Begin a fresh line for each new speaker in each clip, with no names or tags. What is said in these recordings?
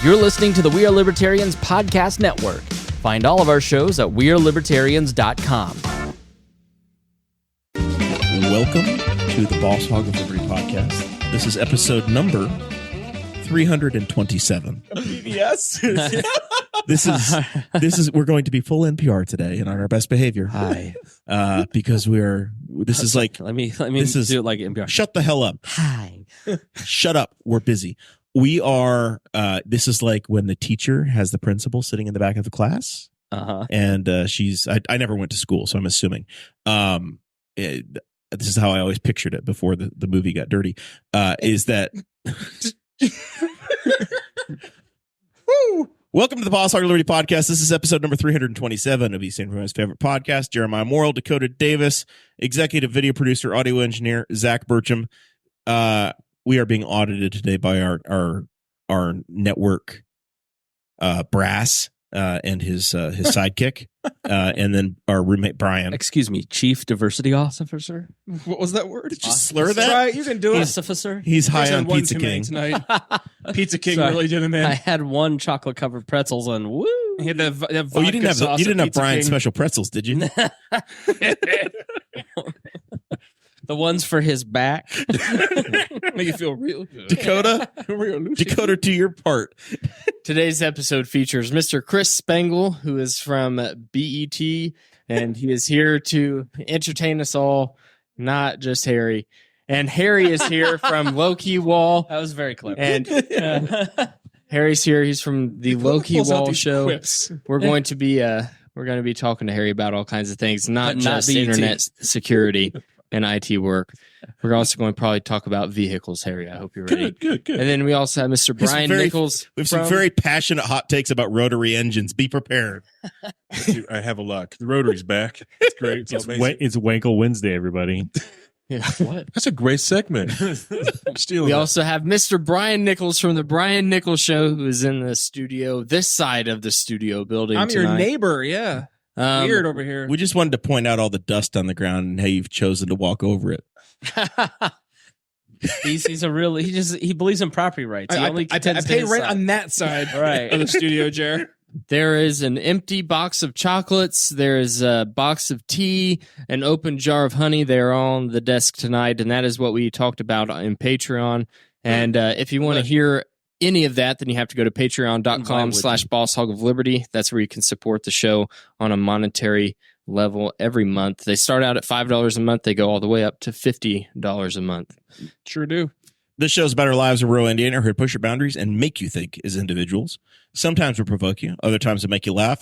You're listening to the We Are Libertarians podcast network. Find all of our shows at wearelibertarians.com.
Welcome to the Boss Hog of Liberty podcast. This is episode number 327.
Yes.
This is we're going to be full NPR today and on our best behavior.
Hi.
Because this is like
Let me do it like NPR.
Shut the hell up.
Hi.
Shut up. We're busy. We are this is like when the teacher has the principal sitting in the back of the class. And she's I never went to school, so I'm assuming. This is how I always pictured it before the movie got dirty. Is that Welcome to the Boss Hog of Liberty podcast. This is episode number 327 of East San Francisco's favorite podcast. Jeremiah Morrell, Dakota Davis, executive video producer, audio engineer, Zach Burcham. We are being audited today by our network brass and his sidekick, and then our roommate Brian.
Excuse me, Chief Diversity Officer?
What was that word?
Did you slur that?
Right, you can do it.
Officer?
He's high on
One
Pizza
too many
King.
tonight. Pizza King
Sorry.
really did him in.
I had one chocolate covered pretzels and woo.
He had the
Oh, you didn't have
sauce
you didn't
at
have
Pizza
Brian's
King.
special pretzels, did you?
The ones for his back.
Make you feel real good.
Dakota,
Real Lucy.
Dakota, do your part.
Today's episode features Mr. Chris Spangle, who is from BET, and he is here to entertain us all, not just Harry. And Harry is here from Low Key Wall.
That was very clever.
And Harry's here. He's from the Low Key
Pulls out
Wall
these
show.
quips.
We're going to be talking to Harry about all kinds of things, not
Not
just
BET.
internet security and IT work. We're also going to probably talk about vehicles, Harry. I hope you're ready.
Good.
And then we also have Mr. Brian Nichols.
We have some
from-
very passionate hot takes about rotary engines. Be prepared.
I have a lot. The Rotary's back. It's great. It's
It's,
amazing.
it's Wankle Wednesday, everybody.
Yeah, what?
That's a great segment. I'm stealing
We
that.
also have Mr. Brian Nichols from the Brian Nichols Show, who is in the studio, this side of the studio building.
I'm your
tonight.
neighbor, yeah. Weird over here.
We just wanted to point out all the dust on the ground and how you've chosen to walk over it.
He's a real. He believes in property rights. He only
I
contends to
pay
his
rent
side.
on that side
Right.
of the studio, Jer.
There is an empty box of chocolates. There is a box of tea, an open jar of honey. They're on the desk tonight, and that is what we talked about in Patreon. And if you want to hear any of that, then you have to go to patreon.com/BossHogOfLiberty. That's where you can support the show on a monetary level every month. They start out at $5 a month. They go all the way up to $50 a month.
Sure do.
This show's about our lives in rural Indiana, here to push your boundaries and make you think as individuals. Sometimes we'll provoke you, other times we'll make you laugh,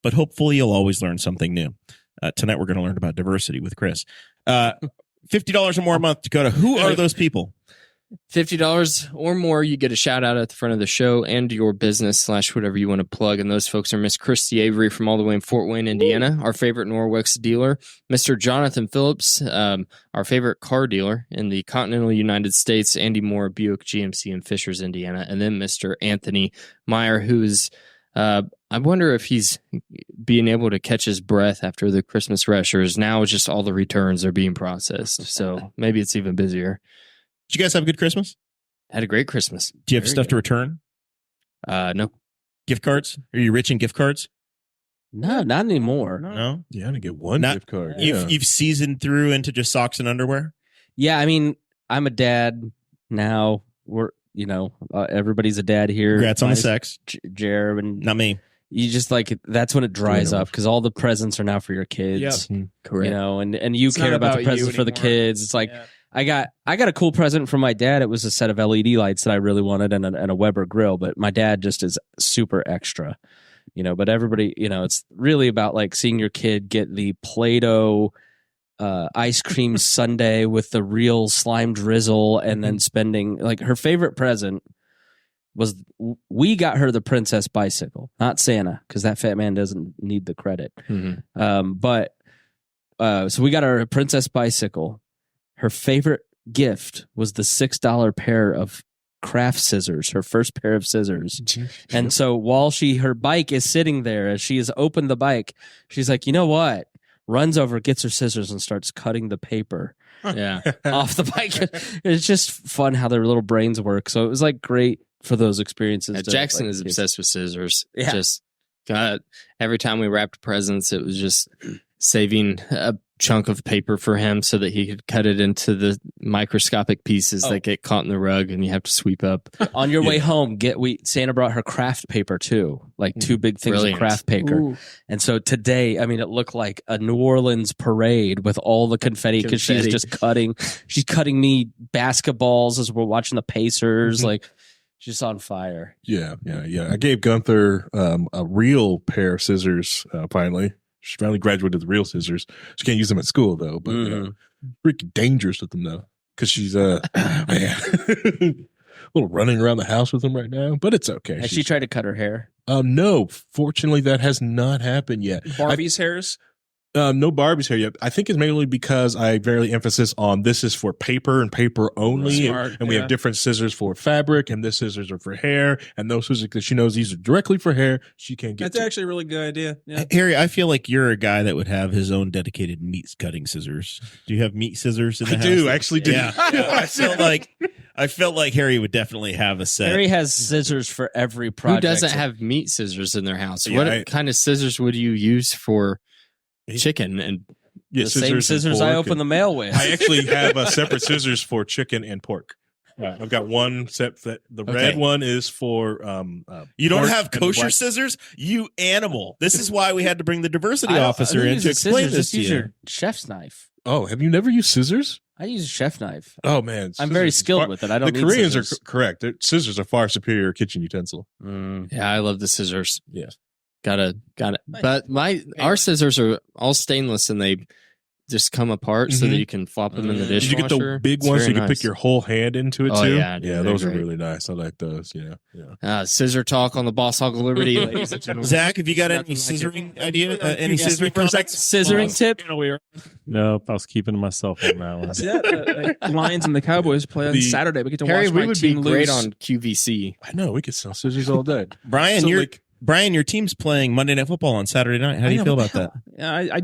but hopefully you'll always learn something new. Tonight we're going to learn about diversity with Chris. $50 or more a month, Dakota. Who are those people?
$50 or more, you get a shout out at the front of the show and your business / whatever you want to plug. And those folks are Miss Christy Avery from all the way in Fort Wayne, Indiana, our favorite Norwex dealer, Mr. Jonathan Phillips, our favorite car dealer in the continental United States, Andy Moore, Buick GMC in Fishers, Indiana, and then Mr. Anthony Meyer, who's I wonder if he's being able to catch his breath after the Christmas rush, or is now just all the returns are being processed. So maybe it's even busier.
Did you guys have a good Christmas?
Had a great Christmas.
Do you have
Very
stuff
good.
to return?
No.
Gift cards? Are you rich in gift cards?
No, not anymore.
No.
Yeah, I'm going to get one
Not-
gift card. Yeah.
You've seasoned through into just socks and underwear?
Yeah, I mean, I'm a dad now. We're, everybody's a dad here.
Congrats on the
Minus
sex.
Jer, and
Not me.
you just like that's when it dries up because all the presents are now for your kids.
Yep.
Correct.
And you
It's
care
not
about the
about you
presents for the
anymore.
kids. It's like
Yeah.
I got a cool present from my dad. It was a set of LED lights that I really wanted and a Weber grill, but my dad just is super extra, but everybody, it's really about like seeing your kid get the Play-Doh ice cream sundae with the real slime drizzle and then spending like her favorite present was we got her the princess bicycle, not Santa, because that fat man doesn't need the credit. So we got her a princess bicycle. Her favorite gift was the $6 pair of craft scissors, her first pair of scissors. And so while her bike is sitting there, as she has opened the bike, she's like, you know what? Runs over, gets her scissors and starts cutting the paper
Yeah.
off the bike. It's just fun how their little brains work. So it was like great for those experiences.
Jackson
like,
is obsessed with scissors.
Yeah.
Just every time we wrapped presents, it was just saving a chunk of paper for him so that he could cut it into the microscopic pieces that get caught in the rug and you have to sweep up.
On your way home, Santa brought her craft paper too, like 2 big things
Brilliant.
of craft paper.
Ooh.
And so today, I mean, it looked like a New Orleans parade with all the confetti because she's just cutting. She's cutting me basketballs as we're watching the Pacers. Like, she's on fire.
Yeah. I gave Gunther a real pair of scissors finally. She finally graduated with real scissors. She can't use them at school though, but freaking dangerous with them though, because she's man, a little running around the house with them right now. But it's okay.
Has she tried to cut her hair?
No, fortunately that has not happened yet.
Barbie's hairs.
No Barbie's hair yet. I think it's mainly because I very emphasis on this is for paper and paper only.
Smart,
and we have different scissors for fabric, and this scissors are for hair, and those scissors, because she knows these are directly for hair, she can't get
That's actually a really good idea. Yeah.
Harry, I feel like you're a guy that would have his own dedicated meat cutting scissors. Do you have meat scissors in the house?
I do, actually do.
Yeah. I felt like Harry would definitely have a set.
Harry has scissors for every project.
Who doesn't have meat scissors in their house?
Yeah,
What kind of scissors would you use for chicken? And
Yeah,
the same scissors I open the mail with.
I actually have separate scissors for chicken and pork. I've got one set that the red one is for
You don't
pork
have
and the
kosher
black-
scissors? You animal. This is why we had to bring the diversity
I don't
officer in
use
to
a
explain
scissors,
this
just
to
use
you.
your chef's knife.
Oh, have you never used scissors?
I use a chef knife.
Oh man,
I'm very
scissors is
skilled
far-
with it. I don't
The
need
Koreans
scissors.
are correct. Scissors are far superior kitchen utensil.
yeah, I love the scissors.
Yeah.
Got it. But our scissors are all stainless and they just come apart so that you can flop them in the
Did you
dishwasher.
get the big
It's
ones so
very
you can
nice.
pick your whole hand into it
Oh,
too?
yeah, dude,
yeah,
they're
those are
great.
really nice. I like those. Yeah.
Scissor talk on the Boss Hog of Liberty, ladies and gentlemen.
Zach, have you got any
Nothing like
scissoring idea? Any scissoring projects?
Scissoring tip?
Nope, I was keeping to myself on that one.
See that? The Lions and the Cowboys play on Saturday. We get to
Harry,
watch
we
my
would be
team
great
lose.
on QVC.
I know we could sell scissors all day.
Brian,
So,
Brian, your team's playing Monday Night Football on Saturday night. How do you feel about that?
Yeah,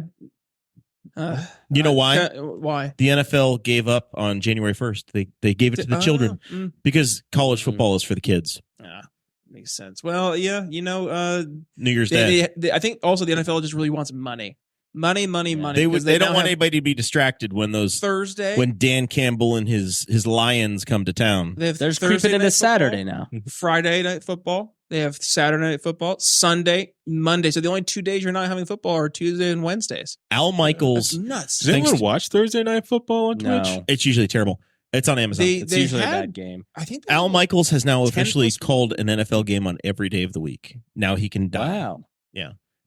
You know why?
Why?
The NFL gave up on January 1st. They gave it to the children because college football is for the kids.
Yeah, makes sense. Well, yeah,
New Year's Day.
I think also the NFL just really wants money. Money.
They
because
don't
now
want
have
anybody to be distracted when
Thursday.
when Dan Campbell and his Lions come to town.
They have
They're
Thursday
creeping into
night
Saturday
football,
now.
Friday night football. They have Saturday night football, Sunday, Monday. So the only 2 days you're not having football are Tuesday and Wednesdays.
Al Michaels.
That's nuts.
Does anyone watch Thursday Night Football on Twitch?
No.
It's usually terrible. It's on Amazon.
It's usually a bad game.
I think
Al Michaels has now
10
officially
plus-
called an NFL game on every day of the week. Now he can die.
Wow.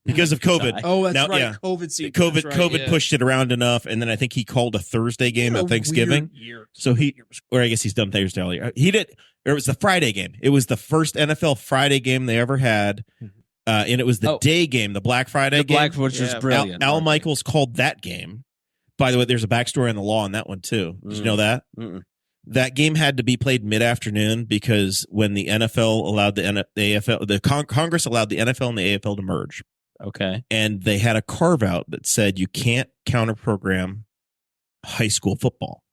Because of COVID.
Oh, that's
Now,
right.
yeah.
COVID season.
COVID
That's right, yeah.
pushed it around enough, and then I think he called a Thursday game
What
at
a
Thanksgiving.
weird year.
So or I guess he's done Thursday all year. He did, or it was the Friday game. It was the first NFL Friday game they ever had, and it was the day game, the Black Friday
The
game.
Black, which was
Yeah.
brilliant.
Al Michaels called that game. By the way, there's a backstory on the law on that one too. Did you know that?
Mm-mm.
That game had to be played mid-afternoon because when the NFL allowed the AFL, Congress allowed the NFL and the AFL to merge.
Okay.
And they had a carve out that said you can't counter program high school football.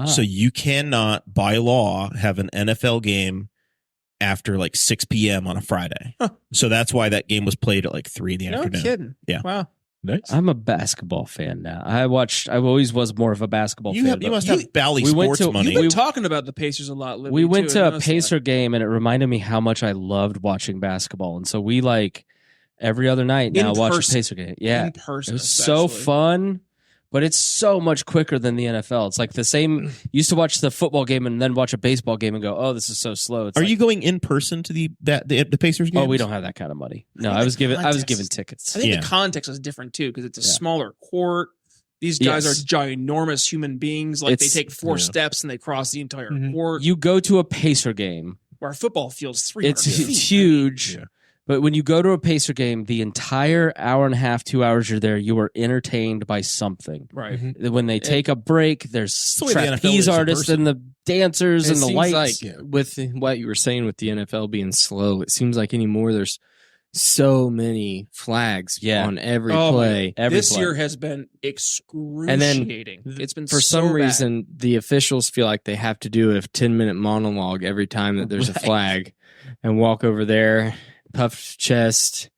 So you cannot, by law, have an NFL game after like 6 p.m. on a Friday. So that's why that game was played at like 3 in the
No
afternoon.
kidding.
Yeah.
Wow.
Nice.
I'm a basketball fan now. I always was more of a basketball fan.
You
but
must have Bally
we went
Sports
to-
money.
You've been talking about the Pacers a lot. Libby,
we went
too. I
to a
noticed
Pacer
that.
game, and it reminded me how much I loved watching basketball. And so we every other night
In
now watch a
person.
Pacer game. Yeah.
In person.
It was so
especially.
fun, but it's so much quicker than the NFL. It's like the same. You used to watch the football game and then watch a baseball game and go, "Oh, this is so slow." It's
Are
like,
you going in person to the Pacers game?
Oh, we don't have that kind of money. No,
think
I was
the
given
context-
tickets.
I think
Yeah.
the context is different too because it's a
Yeah.
smaller court. These guys
Yes.
are ginormous human beings. Like they
It's-
take 4 steps and they cross the entire court.
You go to a Pacer game.
Where football feels 300
It's
feet.
huge.
Yeah.
But when you go to a Pacer game, the entire hour and a half, 2 hours you're there, you are entertained by something.
Right.
When they take a break, there's
the way the NFL is
trapeze
in
artists
person.
and the dancers
It
and the
seems
lights.
like with what you were saying with the NFL being slow, it seems like anymore there's so many flags on every
Oh,
play.
This year has been excruciating. It's been
For
so
some
bad.
reason, the officials feel like they have to do a 10-minute monologue every time that there's a flag and walk over there, puff chest,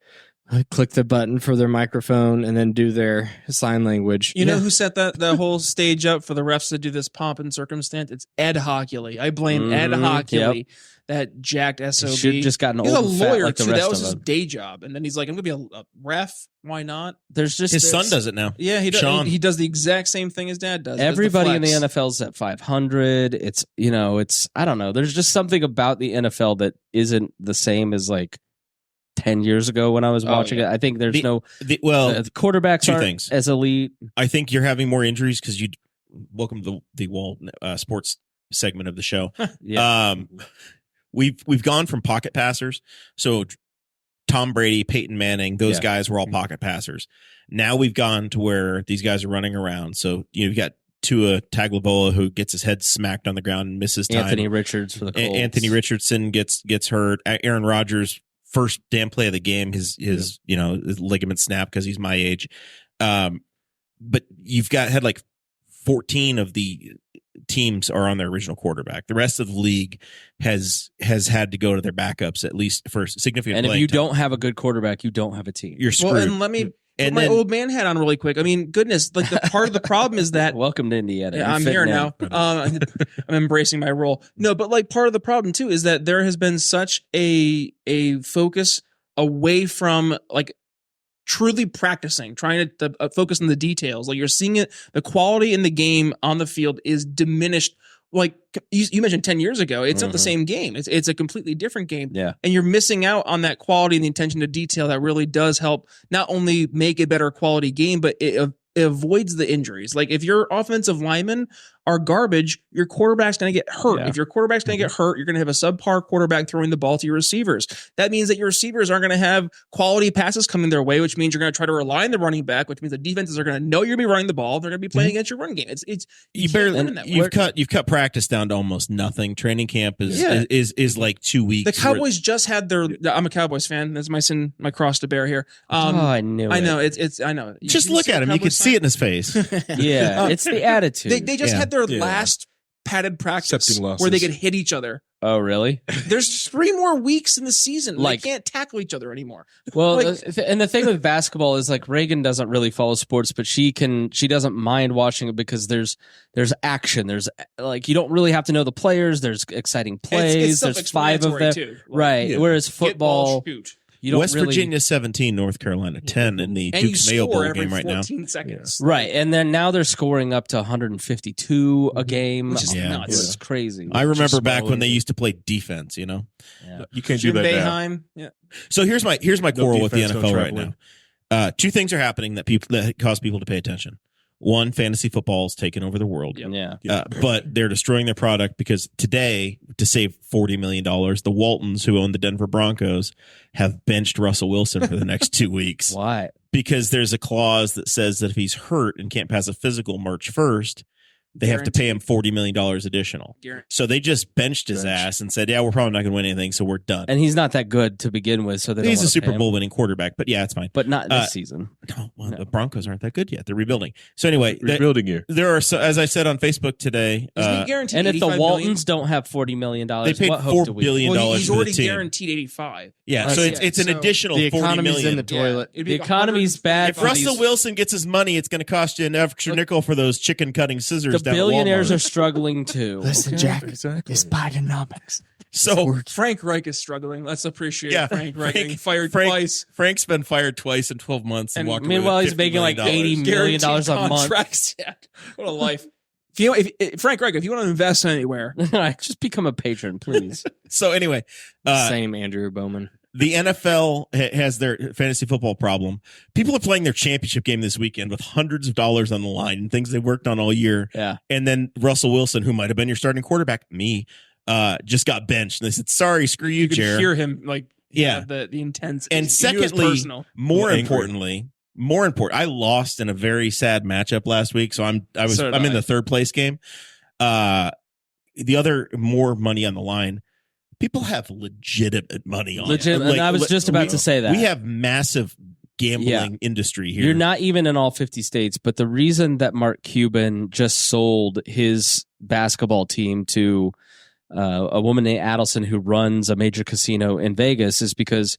click the button for their microphone, and then do their sign language.
You know who set the whole stage up for the refs to do this pomp and circumstance? It's Ed Hockley. I blame Ed Hockley, that jacked SOB.
He should have just gotten
He's
old
a
and fat
lawyer
like the
too.
rest
That was
of
his
them.
day job, and then he's like, "I'm gonna be a ref. Why not?"
There's just
His son does it now.
Yeah, he does.
Sean.
He does the exact same thing his dad does.
Everybody in the
flex.
NFL's at 500. It's I don't know. There's just something about the NFL that isn't the same as like 10 years ago when I was watching it. I think there's the quarterbacks
two
aren't
things.
as elite.
I think you're having more injuries because you welcome to the WAL sports segment of the show. We've gone from pocket passers. So Tom Brady, Peyton Manning, those guys were all pocket passers. Now we've gone to where these guys are running around. So you've got Tua Tagovailoa who gets his head smacked on the ground and misses time.
Anthony Richards for the Colts.
Anthony Richardson gets hurt. Aaron Rodgers, first damn play of the game, his ligament snapped because he's my age. But you've had like 14 of the teams are on their original quarterback. The rest of the league has had to go to their backups at least for significant.
And if you don't have a good quarterback, you don't have a team.
You're screwed.
Well, and let me put my old man hat on really quick. I mean, goodness, like the part of the problem is that
welcome to Indiana.
I'm here now. I'm embracing my role. No, but like part of the problem too is that there has been such a focus away from like truly practicing, trying to focus on the details. Like you're seeing it, the quality in the game on the field is diminished. Like you mentioned 10 years ago, it's not the same game. It's a completely different game.
Yeah.
And you're missing out on that quality and the attention to detail that really does help not only make a better quality game, but it avoids the injuries. Like if your offensive linemen are garbage, your quarterback's going to get hurt.
Yeah.
If your quarterback's going to get hurt, you're going to have a subpar quarterback throwing the ball to your receivers. That means that your receivers aren't going to have quality passes coming their way, which means you're going to try to rely on the running back, which means the defenses are going to know you're going to be running the ball. They're going to be playing against your run game. You've cut practice down to almost nothing. Training camp is like 2 weeks. The Cowboys just had their. I'm a Cowboys fan. That's my cross to bear here.
I knew.
I know it's. I know.
Just look at him. You can see it in his face.
Yeah, it's the attitude.
They just had their last padded practice where they could hit each other.
Oh, really?
There's 3 more weeks in the season.
Like,
they can't tackle each other anymore.
Well, and the thing with basketball is like Reagan doesn't really follow sports, but she doesn't mind watching it because there's action. There's like, you don't really have to know the players. There's exciting plays. There's 5 of them.
Too.
Right. Yeah. Whereas football,
shoot.
you don't
West
really...
Virginia 17, North Carolina 10 in the Duke's Mayo Bowl game right now.
14 seconds.
Right. And then now they're scoring up to 152 a game.
Which is nuts.
It's crazy.
I remember back when they used to play defense, you know?
Yeah.
You can't do that now.
Boeheim. Yeah.
So here's my quarrel with the
defense,
NFL right now. 2 things are happening that cause people to pay attention. One, fantasy football is taking over the world.
Yeah.
But they're destroying their product because today, to save $40 million, the Waltons, who own the Denver Broncos, have benched Russell Wilson for the next 2 weeks.
Why?
Because there's a clause that says that if he's hurt and can't pass a physical March 1st, they have to pay him $40 million additional. So they just benched his ass and said, yeah, we're probably not going to win anything, so we're done.
And he's not that good to begin with, so
he's a Super Bowl winning quarterback, but yeah, it's fine.
But not this season.
No, the Broncos aren't that good yet. They're rebuilding. So anyway,
rebuilding year.
There are, as I said on Facebook today,
Isn't he guaranteed
and if the
$85
Waltons don't have $40 million,
they paid
what hope do
$4
we
billion
Well, he's
for the
already
team.
guaranteed 85.
Yeah, so it's an additional
the
$40
economy's
million.
in the toilet.
It'd be
The economy's bad.
If Russell Wilson gets his money, it's going to cost you an extra nickel for those chicken cutting scissors.
The
down
billionaires
at
are
Walmart.
struggling too.
Listen, Jack, it's Bidenomics.
So
Frank Reich is struggling. Let's appreciate Frank Reich getting
Frank-
fired twice.
Frank's been fired twice in 12 months and
And
walked away
meanwhile,
with
he's making like
$50
$80 million
Guaranteed
a month.
contracts. Yeah. What a life. If Frank Reich, if you want to invest anywhere,
Just become a patron, please.
So anyway,
Same Andrew Bowman.
the NFL has their fantasy football problem. People are playing their championship game this weekend with hundreds of dollars on the line and things they worked on all year.
Yeah.
And then Russell Wilson, who might have been your starting quarterback, just got benched. And they said, sorry, screw you,
you could
Jared.
hear him like the intense.
And
he was
secondly,
personal.
more important, I lost in a very sad matchup last week. So I'm in the third place game. The other more money on the line. people have legitimate money on
Legit,
it.
and I was just about to say that.
We have massive gambling industry here.
You're not even in all 50 states, but the reason that Mark Cuban just sold his basketball team to a woman named Adelson who runs a major casino in Vegas is because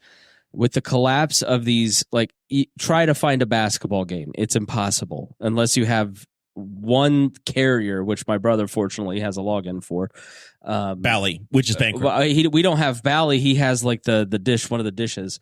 with the collapse of these, like, try to find a basketball game. It's impossible unless you have one carrier, which my brother fortunately has a login for.
Bally, which is bankrupt.
We don't have Bally. He has like the dish, one of the dishes.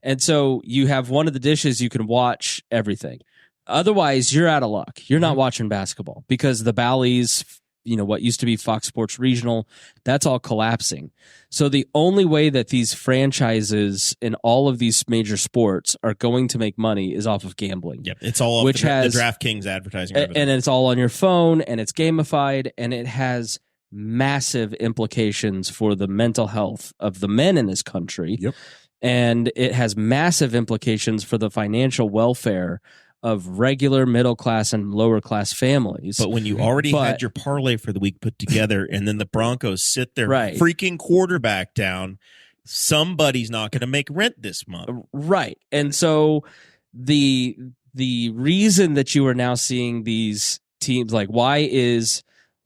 And so you have one of the dishes, you can watch everything. Otherwise, you're out of luck. You're not watching basketball because the Bally's, what used to be Fox Sports Regional, that's all collapsing. So the only way that these franchises in all of these major sports are going to make money is off of gambling.
Yep, it's all off the DraftKings advertising revenue.
And it's all on your phone, and it's gamified, and it has massive implications for the mental health of the men in this country.
Yep.
And it has massive implications for the financial welfare of regular middle class and lower class families.
But when you already had your parlay for the week put together and then the Broncos sit their
Right.
freaking quarterback down, somebody's not going to make rent this month.
Right. And so the reason that you are now seeing these teams, like why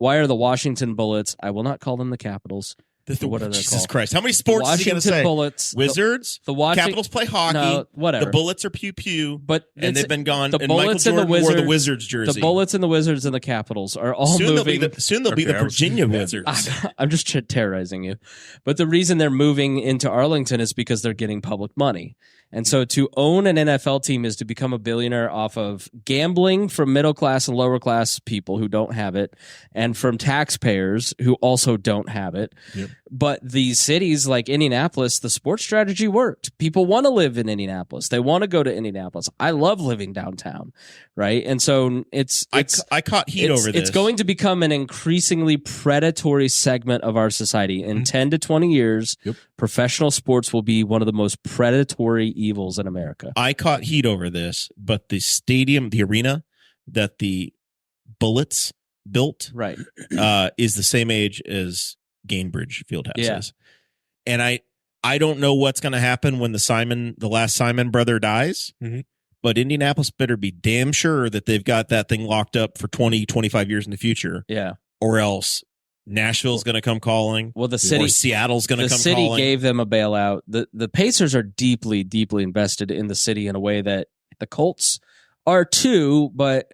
are the Washington Bullets, I will not call them the Capitals. What are they
Jesus
called?
Christ. How many sports is he going to say?
Bullets,
Wizards?
the Washington
Capitals play hockey.
No, whatever.
The Bullets are pew-pew.
But
and they've been gone.
The
And Michael
Bullets and
Jordan
the
wore the
Wizards-
Wizards jersey.
The Bullets and the Wizards and the Capitals are all
soon
moving.
They'll be the Virginia Wizards.
I'm just terrorizing you. But the reason they're moving into Arlington is because they're getting public money. And so to own an NFL team is to become a billionaire off of gambling from middle class and lower class people who don't have it, and from taxpayers who also don't have it.
Yep.
But these cities like Indianapolis, the sports strategy worked. People want to live in Indianapolis. They want to go to Indianapolis. I love living downtown, right? And so
I caught heat over this.
It's going to become an increasingly predatory segment of our society. In 10 to 20 years, professional sports will be one of the most predatory evils in America.
I caught heat over this, but the stadium, the arena that the Bullets built
Right.
is the same age as Gainbridge Fieldhouse
Yeah.
is. And I don't know what's going to happen when the last Simon brother dies, but Indianapolis better be damn sure that they've got that thing locked up for 20, 25 years in the future.
Yeah.
Or else Nashville's going to come calling.
Well, the city,
or Seattle's going to come
the city
calling.
gave them a bailout. The Pacers are deeply, deeply invested in the city in a way that the Colts are too, but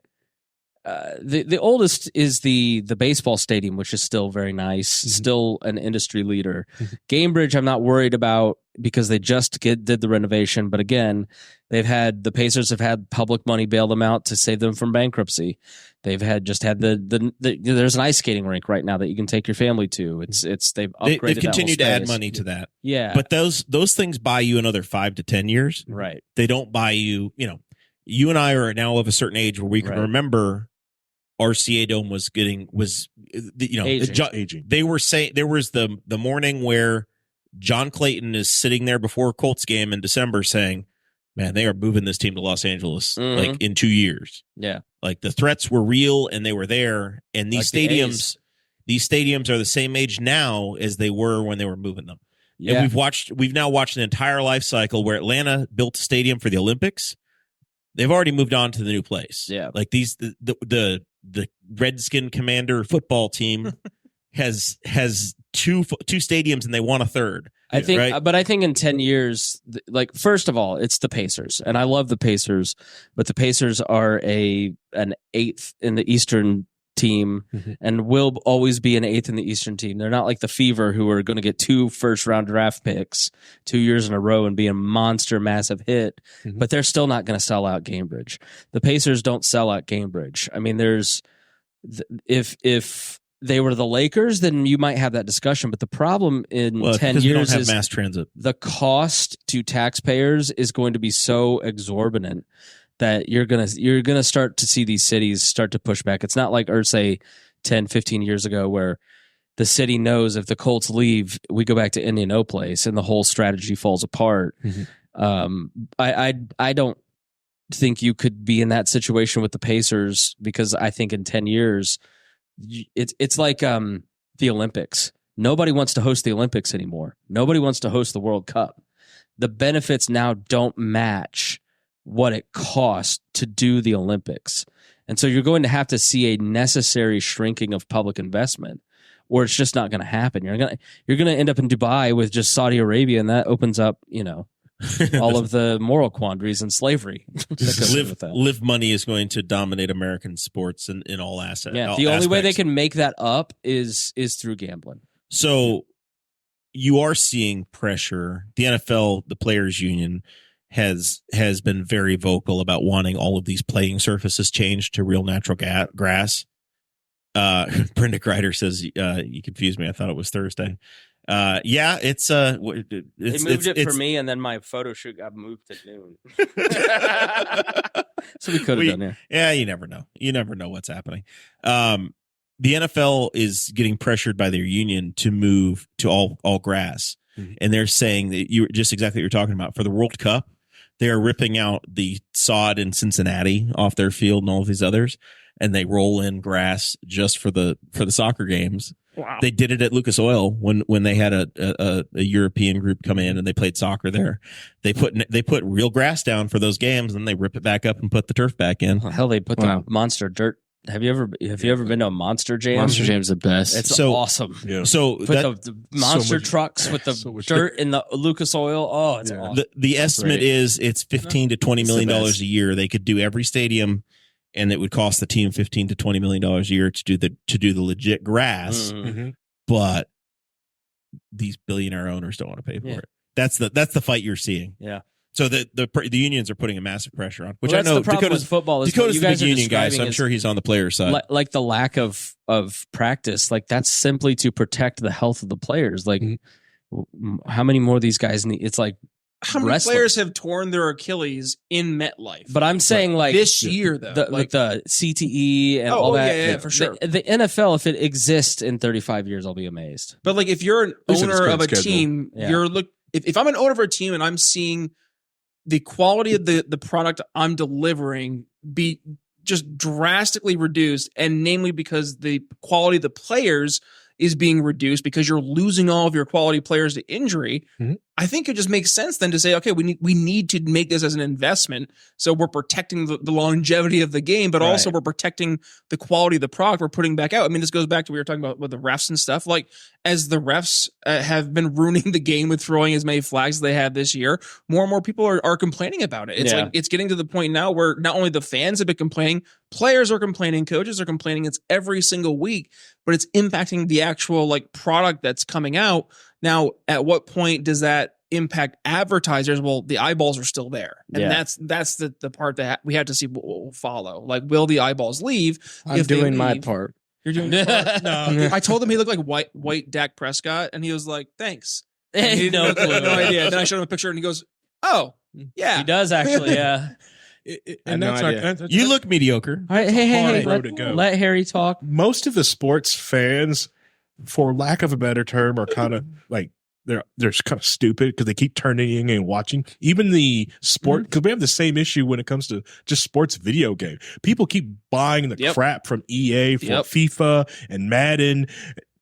the oldest is the baseball stadium, which is still very nice, still an industry leader. Gamebridge, I'm not worried about because they just did the renovation. But again, the Pacers have had public money bail them out to save them from bankruptcy. They've had there's an ice skating rink right now that you can take your family to. They've upgraded.
They've continued to
that whole
add
space.
money to that.
Yeah,
But those things buy you another 5 to 10 years.
right.
They don't buy you, you and I are now of a certain age where we can remember RCA Dome was
Aging.
They were saying there was the morning where John Clayton is sitting there before a Colts game in December saying, man, they are moving this team to Los Angeles like in 2 years.
Yeah.
Like the threats were real and they were there. And these
Like the
stadiums are the same age now as they were when they were moving them.
Yeah.
And we've now watched an entire life cycle where Atlanta built a stadium for the Olympics. They've already moved on to the new place.
Yeah.
Like the Redskin Commander football team has two stadiums and they want a third.
I think,
right?
but I think in 10 years, like, first of all, it's the Pacers, and I love the Pacers, but the Pacers are an eighth in the Eastern team and will always be an eighth in the Eastern team. They're not like the Fever, who are going to get 2 first-round draft picks 2 years in a row and be a monster, massive hit, but they're still not going to sell out Gamebridge. The Pacers don't sell out Gamebridge. I mean, if they were the Lakers, then you might have that discussion. But the problem in 10 years is
mass transit.
The cost to taxpayers is going to be so exorbitant that you're gonna start to see these cities start to push back. It's not like, or say 10, 15 years ago, where the city knows if the Colts leave, we go back to Indianapolis and the whole strategy falls apart. I don't think you could be in that situation with the Pacers, because I think in 10 years, it's like the Olympics. Nobody wants to host the Olympics anymore. Nobody wants to host the World Cup. The benefits now don't match what it costs to do the Olympics. And so you're going to have to see a necessary shrinking of public investment, or it's just not going to happen. You're going to end up in Dubai with just Saudi Arabia, and that opens up, all of the moral quandaries and slavery.
Live money is going to dominate American sports in all assets.
Yeah, the only way they can make that up is through gambling.
So you are seeing pressure. The NFL, the Players Union, has been very vocal about wanting all of these playing surfaces changed to real natural grass. Brenda Greider says, you confused me. I thought it was Thursday. Yeah, it's
they moved it for me, and then my photo shoot got moved to noon. So we could have done there.
Yeah, you never know. You never know what's happening. The NFL is getting pressured by their union to move to all grass, and they're saying that you just exactly what you're talking about for the World Cup. They are ripping out the sod in Cincinnati off their field and all of these others, and they roll in grass just for the soccer games.
Wow.
They did it at Lucas Oil when they had a European group come in and they played soccer there. They put real grass down for those games, and they rip it back up and put the turf back in.
Hell, they put the monster dirt. Have you ever been to a Monster Jam?
Monster Jam's the best.
It's awesome.
Yeah.
So
Put the monster trucks with the dirt in the Lucas Oil. Oh, it's awesome.
The estimate is it's $15 to $20 million a year. They could do every stadium, and it would cost the team $15 to $20 million a year to do the legit grass. But these billionaire owners don't want to pay for it. That's the fight you're seeing.
Yeah.
So the unions are putting a massive pressure on, which
Well,
I know
the problem with football is
Dakota's
you
the
guys
big
are
union guy, so I'm
describing
sure he's on the player's side.
like the lack of practice. Like that's simply to protect the health of the players. Like how many more of these guys need? It's like
how many players have torn their Achilles in MetLife?
But I'm saying like
this year though,
with the CTE and all that.
Yeah, for sure.
The NFL, if it exists in 35 years, I'll be amazed.
But like if you're an owner of a team,
Yeah.
if I'm an owner of a team and I'm seeing the quality of the product I'm delivering be just drastically reduced, and namely because the quality of the players is being reduced because you're losing all of your quality players to injury, I think it just makes sense then to say, okay, we need to make this as an investment. So we're protecting the longevity of the game, but also we're protecting the quality of the product we're putting back out. I mean, this goes back to what we were talking about with the refs and stuff. Like, as the refs have been ruining the game with throwing as many flags as they have this year, more and more people are complaining about it. It's like it's getting to the point now where not only the fans have been complaining, players are complaining, coaches are complaining. It's every single week, but it's impacting the actual like product that's coming out. Now, at what point does that impact advertisers? Well, the eyeballs are still there. And that's the part that we have to see what will follow. Like, will the eyeballs leave?
I'm doing my part.
You're doing your part? No. I told him he looked like white Dak Prescott, and he was like, thanks. He
No clue.
no idea. Then I showed him a picture, and he goes, oh, yeah.
He does actually, yeah.
And
no
that's
You look mediocre.
All right, hey,
road to go.
let Harry talk.
most of the sports fans, for lack of a better term, are kind of like they're kind of stupid because they keep turning in and watching. Even the sport, because we have the same issue when it comes to just sports video game. People keep buying the crap from EA for FIFA and Madden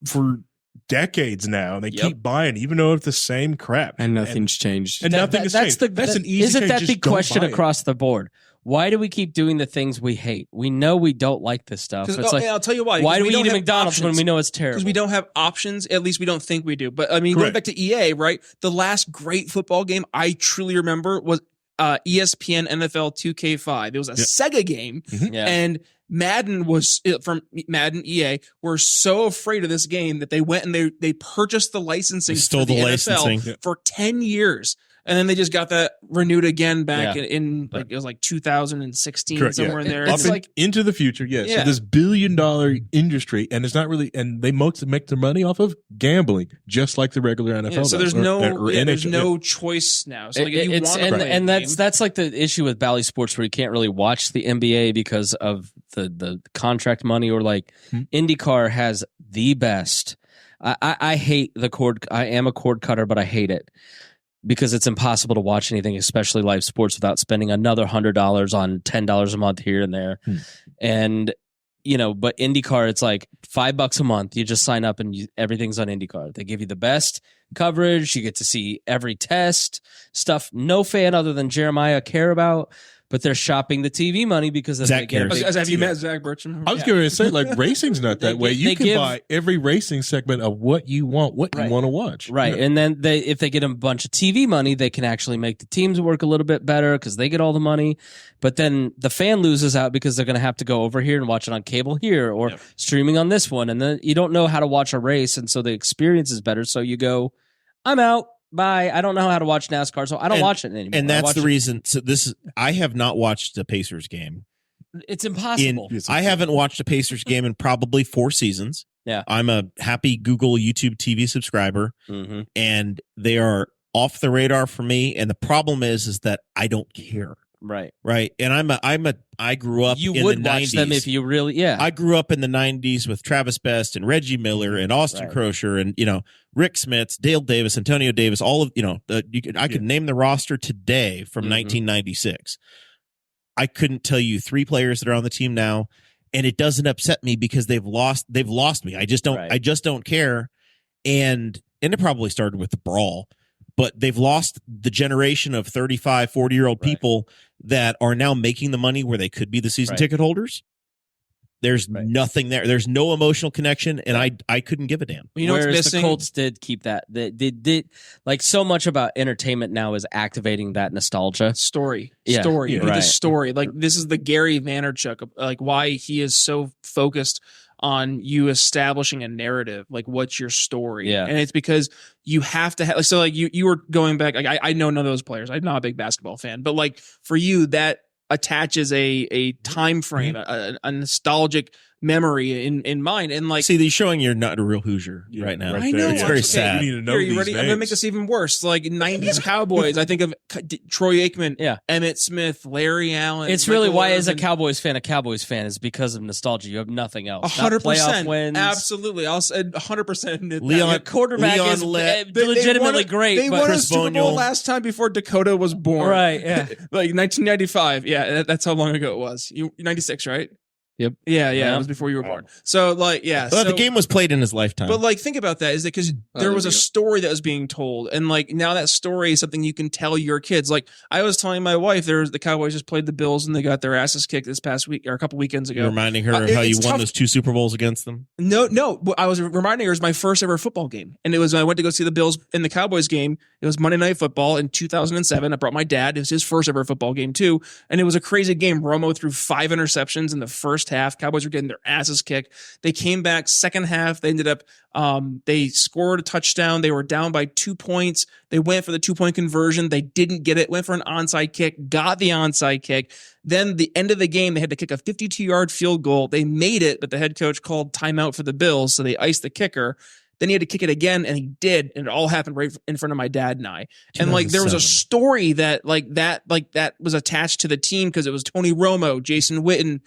for decades now, and they keep buying, even though it's the same crap,
and nothing's changed.
And nothing has changed. That's an easy.
Isn't that
change.
the
Just don't
question
buy it.
across the board? Why do we keep doing the things we hate? We know we don't like this stuff. It's like,
I'll tell you why.
why do we
don't
eat at
have
McDonald's when
options.
we know it's terrible?
Because we don't have options. At least we don't think we do. But I mean, going back to EA, right? The last great football game I truly remember was ESPN NFL 2K5. It was a Sega game, and Madden was from Madden EA were so afraid of this game that they went and they purchased the licensing
Stole
for the
the
NFL
licensing.
for 10 years. And then they just got that renewed again back in like it was like 2016
Correct,
somewhere in there.
It's
It's
like
into the future, yes.
Yeah.
So this $1 billion industry, and it's not really, and they mostly make their money off of gambling, just like the regular NFL.
so
does,
there's no
NHL.
no choice now. So like if you
It's
want to play a
and
game,
that's like the issue with Bally Sports, where you can't really watch the NBA because of the contract money, or like IndyCar has the best. I hate the cord. I am a cord cutter, but I hate it because it's impossible to watch anything, especially live sports, without spending another $100 on $10 a month here and there. And but IndyCar, it's like $5 a month. You just sign up and everything's on IndyCar. They give you the best coverage. You get to see every test stuff. No fan other than Jeremiah care about, but they're shopping the TV money because
Zach cares.
Have you met Zach Burcham?
I was going to say, like, racing's not that way. You can
give-
buy every racing segment of what you want, you want to watch.
Right.
Yeah.
And then if they get a bunch of TV money, they can actually make the teams work a little bit better because they get all the money. But then the fan loses out because they're going to have to go over here and watch it on cable here or streaming on this one. And then you don't know how to watch a race. And so the experience is better. So you go, I'm out. Bye. I don't know how to watch NASCAR, so I don't watch it anymore.
And that's the reason. So I have not watched the Pacers game.
It's impossible.
I haven't watched a Pacers game in probably 4 seasons.
Yeah.
I'm a happy Google YouTube TV subscriber,
Mm-hmm.
and they are off the radar for me. And the problem is that I don't care.
Right.
Right. And I grew up
You
in
would
the
watch
90s.
them if you really,
I grew up in the 90s with Travis Best and Reggie Miller and Austin
Right.
Crozier and, Rick Smits, Dale Davis, Antonio Davis, all of, I could name the roster today from 1996. I couldn't tell you 3 players that are on the team now, and it doesn't upset me because they've lost me. I just don't care. And it probably started with the brawl, but they've lost the generation of 35, 40-year-old people that are now making the money where they could be the season ticket holders. There's nothing there. There's no emotional connection, and I couldn't give a damn.
You know what's
Whereas
missing?
the Colts did keep that. They did like so much about entertainment now is activating that nostalgia.
Story.
Yeah.
Story.
Yeah.
The
Right.
story. Like, this is the Gary Vaynerchuk, like why he is so focused on you establishing a narrative, like what's your story.
Yeah.
And it's because you have to have, so like you were going back, like I know none of those players. I'm not a big basketball fan, but like for you, that attaches a time frame, a nostalgic memory in mind. And like,
See, they're showing you're not a real Hoosier right now.
right
I know.
It's very
Okay,
sad.
You need to know
Here, you
these
ready? I'm gonna make
names.
this even worse. Like 90s Cowboys. I think of Troy Aikman,
Yeah.
Emmett Smith, Larry Allen.
It's really
Michael
why, as a
Irvin.
Cowboys fan is because of nostalgia. You have nothing else. Not
100%.
playoff wins.
Absolutely. I'll say 100% admit
Leon-
that.
Your quarterback
Leon
is
let-
legitimately great.
They
but
won a
Chris
Super Bowl
Voniel-
last time before Dakota was born.
Right, yeah.
Like 1995. Yeah, that's how long ago it was. You 96, right?
Yep.
Yeah,
Yeah.
it was before you were born. So like, yeah.
Well,
so,
the game was played in his lifetime.
but like, think about that. Is that because there was a
there you go.
story that was being told, and like now that story is something you can tell your kids. Like I was telling my wife, the Cowboys just played the Bills and they got their asses kicked this past week or a couple weekends ago.
You're reminding her of
It-
how you
it's
won
tough.
those 2 Super Bowls against them.
No. But I was reminding her it was my first ever football game. And it was when I went to go see the Bills in the Cowboys game. It was Monday Night Football in 2007. I brought my dad. It was his first ever football game too. And it was a crazy game. Romo threw 5 interceptions in the first half. Cowboys were getting their asses kicked. They came back second half. They ended up, they scored a touchdown. They were down by 2 points. They went for the 2-point conversion. They didn't get it. Went for an onside kick, got the onside kick. Then the end of the game, they had to kick a 52-yard field goal. They made it, but the head coach called timeout for the Bills, so they iced the kicker. Then he had to kick it again, and he did, and it all happened right in front of my dad and I. And like there was a
2007.
story that was attached to the team because it was Tony Romo, Jason Witten,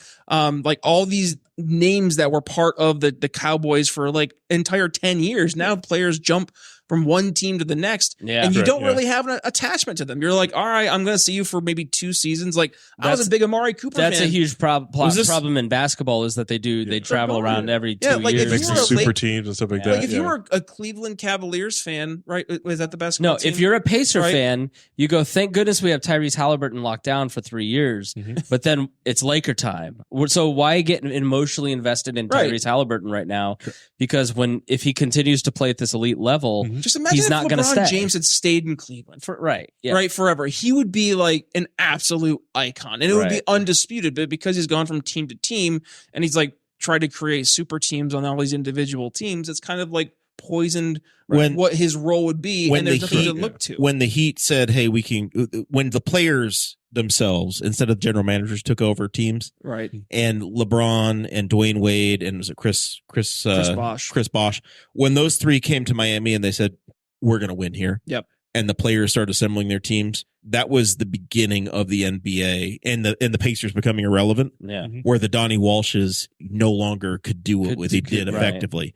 like all these names that were part of the Cowboys for like entire 10 years. Now players jump from one team to the next,
Yeah.
and you
Right,
don't
yeah.
really have an attachment to them. You're like, all right, I'm going to see you for maybe 2 seasons. Like I was
That's-
a big Amari Cooper
That's
fan.
a huge
Was this-
problem in basketball is that they travel around every 2
Yeah, like, if
years.
you
Make
were
some
a-
super
like-
teams and stuff like
Yeah.
that.
Like if you were a Cleveland Cavaliers fan, right? Was that the basketball
No,
team?
if you're a Pacer
Right.
fan, you go, thank goodness we have Tyrese Halliburton locked down for 3 years, but then it's Laker time. So why get emotionally invested in
Right.
Tyrese Halliburton right now? Because if he continues to play at this elite level,
just imagine
he's
if
not
LeBron
going to stay.
James had stayed in Cleveland for
Right. Yeah.
right forever. He would be like an absolute icon, and it would be
Right.
undisputed. But because he's gone from team to team, and he's like tried to create super teams on all these individual teams, it's kind of like poisoned
When-
what his role would be,
when
and there's
the
nothing to
Heat-
look to.
When the Heat said, "Hey, we can," when the players themselves, instead of general managers, took over teams,
Right,
and LeBron and Dwayne Wade and was it Chris
Bosh.
Chris Bosh, when those 3 came to Miami and they said, "We're going to win here,"
Yep.
and the players started assembling their teams, that was the beginning of the NBA and the Pacers becoming irrelevant,
Yeah.
where the Donnie Walshes no longer could do what they did
right.
effectively,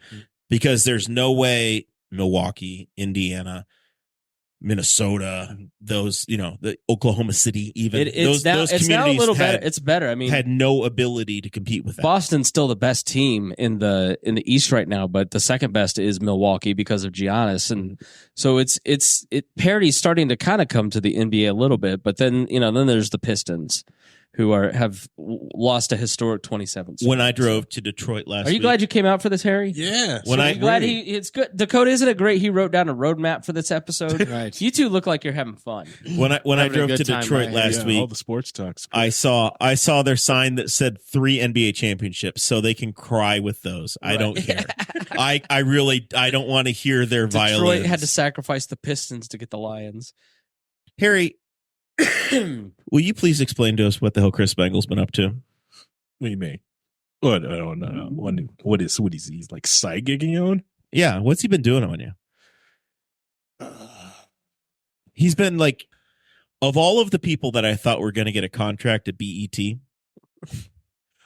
because there's no way Milwaukee, Indiana, Minnesota, those, the Oklahoma City, even
It's now a little better. It's better. I mean,
had no ability to compete with that.
Boston's still the best team in the East right now, but the second best is Milwaukee because of Giannis, and so parity's starting to kind of come to the NBA a little bit. But then then there's the Pistons, who have lost a historic 27.
When I drove to Detroit last week.
Are you glad you came out for this, Harry?
Yeah.
It's good. Dakota, isn't it great? He wrote down a roadmap for this episode.
Right.
You two look like you're having fun.
When I
Having a
drove
good
to
time,
Detroit
right?
last week,
all the sports talks.
I saw their sign that said 3 NBA championships, so they can cry with those. I don't care. I don't want to hear their violins.
Detroit had to sacrifice the Pistons to get the Lions.
Harry, will you please explain to us what the hell Chris Spangle's been up to?
What do you mean? What? I don't know. What is he's like side gigging on?
Yeah, what's he been doing on you? He's been like, of all of the people that I thought were going to get a contract at BET.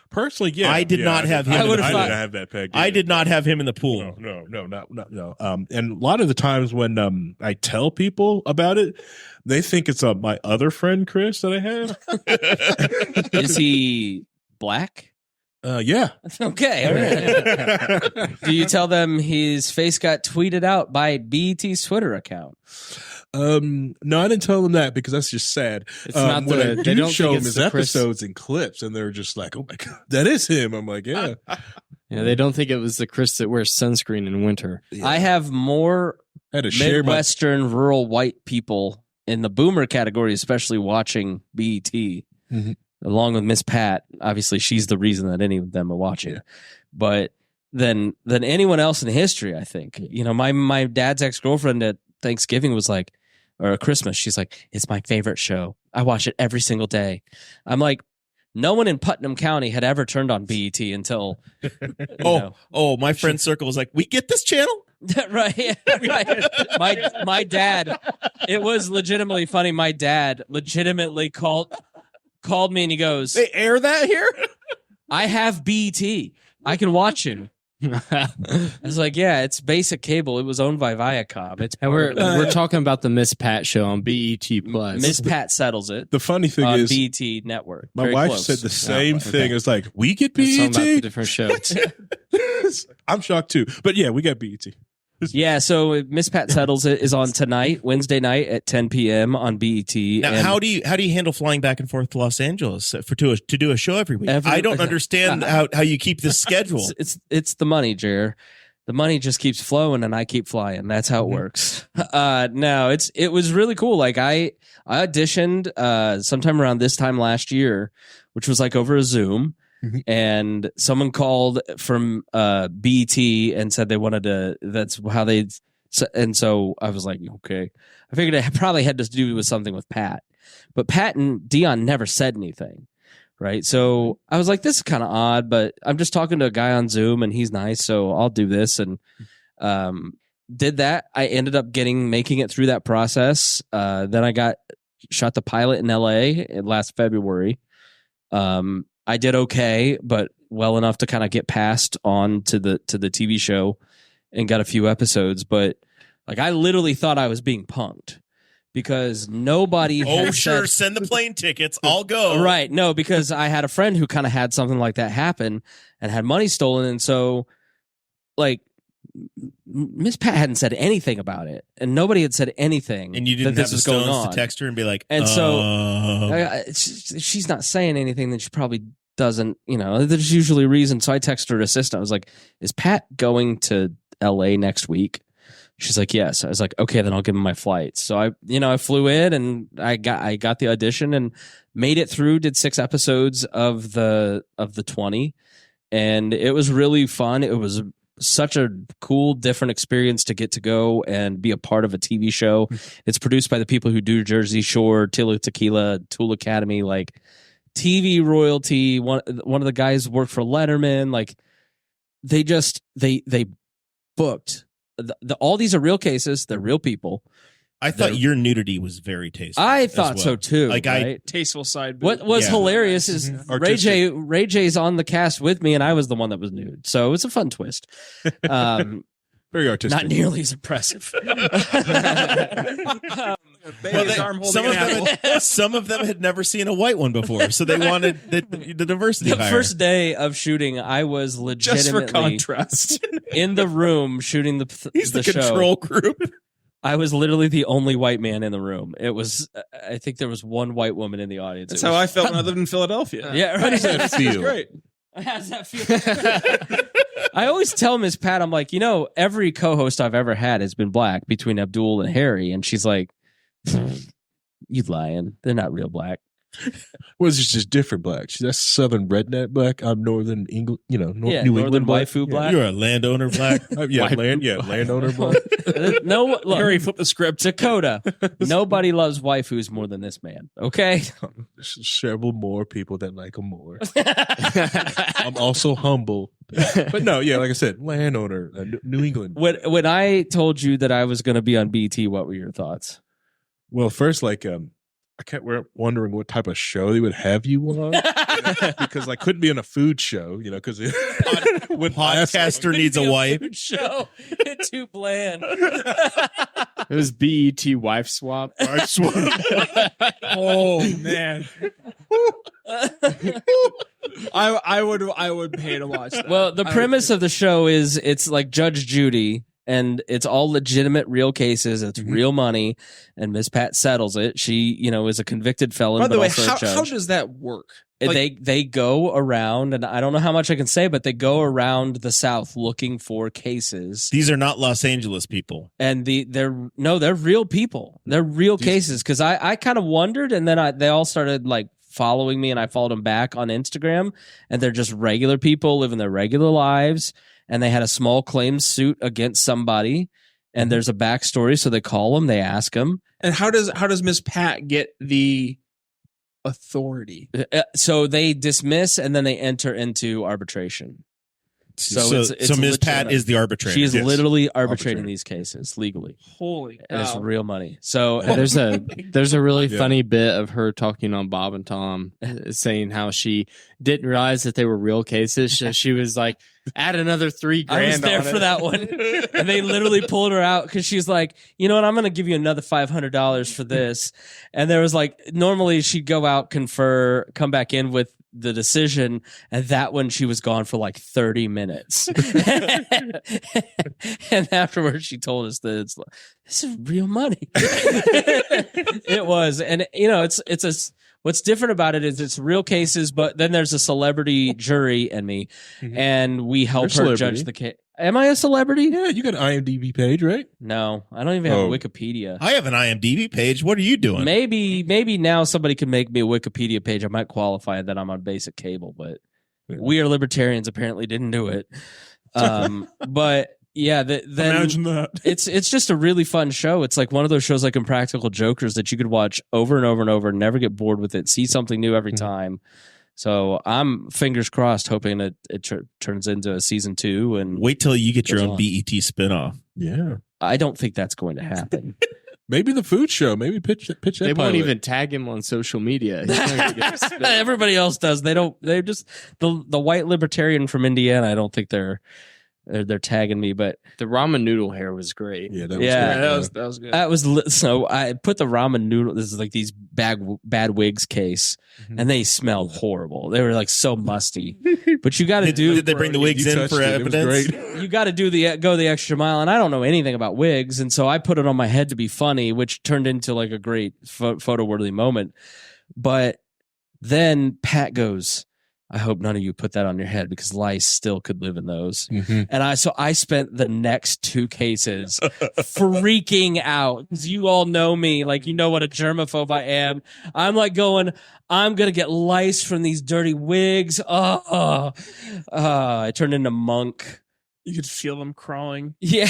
Personally, yeah,
I did not have him.
I
in the
didn't
pool.
have that pegged.
I did not have him in the pool.
No. And a lot of the times when I tell people about it, they think it's my other friend Chris that I have.
Is he black?
Yeah.
Okay. Do you tell them his face got tweeted out by BET's Twitter account?
No, I didn't tell them that because that's just sad.
It's not
when
the-
I
they
do
don't
show
think
them
it's
his
the Chris-
episodes and clips, and they're just like, "Oh my god, that is him." I'm like, "Yeah."
Yeah, they don't think it was the Chris that wears sunscreen in winter.
I have more
I had to share my
Midwestern rural white people in the boomer category, especially watching BET, along with Miss Pat. Obviously, she's the reason that any of them are watching.
Yeah.
But than anyone else in history, I think. My dad's ex-girlfriend at Thanksgiving was like, or Christmas, she's like, it's my favorite show. I watch it every single day. I'm like, no one in Putnam County had ever turned on BET until.
My friend circle was like, we get this channel?
right. My dad, it was legitimately funny. My dad legitimately called me and he goes,
They air that here?
I have BET. I can watch it. I was like, yeah, it's basic cable. It was owned by Viacom. It's
And we're talking about the Miss Pat show on BET Plus.
Miss Pat settles it
The funny thing
on
is,
BET Network.
my
Very
wife
close.
said the same
okay.
thing. It's like, we get
It's talking about the
BET.
different shows.
I'm shocked too, but yeah, we got BET.
Yeah, so Miss Pat Settles It is on tonight, Wednesday night at 10 p.m. on BET.
Now,
And
how do you handle flying back and forth to Los Angeles to do a show every week? I don't understand how you keep this schedule.
It's the money, Jer. The money just keeps flowing, and I keep flying. That's how it works. No, it was really cool. Like I auditioned sometime around this time last year, which was like over a Zoom. And someone called from BET and said they wanted to. That's how they. And so I was like, okay. I figured it probably had to do with something with Pat, but Pat and Dion never said anything, right? So I was like, this is kind of odd, but I'm just talking to a guy on Zoom and he's nice, so I'll do this. And did that. I ended up making it through that process. Then I shot the pilot in LA last February. I did okay, but well enough to kind of get passed on to the TV show and got a few episodes. But like, I literally thought I was being punked because nobody. had said,
Send the plane tickets. I'll go.
right. No, because I had a friend who kind of had something like that happen and had money stolen. And so like Miss Pat hadn't said anything about it and nobody had said anything.
And you didn't
that
have
this
the
was going
stones
on.
to text her and be like,
And so she's not saying anything, then she probably doesn't, there's usually a reason. So I texted her assistant. I was like, is Pat going to LA next week? She's like, yes. I was like, okay, then I'll give him my flights. So I flew in and I got the audition and made it through, did 6 episodes of the 20. And it was really fun. It was such a cool, different experience to get to go and be a part of a TV show. It's produced by the people who do Jersey Shore, Tila Tequila, Tool Academy, like TV royalty. One of the guys worked for Letterman. Like they booked all these are real cases. They're real people.
I thought your nudity was very tasteful.
I
as
thought
well.
so too.
Like
right?
Tasteful side.
What was hilarious is
Artistic.
Ray J's on the cast with me, and I was the one that was nude. So it was a fun twist.
Very artistic.
Not nearly as impressive.
Some of them had never seen a white one before, so they wanted the diversity.
The
higher.
first day of shooting, I was
Just for
legitimately
contrast.
in the room shooting
He's the
show.
control group.
I was literally the only white man in the room. It was, I think there was one white woman in the audience.
That's how I felt when I lived in Philadelphia.
Yeah,
How
right.
does that feel?
Great.
How does that feel? I always tell Miss Pat, I'm like, every co-host I've ever had has been black between Abdul and Harry, and she's like, "You lying? They're not real black."
Well, it's just different black. That's Southern redneck black. I'm Northern England, New
Northern
England black.
waifu black.
You're a landowner black.
Landowner black.
No, look,
Harry, flip the script.
Dakota. Nobody loves waifus more than this man. Okay.
There's several more people that like them more. I'm also humble, but no, yeah, like I said, landowner, New England.
When I told you that I was going to be on BT, what were your thoughts?
Well, first, I kept wondering what type of show they would have you on because I couldn't be on a food show, because
When podcaster needs a wife.
Show. It's too bland.
It was BET wife swap.
Oh man. I would pay to watch that.
Well, the premise of the show is it's like Judge Judy, and it's all legitimate, real cases. It's real money, and Miss Pat settles it. She, is a convicted felon,
By the
but
way,
also a
how
judge.
does that work?
They go around, and I don't know how much I can say, but they go around the South looking for cases.
These are not Los Angeles people.
And they're real people. They're real cases. Because I kind of wondered, and then they all started like following me, and I followed them back on Instagram, and they're just regular people living their regular lives, and they had a small claims suit against somebody, and there's a backstory, so they call them, they ask them.
And how does Miss Pat get the authority?
So they dismiss, and then they enter into arbitration. So
Ms. Pat is the arbitrator.
She is
Yes.
literally arbitrating these cases legally.
Holy cow.
And it's real money. So
There's a really
Yeah.
funny bit of her talking on Bob and Tom, saying how she didn't realize that they were real cases. So she was like, add another $3,000.
I was there
on
for
it.
that one. And they literally pulled her out because she's like, you know what? I'm going to give you another $500 for this. And there was like, normally she'd go out, confer, come back in with the decision, and that one she was gone for like 30 minutes. And afterwards she told us that this is real money. It was. And what's different about it is it's real cases, but then there's a celebrity jury and me, and we help
You're a
her
celebrity.
judge the case. Am I a celebrity?
Yeah, you got an IMDb page, right?
No, I don't even have
Oh.
Wikipedia.
I have an IMDb page. What are you doing?
Maybe now somebody can make me a Wikipedia page. I might qualify that I'm on basic cable, but we are libertarians. Apparently, didn't do it. But yeah, then
Imagine that.
it's just a really fun show. It's like one of those shows like Impractical Jokers that you could watch over and over and over, never get bored with it, see something new every time. So I'm fingers crossed, hoping it turns into a season 2. And
Wait till you get your
Goes
own
on.
BET spinoff.
Yeah.
I don't think that's going to happen.
Maybe the food show. Maybe pitch that.
They won't
pilot.
even tag him on social media. He's not gonna get a spin.
Everybody else does. They just the white libertarian from Indiana. I don't think they're tagging me, but
The ramen noodle hair was great.
Yeah, that was
Yeah.
great.
That was good.
that was so I put the ramen noodle. This is like these bad wigs case, and they smelled horrible. They were like so musty. But you got to
Did they bring the wigs
You
in
touched
for
it. It was
evidence?
great.
you got to go the extra mile, and I don't know anything about wigs, and so I put it on my head to be funny, which turned into like a great photo worthy moment. But then Pat goes, I hope none of you put that on your head because lice still could live in those.
Mhm.
And I spent the next 2 cases freaking out because you all know me, like you know what a germaphobe I am. I'm like going, I'm gonna get lice from these dirty wigs. I turned into Monk.
You could feel them crawling.
Yeah,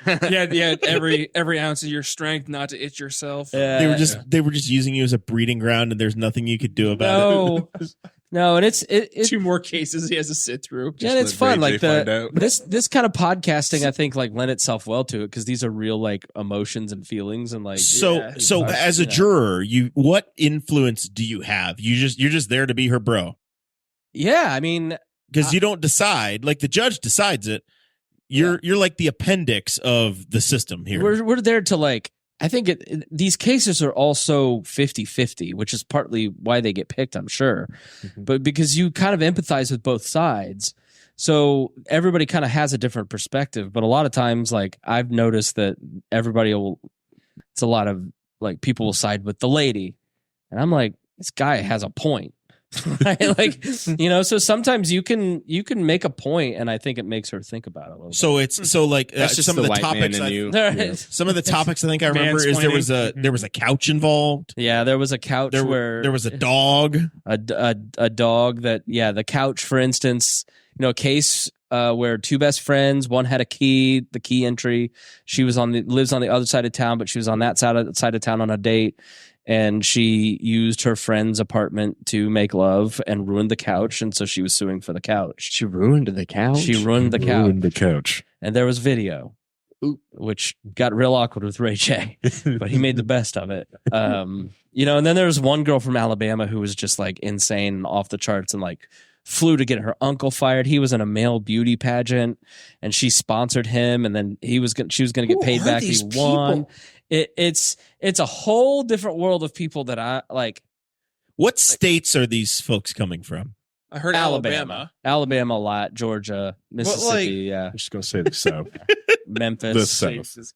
Yeah, every ounce of your strength not to itch yourself.
They were just using you as a breeding ground, and there's nothing you could do about it.
no, and it's
2 more cases he has to sit through.
yeah, and it's
let
fun.
Ray
Like
J find out.
this kind of podcasting, I think, like lend itself well to it because these are real like emotions and feelings and like.
So
Yeah.
as a
Yeah.
juror, what influence do you have? You're just there to be her bro
Yeah, I mean,
because you don't decide. Like the judge decides it. You're like the appendix of the system here.
We're there to like. I think these cases are also 50-50, which is partly why they get picked, I'm sure. But because you kind of empathize with both sides. So everybody kind of has a different perspective. But a lot of times, like, I've noticed that it's a lot of, like, people will side with the lady. And I'm like, this guy has a point. Right? Like, so sometimes you can make a point, and I think it makes her think about it a little bit.
So it's like
That's just
some of
the
the
white man
topics.
in you.
Some of the topics I think I remember is there was a couch involved.
Yeah, there was a couch where
there was a dog.
A dog that the couch, for instance, a case where two best friends, one had the key entry. She lives on the other side of town, but she was on that side of town on a date. And she used her friend's apartment to make love and ruined the couch. And so she was suing for the couch.
She ruined the couch?
She ruined the couch.
Ruined the couch.
And there was video, which got real awkward with Ray J, but he made the best of it. And then there was one girl from Alabama who was just like insane and off the charts and like flew to get her uncle fired. He was in a male beauty pageant and she sponsored him. And then she was going to get paid back. He won. It's a whole different world of people that I like.
What states are these folks coming from?
I heard Alabama
a lot, Georgia, Mississippi.
I'm just going to say the South.
Memphis.
The South.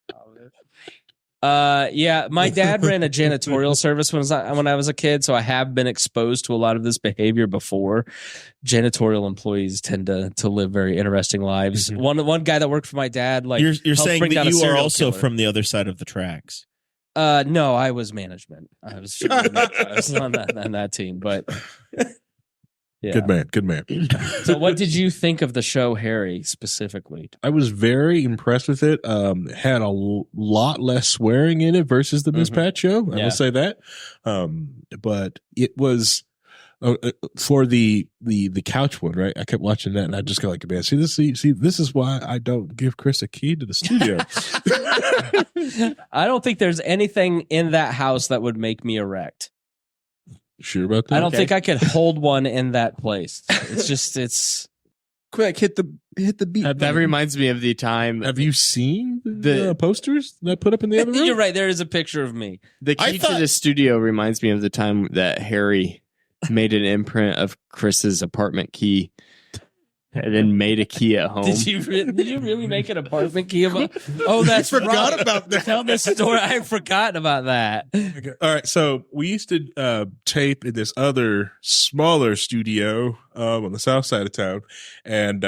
My dad ran a janitorial service when I was a kid, so I have been exposed to a lot of this behavior before. Janitorial employees tend to live very interesting lives.
Mm-hmm.
One guy that worked for my dad, like,
you're saying that you are also
killer.
from the other side of the tracks.
No, I was management. I was on that team, but yeah.
Good man.
So what did you think of the show, Harry, specifically?
I was very impressed with it. Had a lot less swearing in it versus the Miss Pat show. I will say that. But it was for the couch one, right? I kept watching that and I just got like, man, see, this is why I don't give Chris a key to the studio.
I don't think there's anything in that house that would make me erect.
Sure about that?
I don't think I could hold one in that place. It's
quick, hit the beat.
That reminds me of the time.
Have you seen the posters that I put up in the other room?
You're right. There is a picture of me.
The key to the studio reminds me of the time that Harry made an imprint of Chris's apartment key and then made a key at home.
Did you really make an apartment key? Oh, that's
forgot about that.
Tell this story. I've forgotten about that.
Okay. All right. So we used to tape in this other smaller studio on the south side of town. And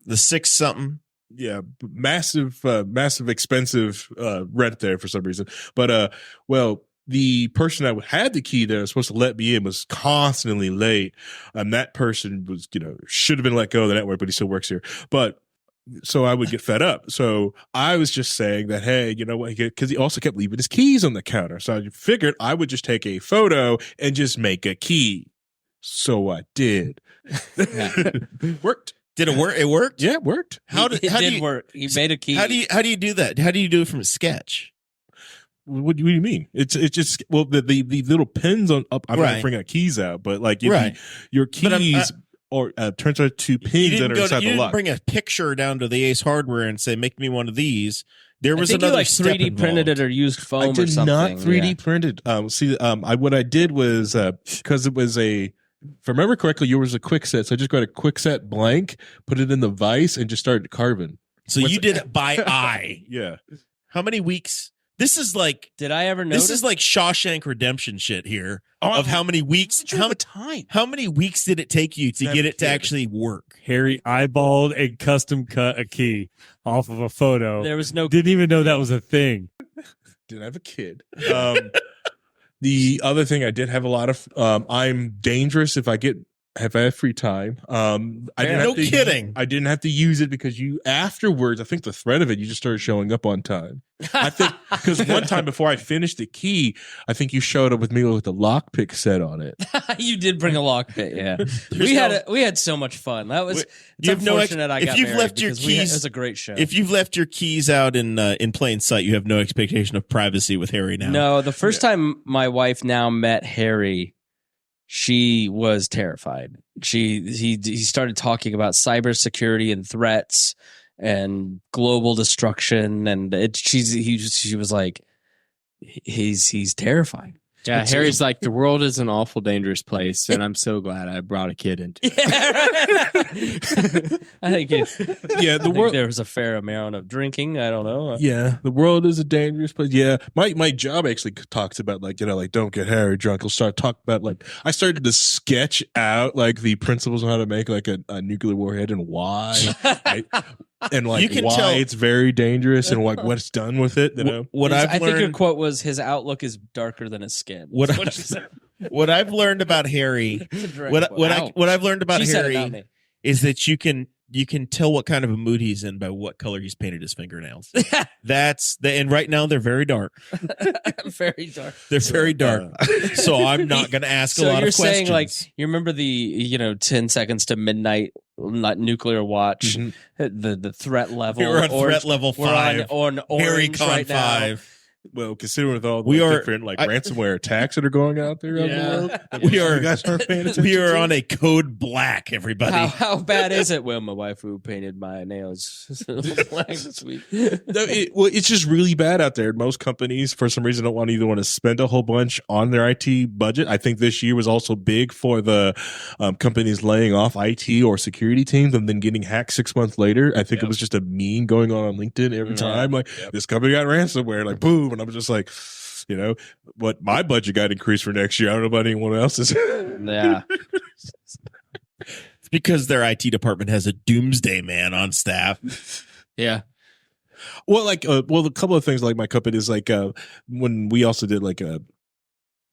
the 6 something.
Yeah, massive expensive rent there for some reason. But the person that had the key that was supposed to let me in was constantly late. That person was, should have been let go of the network, but he still works here. But so I would get fed up. So I was just saying that, hey, you know what? Because he also kept leaving his keys on the counter. So I figured I would just take a photo and just make a key. So I did. Worked.
Did it work? It worked?
Yeah, it worked.
It did work. He made a key.
How do you do that? How do you do it from a sketch?
What do you mean? It's just the little pins on up. I'm not bringing keys out, but like your keys or turns out to pins that are inside the lock.
You didn't bring a picture down to the Ace Hardware and say, "Make me one of these." There was another
you 3D printed it or used foam or something.
I did not 3D printed. What I did was because it was if I remember correctly, yours was a quick set. So I just got a quick set blank, put it in the vise, and just started carving.
So you did it by eye.
Yeah.
How many weeks? This is like.
Did I ever notice?
This is like Shawshank Redemption shit here. Of how many weeks? How many weeks did it take you to get it to actually work?
Harry eyeballed and custom cut a key off of a photo.
There was no.
Didn't even know that was a thing.
Didn't have a kid. The other thing, I did have a lot of. I'm dangerous if I have free time. I didn't have to use it because you afterwards. I think the threat of it, you just started showing up on time. I think because one time before I finished the key, I think you showed up with me with the lockpick set on it.
You did bring a lockpick, yeah. We had so much fun. That was. It's unfortunate I got married because it was a great show.
If you've left your keys out in plain sight, you have no expectation of privacy with Harry now.
No, the first time my wife now met Harry, she was terrified. He started talking about cybersecurity and threats, and global destruction, and she was like, he's terrifying.
Yeah, Harry's like, the world is an awful dangerous place, and I'm so glad I brought a kid into it.
I think
the world.
there was a fair amount of drinking. I don't know.
Yeah, the world is a dangerous place. Yeah, my job actually talks about like don't get Harry drunk. He'll start talking about like I started to sketch out like the principles on how to make like a nuclear warhead and why. And like
You can
why
tell-
it's very dangerous and like what's done with it. You know,
What
I
I've
think your
learned,
quote was, his outlook is darker than his skin.
What
That's
I-
she said.
what I've learned about Harry,
It's a direct
what
quote.
what I've learned about
She said it, not
Harry
me.
is that you can tell what kind of a mood he's in by what color he's painted his fingernails. And right now they're very dark.
Very dark.
They're very dark. So I'm not going to ask a
So
lot
you're
of questions.
saying, like, you remember the 10 seconds to midnight nuclear watch, the threat level.
we're on
orange-
threat level
We're
5.
on orange
Harry Con
right now.
5.
well, considering with all the
We are-
different like ransomware attacks that are going out there around the world,
We are-
you guys aren't paying attention.
We are
to?
on a code black, everybody.
How bad is it? Well, my wife who painted my nails black this week.
No, it's just really bad out there. Most companies, for some reason, don't want to either want to spend a whole bunch on their IT budget. I think this year was also big for the companies laying off IT or security teams and then getting hacked 6 months later. I think it was just a meme going on LinkedIn every time. Like, this company got ransomware, like, boom. And I'm just like, what my budget got increased for next year. I don't know about anyone else's.
Yeah.
It's because their IT department has a doomsday man on staff.
Yeah.
Well, like, a couple of things like my company is like, when we also did like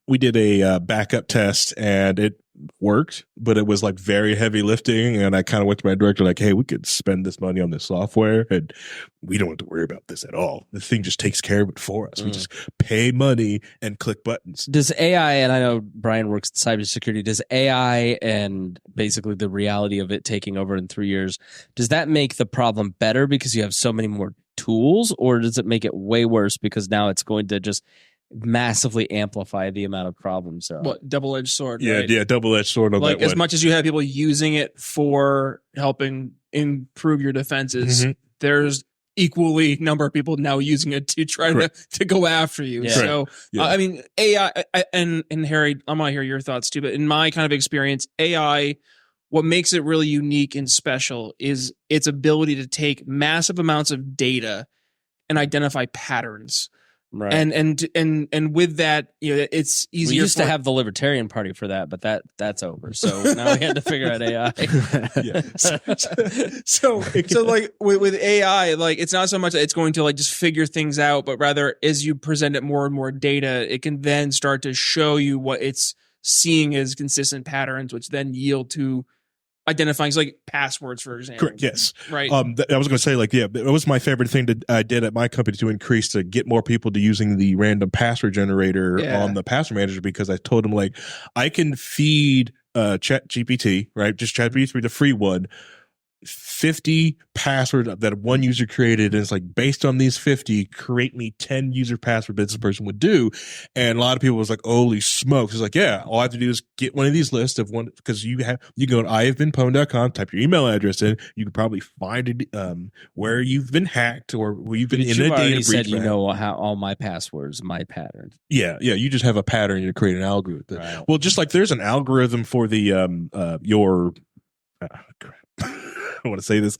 we did a backup test and it worked, but it was like very heavy lifting. And I kind of went to my director like, hey, we could spend this money on this software and we don't have to worry about this at all. The thing just takes care of it for us. We just pay money and click buttons.
Does AI, and I know Brian works in cybersecurity, does AI and basically the reality of it taking over in 3 years, does that make the problem better because you have so many more tools, or does it make it way worse because now it's going to just massively amplify the amount of problems there are?
What double-edged sword?
Yeah,
right?
yeah, double-edged sword on
Like
that
as
one.
much as you have people using it for helping improve your defenses, there's equally number of people now using it to try to go after you.
Yeah.
So
Yeah.
I mean, AI and Harry, I want to hear your thoughts too. But in my kind of experience, AI, what makes it really unique and special is its ability to take massive amounts of data and identify patterns.
Right.
And with that, it's easier.
We used to
for-
have the Libertarian Party for that, but that's over. So now we had to figure out AI.
so like with AI, like it's not so much that it's going to like just figure things out, but rather as you present it more and more data, it can then start to show you what it's seeing as consistent patterns, which then yield to identifying like passwords, for example.
Correct. Yes.
Right.
I was going to say, like, yeah, it was my favorite thing that I did at my company to increase to get more people to using the random password generator on the password manager, because I told them like I can feed Chat GPT, right? Just Chat GPT, the free one, 50 passwords that one user created, and it's like, based on these 50, create me 10 user password that this person would do. And a lot of people was like, holy smokes. It's like, yeah, all I have to do is get one of these lists of one, because you go to IhaveBeenPwned.com, type your email address in, you can probably find it where you've been hacked or where you've been in a data
already
breach.
said you know how all my passwords, my patterns.
Yeah, you just have a pattern, you create an algorithm.
Right.
Well, just like there's an algorithm for the your crap. I want to say this.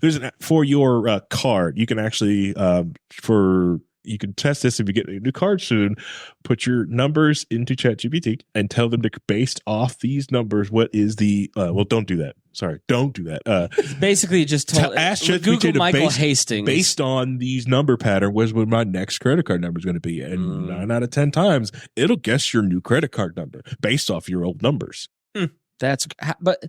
There's for your card. You can actually you can test this if you get a new card soon. Put your numbers into ChatGPT and tell them to, based off these numbers, what is the don't do that. Sorry, don't do that.
Basically, just
Ask ChatGPT
Google
to
Michael
base-
Hastings.
based on these number pattern, what my next credit card number is going to be, and 9 out of 10 times it'll guess your new credit card number based off your old numbers.
But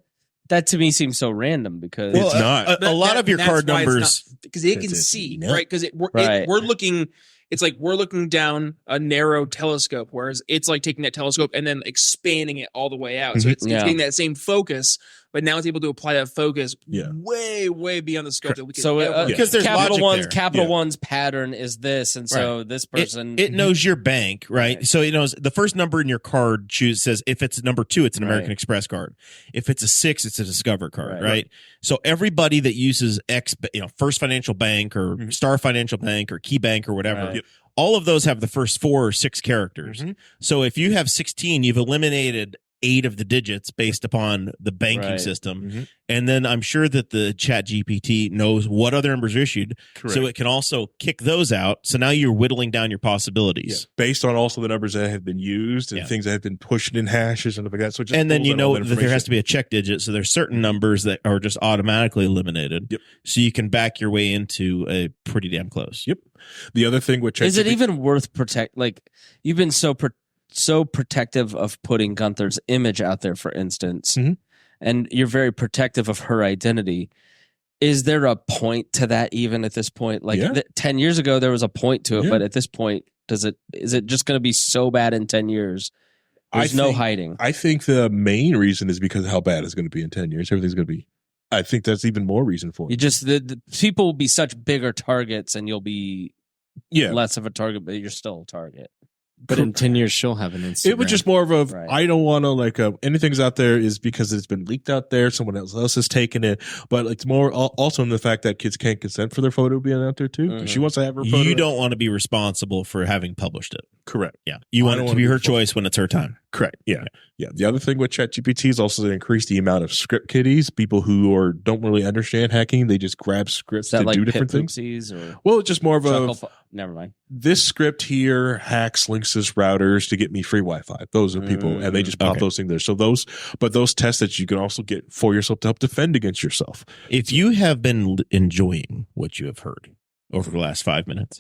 that to me seems so random because
It's not.
A lot of your card numbers.
because it can
It's-
see,
no.
right? Because
Right.
we're looking. It's like we're looking down a narrow telescope, whereas it's like taking that telescope and then expanding it all the way out. So it's
Yeah.
getting that same focus. but now it's able to apply that focus
Yeah.
way beyond the scope that we could
So
ever.
because there's
Capital
logic
One's
there.
Capital One's pattern is this, and so this person
It knows your bank, right?
Right.
So it knows the first number in your card says if it's number 2, it's an American
Right.
Express card. If it's a 6, it's a Discover card,
Right.
right? So everybody that uses First Financial Bank or Star Financial Bank or Key Bank or whatever,
Right.
all of those have the first 4 or 6 characters.
Mhm.
So if you have 16, you've eliminated 8 of the digits based upon the banking
Right.
system.
Mhm.
And then I'm sure that the Chat GPT knows what other numbers are issued.
Correct.
So it can also kick those out. So now you're whittling down your possibilities.
Based on also the numbers that have been used and
Yeah.
things that have been pushed in hashes and stuff like that. So it just
And then
pulls
you
out
know
all
that there
information.
has to be a check digit. So there's certain numbers that are just automatically eliminated.
Yep.
So you can back your way into a pretty damn close.
Yep. The other thing with
is it
ChatGPT
even worth protect? Like you've been so protective of putting Gunther's image out there, for instance,
Mhm.
and you're very protective of her identity. Is there a point to that even at this point? Like
Yeah.
10 years ago, there was a point to it,
Yeah.
but at this point, is it just going to be so bad in 10 years? There's no hiding.
I think the main reason is because of how bad it's going to be in 10 years. Everything's going to be. I think that's even more reason for
You
it.
just the people will be such bigger targets, and you'll be
Yeah.
less of a target, but you're still a target.
But in 10 years, she'll have an Instagram.
It was just more of a,
Right.
I don't want to anything's out there is because it's been leaked out there. Someone else has taken it. But it's more also in the fact that kids can't consent for their photo being out there too.
Mhm.
She wants to have her photo.
You don't want to be responsible for having published it.
Correct.
Yeah. You
I
want
don't
it to
wanna
be
be
her
responsible.
choice when it's her time.
Correct. Yeah. Yeah. The other thing with ChatGPT is also to increase the amount of script kiddies, people who don't really understand hacking. They just grab scripts
Is that
to
like
do different things.
Pip-oopsies or
Well, it's just more of
never mind.
this script here hacks Linksys routers to get me free Wi-Fi. Those are people, and they just pop
Okay.
those things there. So those tests that you can also get for yourself to help defend against yourself.
If you have been enjoying what you have heard over the last 5 minutes,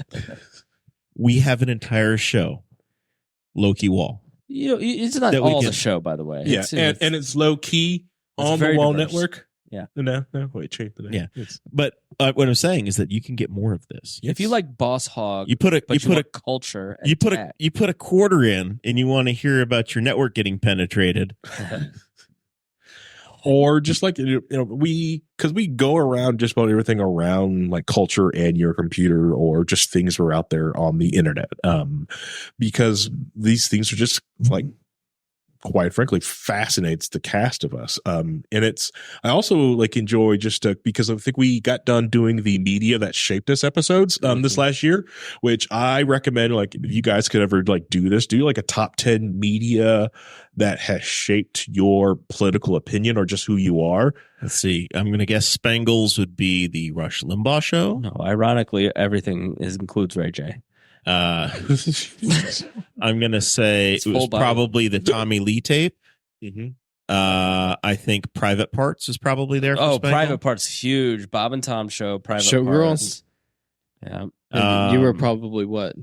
we have an entire show, Loki Wall.
It's not
That we
all
can-
the show, by the way.
Yeah,
It's-
and it's low key
It's
on the
very
WAL
diverse.
network.
Yeah.
No, wait, change the name.
Yeah.
It's-
But what I'm saying is that you can get more of this.
if you like Boss Hog,
You put a
but
you put a
culture, and
you put a
tech.
you put a quarter in, and you want to hear about your network getting penetrated.
Or just like because we go around just about everything around like culture and your computer or just things that are out there on the internet. Because these things are just like, quite frankly, fascinates the cast of us. And I also like enjoy just because I think we got done doing the media that shaped us episodes this last year, which I recommend, like, if you guys could ever like do like a top 10 media that has shaped your political opinion or just who you are.
Let's see. I'm going to guess Spangles would be the Rush Limbaugh show.
No, ironically, everything includes Ray J.
I'm going to say
It's
it was
full body.
probably the Tommy Lee tape.
Mhm.
I think Private Parts is probably there. For
Oh,
Spangle.
Private Parts, huge. Bob and Tom show. Private
Showgirls?
Parts. Yeah.
And you were
Um,
probably what?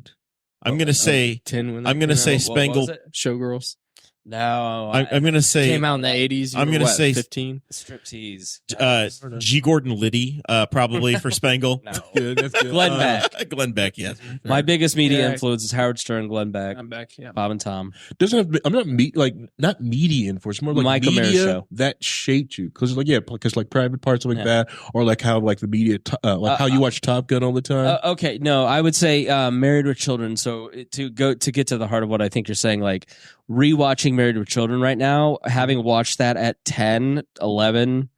I'm going to say
10 when
I'm going to say
What
Spangle.
was it?
Showgirls
No,
I'm going to say
came out in the 80s.
I'm gonna say-
15.
striptease.
G. Gordon Liddy, probably for Spangle.
No.
Good, that's good.
Glenn Beck.
Glenn Beck, yes.
My biggest media
Yeah.
influence is Howard Stern, Glenn Beck,
I'm back. Yeah.
Bob and Tom.
Doesn't have to be, I'm not not media influence, more like
Mike O'Meara
media
show.
that shaped you. Because like Private Parts like
Yeah.
that, or like how like the media, like how you watch Top Gun all the time.
Okay, no, I would say Married with Children. So to get to the heart of what I think you're saying, like rewatching Married with Children right now, having watched that at 10, 11,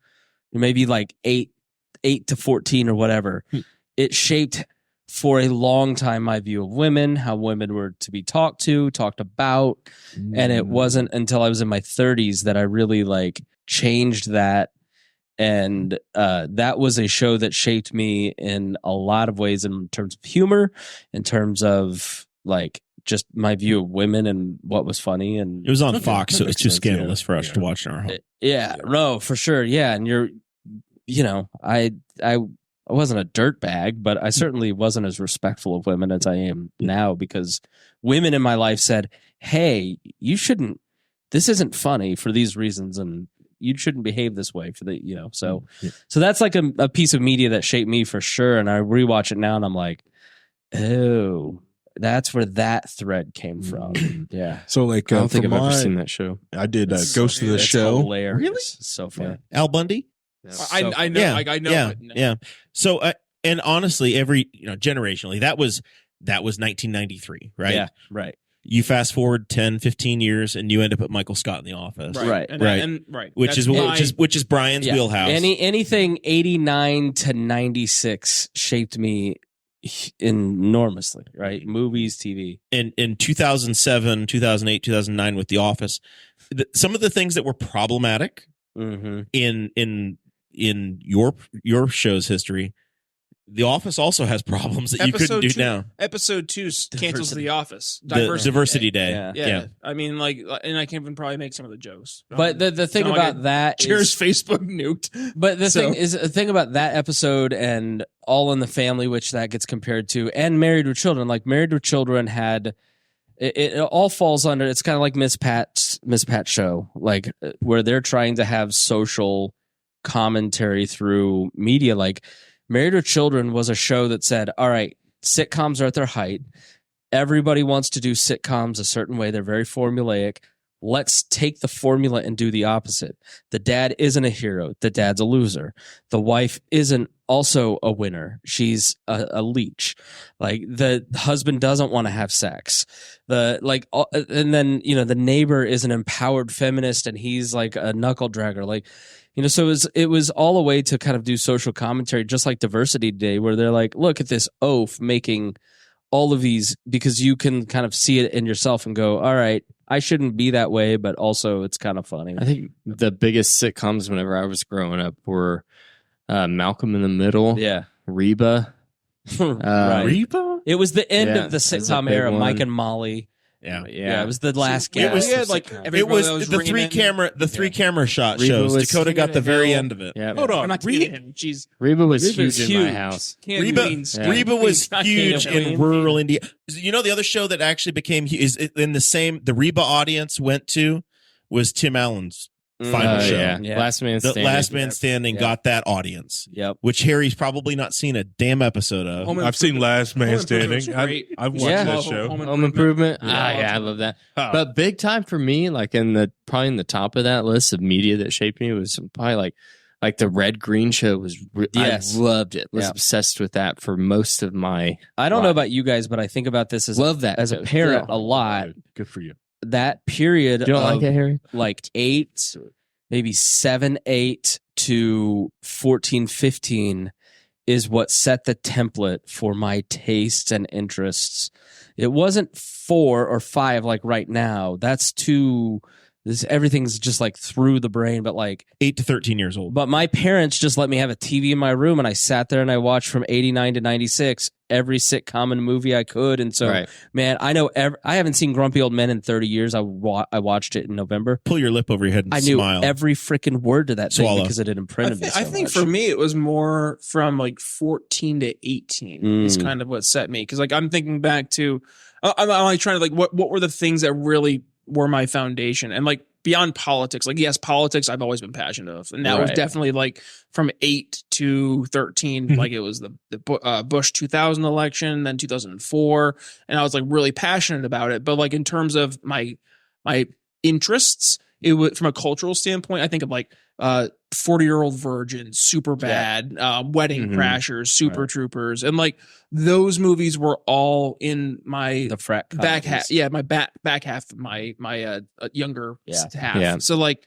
maybe like 8 to 14 or whatever, it shaped for a long time my view of women, how women were to be talked about. And it wasn't until I was in my 30s that I really like changed that. And that was a show that shaped me in a lot of ways, in terms of humor, in terms of like just my view of women and what was funny. And
It was on
Okay,
Fox,
that
so it's
makes
too
sense,
scandalous
yeah.
for us
Yeah.
to watch in our home.
yeah, no, for sure. Yeah. And I wasn't a dirt bag, but I certainly wasn't as respectful of women as I am now, because women in my life said, hey, this isn't funny for these reasons, and you shouldn't behave this way for the, so that's like a piece of media that shaped me for sure. And I rewatch it now and I'm like, oh, That's where that thread came from. Yeah.
So like,
I don't think
for
I've ever
my-
seen that show.
I did
It's
Ghost of the
it's
Show.
Hilarious.
Really?
It's so fun.
Al Bundy.
I know.
Yeah,
I know.
Yeah,
but no.
yeah. So, and honestly, generationally, that was 1993, right?
Yeah. Right.
You fast forward 10, 15 years, and you end up at Michael Scott in The Office,
Right.
And,
Right.
And, right.
which
That's
is Brian's
Yeah.
wheelhouse.
Anything 89 to 96 shaped me enormously, right? Movies, TV.
in 2007, 2008, 2009 with The Office, some of the things that were problematic
Mm-hmm.
in your show's history, The Office also has problems that you couldn't do now.
Episode 2 cancels
Diversity.
The Office.
The Diversity Day.
Yeah.
Yeah. I mean, like, and I can't even probably make some of the jokes.
But the thing
Sound
about
like
that
Cheers,
is,
Facebook nuked.
but the
So-
thing about that episode and All in the Family, which that gets compared to, and Married with Children, like Married with Children had, it all falls under, it's kind of like Miss Pat's show, like where they're trying to have social commentary through media. Like Married with Children was a show that said, all right, sitcoms are at their height. Everybody wants to do sitcoms a certain way. They're very formulaic. Let's take the formula and do the opposite. The dad isn't a hero. The dad's a loser. The wife isn't also a winner. She's a leech. Like the husband doesn't want to have sex. And then, the neighbor is an empowered feminist and he's like a knuckle dragger. Like, so it was all a way to kind of do social commentary, just like Diversity Day, where they're like, look at this oaf making all of these, because you can kind of see it in yourself and go, all right, I shouldn't be that way, but also it's kind of funny.
I think the biggest sitcoms whenever I was growing up were Malcolm in the Middle,
Yeah.
Reba.
Right.
Reba?
It was the end
Yeah,
of the
that's a
sitcom
big
era,
one.
Mike and Molly.
Yeah.
Yeah, it was the last
it
gasp
was-
of
we had, like,
sitcom.
every-
It
Everybody
was
that was
the
ringing
three
in.
camera shot
Reba
shows.
was
Dakota
King
got
of
the
the
very
Hill.
end of it.
Yeah.
Hold on.
I'm not kidding him. Jeez.
Reba was
Reba's
huge in my
huge.
house.
Candy
Reba,
Queens.
Yeah.
Reba was
Not
huge
Candy
in
Queens.
rural India. The other show that actually became is in the Reba audience went to was Tim Allen's final show.
Yeah. Last Man
The
Standing.
Last Man Standing
Yeah.
got that audience,
Yep.
which Harry's probably not seen a damn episode of.
Home
I've seen Last Man
Home
Standing.
Improvement was great.
I've watched
Yeah.
that show.
Home Improvement.
Yeah.
Yeah, I love that.
Huh.
But big time for me, like probably in the top of that list of media that shaped me was probably like the Red Green Show was.
Yes.
I loved it. Was
Yeah.
obsessed with that for most of my.
I don't
Wow.
know about you guys, but I think about this
Love that
as a
show.
parent
Yeah.
a lot.
Good for you.
That period
You don't
of
like it, Harry?
like 8, maybe 7, 8 to 14, 15 is what set the template for my tastes and interests. It wasn't 4 or 5 like right now. That's too. Everything's just like through the brain, but like
8 to 13 years old.
But my parents just let me have a TV in my room, and I sat there and I watched from 89 to 96 every sitcom and movie I could. And so,
Right.
man, I know I haven't seen Grumpy Old Men in 30 years. I watched it in November.
Pull your lip over your head and
I knew
smile.
every freaking word to that
Swallow.
thing because it had imprinted me so
I think
much.
for me it was more from like 14 to 18 is
Mm.
kind of what set me, because like I'm thinking back to I'm like trying to like what were the things that really were my foundation, and like beyond politics, like yes, politics I've always been passionate of, and that was
Right.
definitely like from 8 to 13 like it was the Bush 2000 election, then 2004, and I was like really passionate about it. But like in terms of my interests, it was from a cultural standpoint, I think of like 40-Year-Old Virgin, Super Bad, Wedding
Mhm.
Crashers, Super Troopers, and like those movies were all in my
the frat
back half.
comedies.
Yeah, my back half, my younger
Yeah.
half.
Yeah.
So like,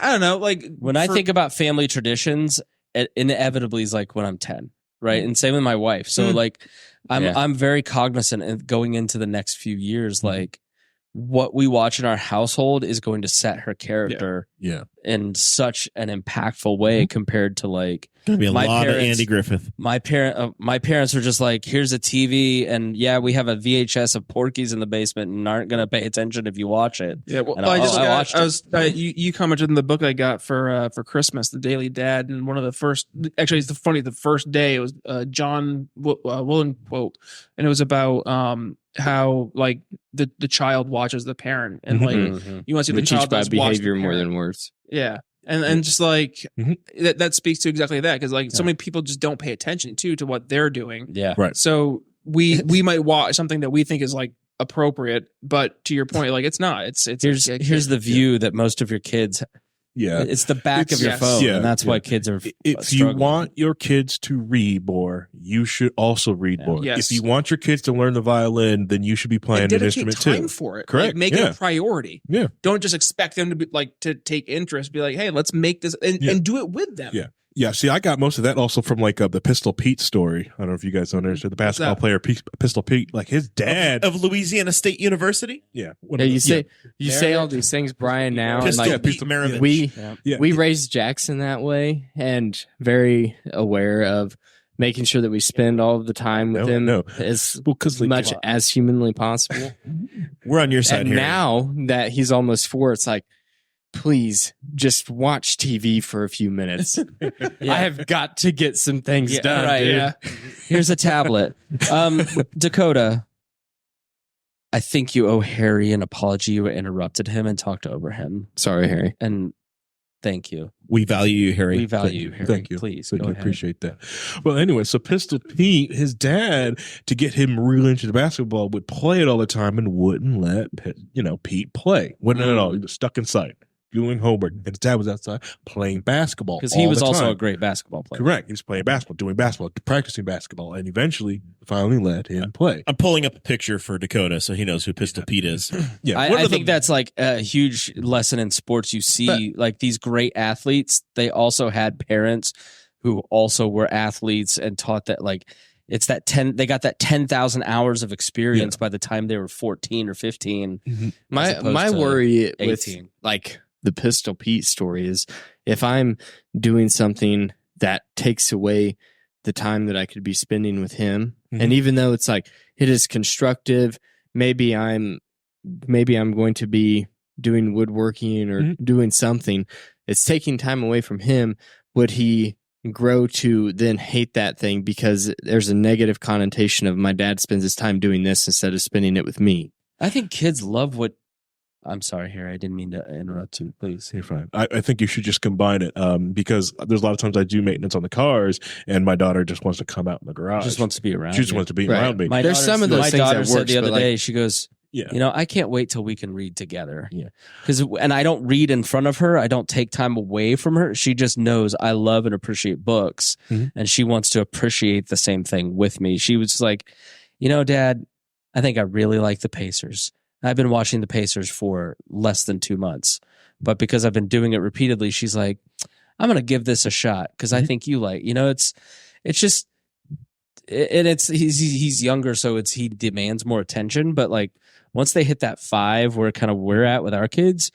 I don't know. Like
When I think about family traditions, it inevitably is like when I'm 10, right? And same with my wife. So
Mm.
like
Yeah.
I'm very cognizant of going into the next few years, like what we watch in our household is going to set her character
Yeah.
in such an impactful way compared to like
Gonna be a
my
lot of
parents-
Andy Griffith.
my parents were just like, here's a TV, and yeah, we have a VHS of Porky's in the basement and aren't going to pay attention if you watch it.
yeah, well,
And
I just
I
got,
watched
I was you commented in the book I got for Christmas, The Daily Dad, and one of the first, actually it's the first day it was John Willen quote, and it was about how like the child watches the parent, and like
Mhm.
you want to see
We
the
teach
child
by
does watch the
behavior more
parent.
than words.
Yeah. And just like
Mhm.
that speaks to exactly that, because like so many people just don't pay attention to what they're doing.
Yeah.
Right.
So we might watch something that we think is like appropriate, but to your point, like it's not. It's
here's the view that most of your kids.
Yeah,
It's the back of your phone, and that's why kids are.
If you want your kids to read more, you should also read more.
Yes.
If you want your kids to learn the violin, then you should be playing an instrument
time
too.
for it.
Correct.
Like, make it a priority.
Yeah.
Don't just expect them to be like to take interest. Be like, hey, let's make this and do it with them.
Yeah. Yeah, see, I got most of that also from like the Pistol Pete story. I don't know if you guys understand the basketball player Pistol Pete. Like his dad
of Louisiana State University.
Yeah,
you say all these things, Brian. Now, and like
Pete Maravich.
we raised Jackson that way, and very aware of making sure that we spend all of the time with him as much as humanly possible.
We're on your side
and
here.
Now that he's almost 4, it's like, please just watch TV for a few minutes. I have got to get some things done.
Right,
dude.
yeah. Here's a tablet. Dakota, I think you owe Harry an apology. You interrupted him and talked over him.
Sorry, Harry.
And thank you.
We value you, Harry.
We value you, Harry.
Thank you.
Please,
Thank
go
you.
ahead.
Appreciate that. Well, anyway, so Pistol Pete, his dad, to get him really into the basketball, would play it all the time and wouldn't let Pete play. Wouldn't at all. He was stuck inside doing homework, and his dad was outside playing basketball
because he was also
time.
a great basketball player.
Correct. He was playing basketball, doing basketball, practicing basketball, and eventually finally let him play.
I'm pulling up a picture for Dakota so he knows who Pistol Pete is.
Yeah,
I think that's like a huge lesson in sports. You see, like these great athletes, they also had parents who also were athletes and taught that like it's that they got that 10,000 hours of experience by the time they were 14 or 15.
Mm-hmm.
My worry
18.
with like the Pistol Pete story is if I'm doing something that takes away the time that I could be spending with him, and even though it's like it is constructive, maybe I'm going to be doing woodworking or doing something, it's taking time away from him. Would he grow to then hate that thing because there's a negative connotation of my dad spends his time doing this instead of spending it with me?
I think kids love what. I'm sorry, Harry. I didn't mean to interrupt you. Please.
You're fine. I think you should just combine it because there's a lot of times I do maintenance on the cars and my daughter just wants to come out in the garage.
Just wants to be around.
She just wants to be around me.
There's some of those
my
things
daughter
that
said
works,
the other
but, like,
day, she goes,
Yeah.
you know, I can't wait till we can read together.
Yeah.
And I don't read in front of her. I don't take time away from her. She just knows I love and appreciate books. And she wants to appreciate the same thing with me. She was like, you know, Dad, I think I really like the Pacers. I've been watching the Pacers for less than 2 months, but because I've been doing it repeatedly, she's like, I'm going to give this a shot because I think you like, you know, it's just, and he's younger, so he demands more attention. But like once they hit that 5, where kind of we're at with our kids,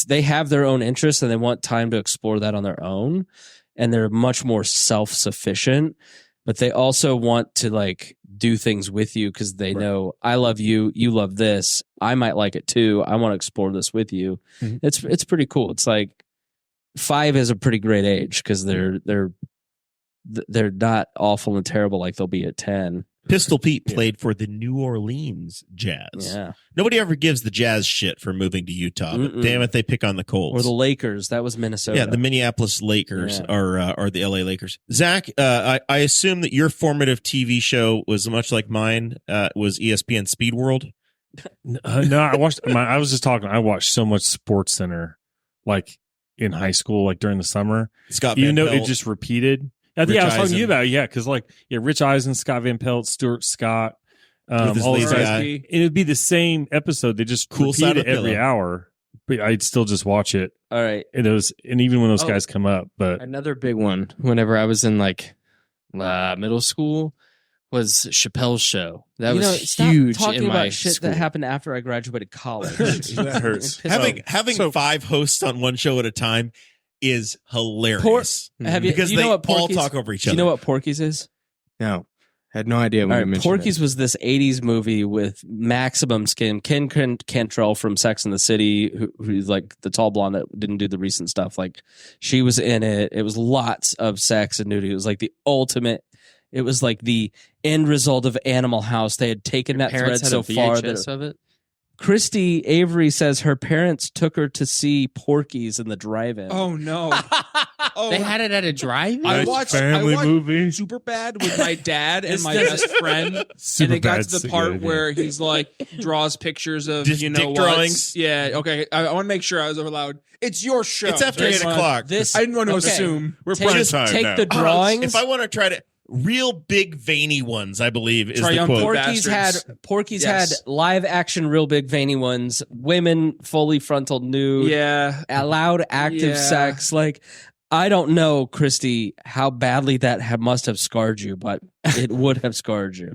they have their own interests and they want time to explore that on their own, and they're much more self-sufficient. But they also want to like do things with you because they know I love you, you love this, I might like it too. I want to explore this with you. It's pretty cool. It's like 5 is a pretty great age because they're not awful and terrible like they'll be at 10.
Pistol Pete played for the New Orleans Jazz.
Yeah.
Nobody ever gives the Jazz shit for moving to Utah, but damn it, they pick on the Colts.
Or the Lakers. That was Minnesota.
Yeah, the Minneapolis Lakers are the LA Lakers. Zach, I assume that your formative TV show was much like mine, was ESPN Speed World.
No, I was just talking. I watched so much Sports Center, like in high school, like during the summer.
Scott
even
Van
though
Pelt.
it just repeated. I was talking
Eisen.
to you about it, because Rich Eisen, Scott Van Pelt, Stuart Scott,
With his
all these
lazy
guys.
eye.
It would be the same episode. They just
Cool side
repeat
of
it every
pillow.
hour, but I'd still just watch it.
All right.
And even when those guys come up, but
Another big one, whenever I was in like middle school, was Chappelle's Show. That was
stop
huge
talking
in my
about shit
school.
that happened after I graduated college.
That hurts.
Having 5 hosts on one show at a time is hilarious. Because
you know
they
what
all
Porky's-
talk over each
Do
other.
you know what Porky's is?
No, had no idea when
All
you
right,
mentioned
Porky's
it.
was this 80s movie with maximum skin. Ken Cantrell from Sex and the City, who's like the tall blonde that didn't do the recent stuff. Like she was in it. It was lots of sex and nudity. It was like the ultimate. It was like the end result of Animal House. They had taken that thread
Parents had
so
a
far
VHS
that
of it.
Christy Avery says her parents took her to see Porky's in the drive-in.
Oh no. Oh,
They had it at a drive-in.
I
Nice
watched
family movie.
Super Bad with my dad and
This
my
doesn't-
best friend, and
Super
it got
Bad's
to the
a
part
good idea.
where he's like draws pictures of
Just
you know
dick
what?
drawings?
Yeah, okay. I want to make sure I was allowed. It's your show.
It's after
This
8
one-
o'clock.
This
I didn't want to
okay.
assume.
We're
Take,
prime
time
take
now.
the drawings.
If I want to try to real big veiny ones, I believe is the
Triumphant
quote.
Porky's
Yes.
had live action, real big veiny ones. Women fully frontal nude.
Yeah,
Allowed active
Yeah.
sex. Like, I don't know, Christy, how badly that must have scarred you, but it would have scarred you.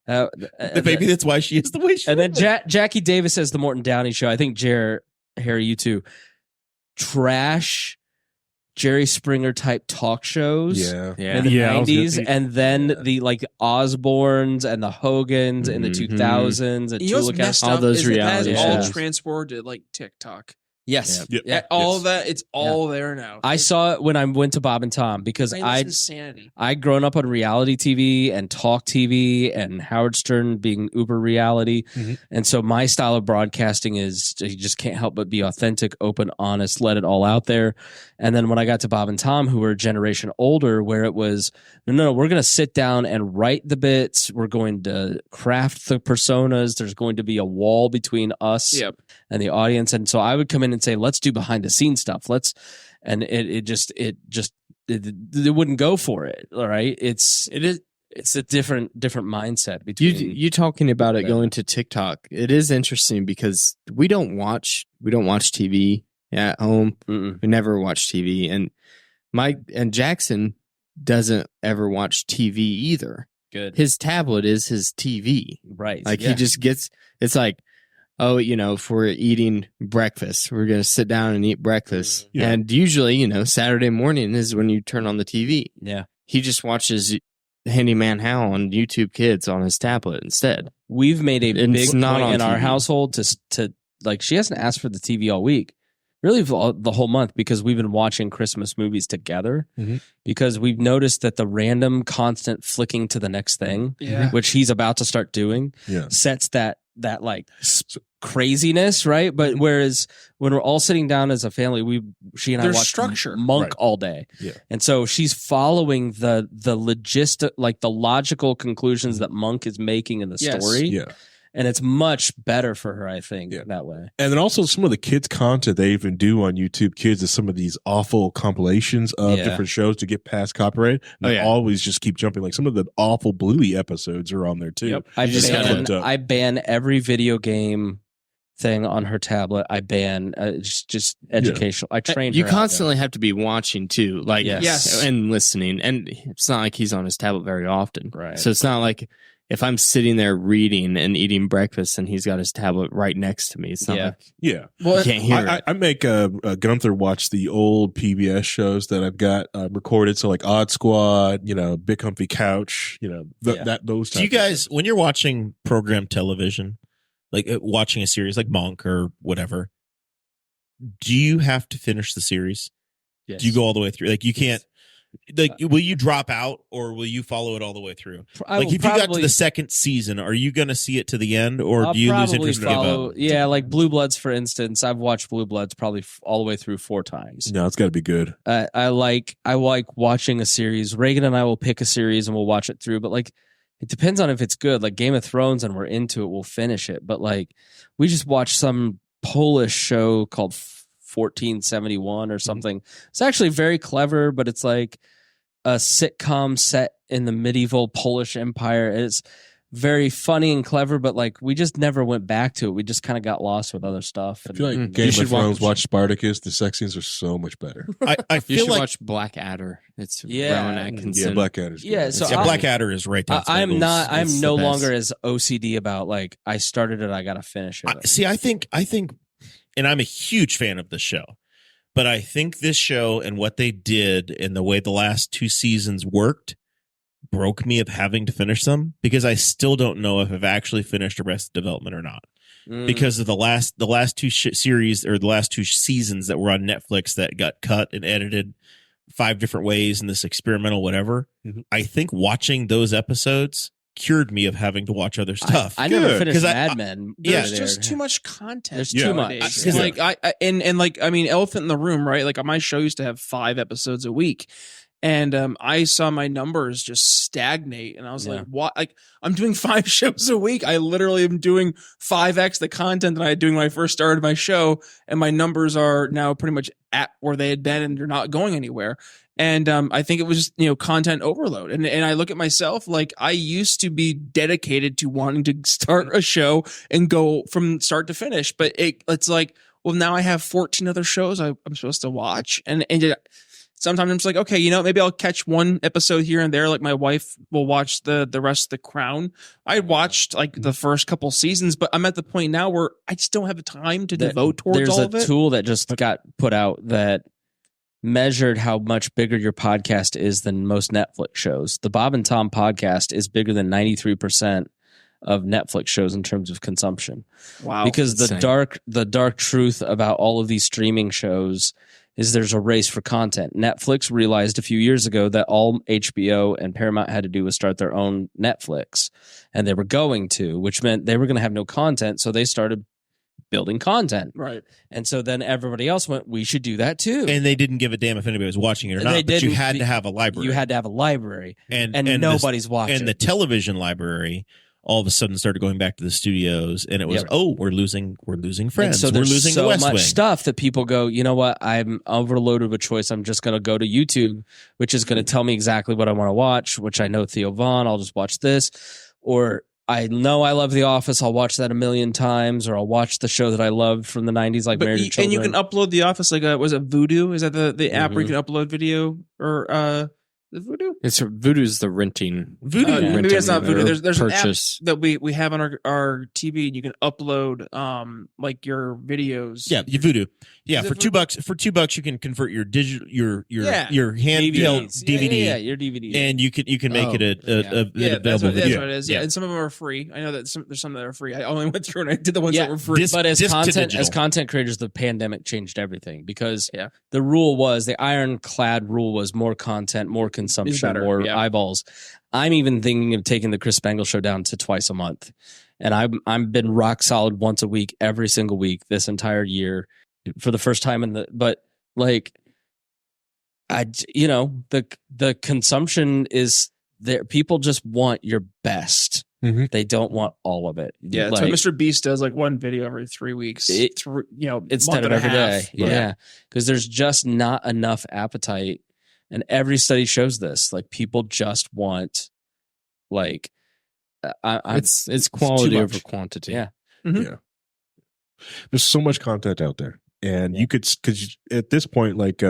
Maybe that's why she is the way she
And then
is.
Jackie Davis says the Morton Downey Show. I think Harry, you too. Trash Jerry Springer type talk shows.
Yeah.
In the
Yeah, I was
90s,
gonna-
and then the like Osbournes and the Hogans in the
Mhm.
2000s and
you know what's
Tula
messed
Cast.
all
up
those
is it has
reality
all
shows.
transported to like TikTok.
Yes.
Yep.
Yeah, all of that. It's all there now.
I saw it when I went to Bob and Tom because
Brainless insanity.
I'd grown up on reality TV and talk TV and Howard Stern being uber reality.
Mhm.
And so my style of broadcasting is you just can't help but be authentic, open, honest, let it all out there. And then when I got to Bob and Tom, who were a generation older, where it was, no, we're going to sit down and write the bits. We're going to craft the personas. There's going to be a wall between us
Yep.
and the audience. And so I would come in and say, let's do behind the scenes stuff. And it wouldn't go for it. All right. It's a different mindset between
You talking about it
Yeah.
going to TikTok? It is interesting because we don't watch TV at home.
Mm-mm.
We never watch TV, and Mike and Jackson doesn't ever watch TV either.
good.
His tablet is his TV.
Right.
Like
Yeah.
he just gets. It's like, oh, if we're eating breakfast, we're gonna sit down and eat breakfast.
Yeah.
And usually, Saturday morning is when you turn on the TV.
Yeah.
He just watches Handyman Hal on YouTube Kids on his tablet instead.
We've made a
And it's
big
not
point
on
in our
TV.
household to like, she hasn't asked for the TV all week, really the whole month, because we've been watching Christmas movies together
Mhm.
because we've noticed that the random constant flicking to the next thing,
Yeah.
which he's about to start doing,
Yeah.
sets that like craziness, right? But whereas when we're all sitting down as a family, she and I
There's
watch
structure.
Monk
Right.
all day.
Yeah.
And so she's following the logistic, like the logical conclusions that Monk is making in the
Yes.
story.
Yeah.
And it's much better for her, I think,
Yeah.
that way.
And then also some of the kids' content they even do on YouTube Kids is some of these awful compilations of
Yeah.
different shows to get past copyright. And
Oh,
they
yeah.
always just keep jumping. Like some of the awful Bluey episodes are on there too.
I
You just gotta-
look up.
I ban every video game thing on her tablet. I ban just educational. I train
You
her how to-
constantly have to be watching too, like
Yes.
and listening. And it's not like he's on his tablet very often,
Right.
So it's not like if I'm sitting there reading and eating breakfast and he's got his tablet right next to me. It's not
Yeah.
like
Yeah.
you can't hear it.
I make Gunther watch the old PBS shows that I've got recorded. So like Odd Squad, Big Comfy Couch, those.
Do you
types of
guys, when you're watching programmed television, like watching a series like Monk or whatever, do you have to finish the series?
Yes.
Do you go all the way through? Like you can't. Like, will you drop out or will you follow it all the way through?
I
Like,
will
if you got to
probably-
the second season, are you going to see it to the end, or
I'll
do you lose
probably
interest and give
follow.
up?
Yeah, like Blue Bloods, for instance. I've watched Blue Bloods probably all the way through 4 times.
No, it's got to be good.
I like watching a series. Reagan and I will pick a series and we'll watch it through. But like, it depends on if it's good. Like Game of Thrones, and we're into it, we'll finish it. But like, we just watched some Polish show called 1471 or something. It's actually very clever, but it's like a sitcom set in the medieval Polish Empire. It's very funny and clever, but like we just never went back to it. We just kind of got lost with other stuff.
I feel like
You
Game
should
of Thrones, watch Spartacus. The sex scenes are so much better.
I
You
feel
should
like
watch Blackadder. It's
Yeah.
Rowan Atkinson.
Yeah, Blackadder's good.
Yeah, so
yeah,
I'll-
Blackadder is right there.
I'm
Spangle's-
not. I'm
it's
no
the best.
longer as OCD about like I started it. I got to finish it.
See, I think, and I'm a huge fan of the show, but I think this show and what they did and the way the last 2 seasons worked broke me of having to finish them, because I still don't know if I've actually finished Arrested Development or not,
Mm.
because of the last 2 series or the last 2 seasons that were on Netflix that got cut and edited 5 different ways in this experimental whatever.
Mhm.
I think watching those episodes cured me of having to watch other stuff.
I never
Good.
finished
'Cause
Mad Men.
There's
either.
just too much content.
There's
Yeah.
too
nowadays.
much.
Because like I mean, Elephant in the Room, right? Like my show used to have 5 episodes a week. And I saw my numbers just stagnate, and I was like, "What? Like, I'm doing 5 shows a week. I literally am doing 5x the content that I had doing when I first started my show, and my numbers are now pretty much at where they had been, and they're not going anywhere." And I think it was just, content overload. And I look at myself like I used to be dedicated to wanting to start a show and go from start to finish, but it's like, well, now I have 14 other shows I'm supposed to watch, and sometimes I'm just like, okay, maybe I'll catch one episode here and there. Like my wife will watch the rest of The Crown. I watched like the first couple seasons, but I'm at the point now where I just don't have the time to devote towards all of it.
There's a tool that just got put out that measured how much bigger your podcast is than most Netflix shows. The Bob and Tom podcast is bigger than 93% of Netflix shows in terms of consumption.
Wow.
Because the
insane.
dark truth about all of these streaming shows is there's a race for content. Netflix realized a few years ago that all HBO and Paramount had to do was start their own Netflix, and they were going to, which meant they were going to have no content, so they started building content.
Right.
And so then everybody else went, we should do that too.
And they didn't give a damn if anybody was watching it or
They
not, but you
didn't.
had to have a library.
You had to have a library,
and
nobody's watching.
And the television library all of a sudden started going back to the studios, and it was, we're losing friends.
And so
we're
there's
losing
so
the West
much
Wing.
stuff that people go, you know what? I'm overloaded with choice. I'm just going to go to YouTube, which is going to tell me exactly what I want to watch, which I know Theo Vaughn. I'll just watch this. Or I know I love The Office. I'll watch that a million times, or I'll watch the show that I loved from the 90s, like Married to Children.
And you can upload The Office, like, was it Vudu? Is that the app where you can upload video? Or, is it Vudu?
It's Voodoo's the renting.
Voodoo.
Maybe it's not Vudu. There's an app
purchase.
that we have on our TV, and you can upload like your videos.
Yeah, you Voodoo. Yeah,
Is
for
it
$2, you can convert your digital your handheld
DVDs.
DVD,
Yeah, your DVD.
and you can make it an
Yeah, that's
available
what
video.
it is. Yeah, and some of them are free. I know that there's some that are free. I only went through and I did the ones that were free.
Disc-
But as
disc to
content
digital.
creators, the pandemic changed everything, because the rule was, the ironclad rule was, more content, more consumption,
better,
more
yeah.
eyeballs. I'm even thinking of taking the Chris Spangle Show down to twice a month, and I've been rock solid once a week, every single week this entire year, for the first time but like, the consumption is there. People just want your best.
Mm-hmm.
They don't want all of it.
Yeah,
like,
so Mr. Beast does like one video every 3 weeks.
instead of
month and a
every day.
half.
Yeah, because there's just not enough appetite, and every study shows this. Like, people just want, like,
It's quality
too
over
much.
quantity.
Yeah.
Yeah. There's so much content out there. And you could, because at this point, like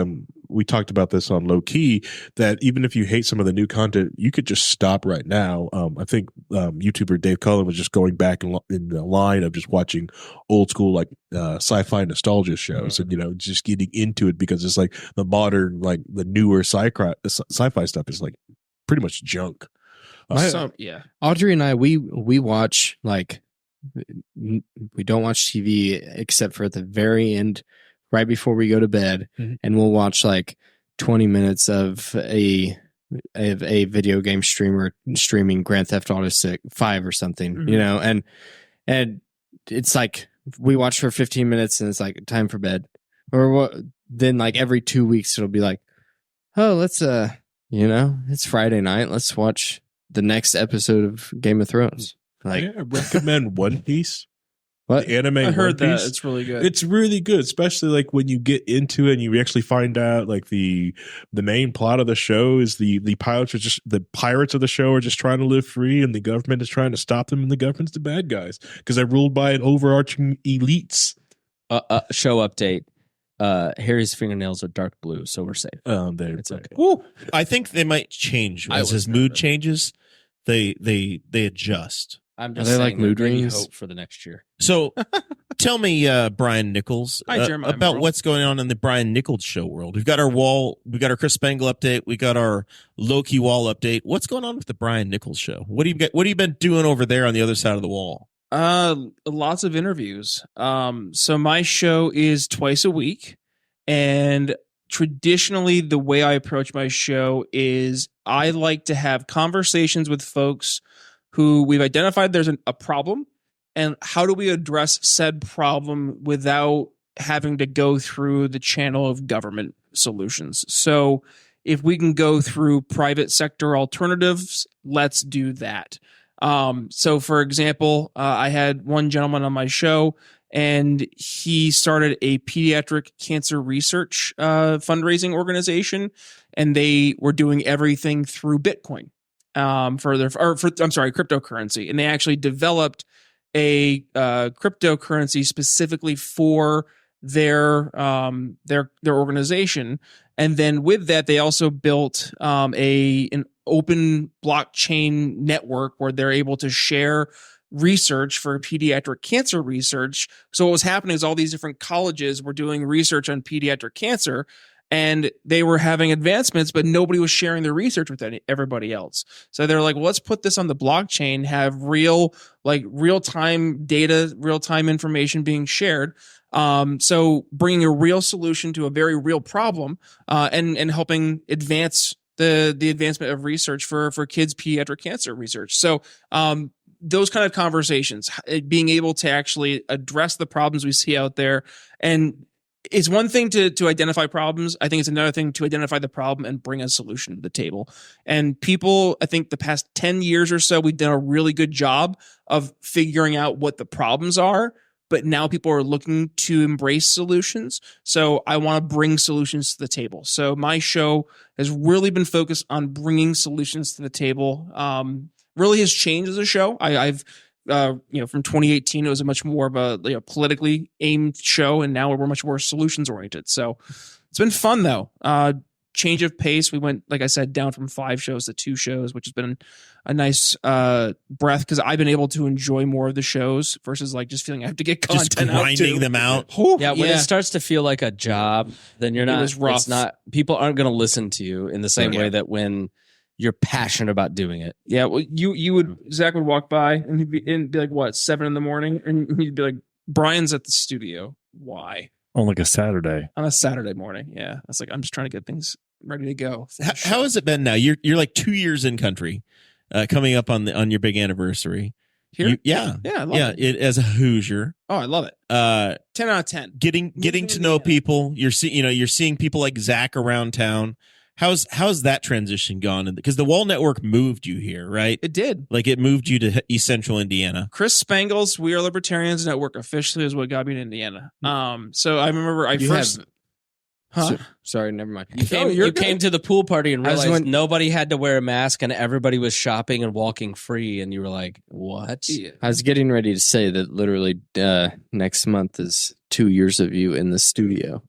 we talked about this on Low Key, that even if you hate some of the new content, you could just stop right now. I think YouTuber Dave Cullen was just going back in the line of just watching old school, like sci-fi nostalgia shows, and just getting into it, because it's like the modern, like the newer sci-fi stuff is like pretty much junk.
Audrey and I, we watch, like, we don't watch TV except for at the very end, right before we go to bed, and we'll watch like 20 minutes of a video game streamer streaming Grand Theft Auto 5 or something, and it's like we watch for 15 minutes and it's like time for bed, or what? Then like every 2 weeks it'll be like, oh, let's it's Friday night, let's watch the next episode of Game of Thrones. Like,
I recommend One Piece.
What?
The anime
I heard
One
that.
Piece.
It's really good.
It's really good, especially like when you get into it and you actually find out like the main plot of the show is the pirates of the show are just trying to live free, and the government is trying to stop them, and the government's the bad guys because they're ruled by an overarching elites.
Show update. Harry's fingernails are dark blue, so we're safe.
It's
okay.
Woo. I think they might change as his mood changes. They adjust.
I'm
Are
just
they
saying
like mood
there may be
rings?
hope for the next year.
So tell me, Brian Nichols,
Hi, Jeremiah
about
Morrell.
what's going on in the Brian Nichols Show world. We've got our Chris Spangle update. We got our Low-Key Wall update. What's going on with the Brian Nichols Show? What have you been doing over there on the other side of the wall?
Lots of interviews. So my show is twice a week, and traditionally the way I approach my show is I like to have conversations with folks who we've identified there's a problem, and how do we address said problem without having to go through the channel of government solutions. So if we can go through private sector alternatives, let's do that. So for example, I had one gentleman on my show, and he started a pediatric cancer research fundraising organization, and they were doing everything through Bitcoin cryptocurrency, and they actually developed a cryptocurrency specifically for their organization. And then with that, they also built an open blockchain network where they're able to share research for pediatric cancer research. So what was happening is all these different colleges were doing research on pediatric cancer, and they were having advancements, but nobody was sharing their research with everybody else. So they're like, well, let's put this on the blockchain, have real-time data, real-time information being shared. So bringing a real solution to a very real problem, and helping advance the advancement of research for kids' pediatric cancer research. So, those kind of conversations, being able to actually address the problems we see out there. And it's one thing to identify problems. I think it's another thing to identify the problem and bring a solution to the table. And people, I think the past 10 years or so, we've done a really good job of figuring out what the problems are, but now people are looking to embrace solutions. So I want to bring solutions to the table. So my show has really been focused on bringing solutions to the table. Really has changed as a show. I've from 2018, it was a much more of a politically aimed show, and now we're much more solutions oriented. So it's been fun though. Change of pace. We went, like I said, down from 5 shows to 2 shows, which has been a nice breath, because I've been able to enjoy more of the shows versus like just feeling I have to get content
just grinding
out
them out.
Yeah, when it starts to feel like a job, then you're not.
It was rough.
It's not. People aren't going to listen to you in the same way that when you're passionate about doing it.
Yeah, well, Zach would walk by and he'd be like, what, 7 a.m, and he'd be like, Brian's at the studio. Why?
On like a Saturday.
On a Saturday morning. Yeah, I was like, I'm just trying to get things ready to go.
How has it been now? You're like 2 years in country, coming up on your big anniversary.
Here?
Yeah,
I love it.
As a Hoosier.
Oh, I love it. 10 out of 10.
Getting to know people. You're seeing people like Zach around town. How's that transition gone? Because the WAL Network moved you here, right?
It did.
Like it moved you to East Central Indiana.
Chris Spangle's We Are Libertarians Network officially is what got me to Indiana. So I remember
Sorry, never mind.
You came to the pool party and realized nobody had to wear a mask and everybody was shopping and walking free, and you were like, what?
Yeah. I was getting ready to say that literally next month is 2 years of you in the studio.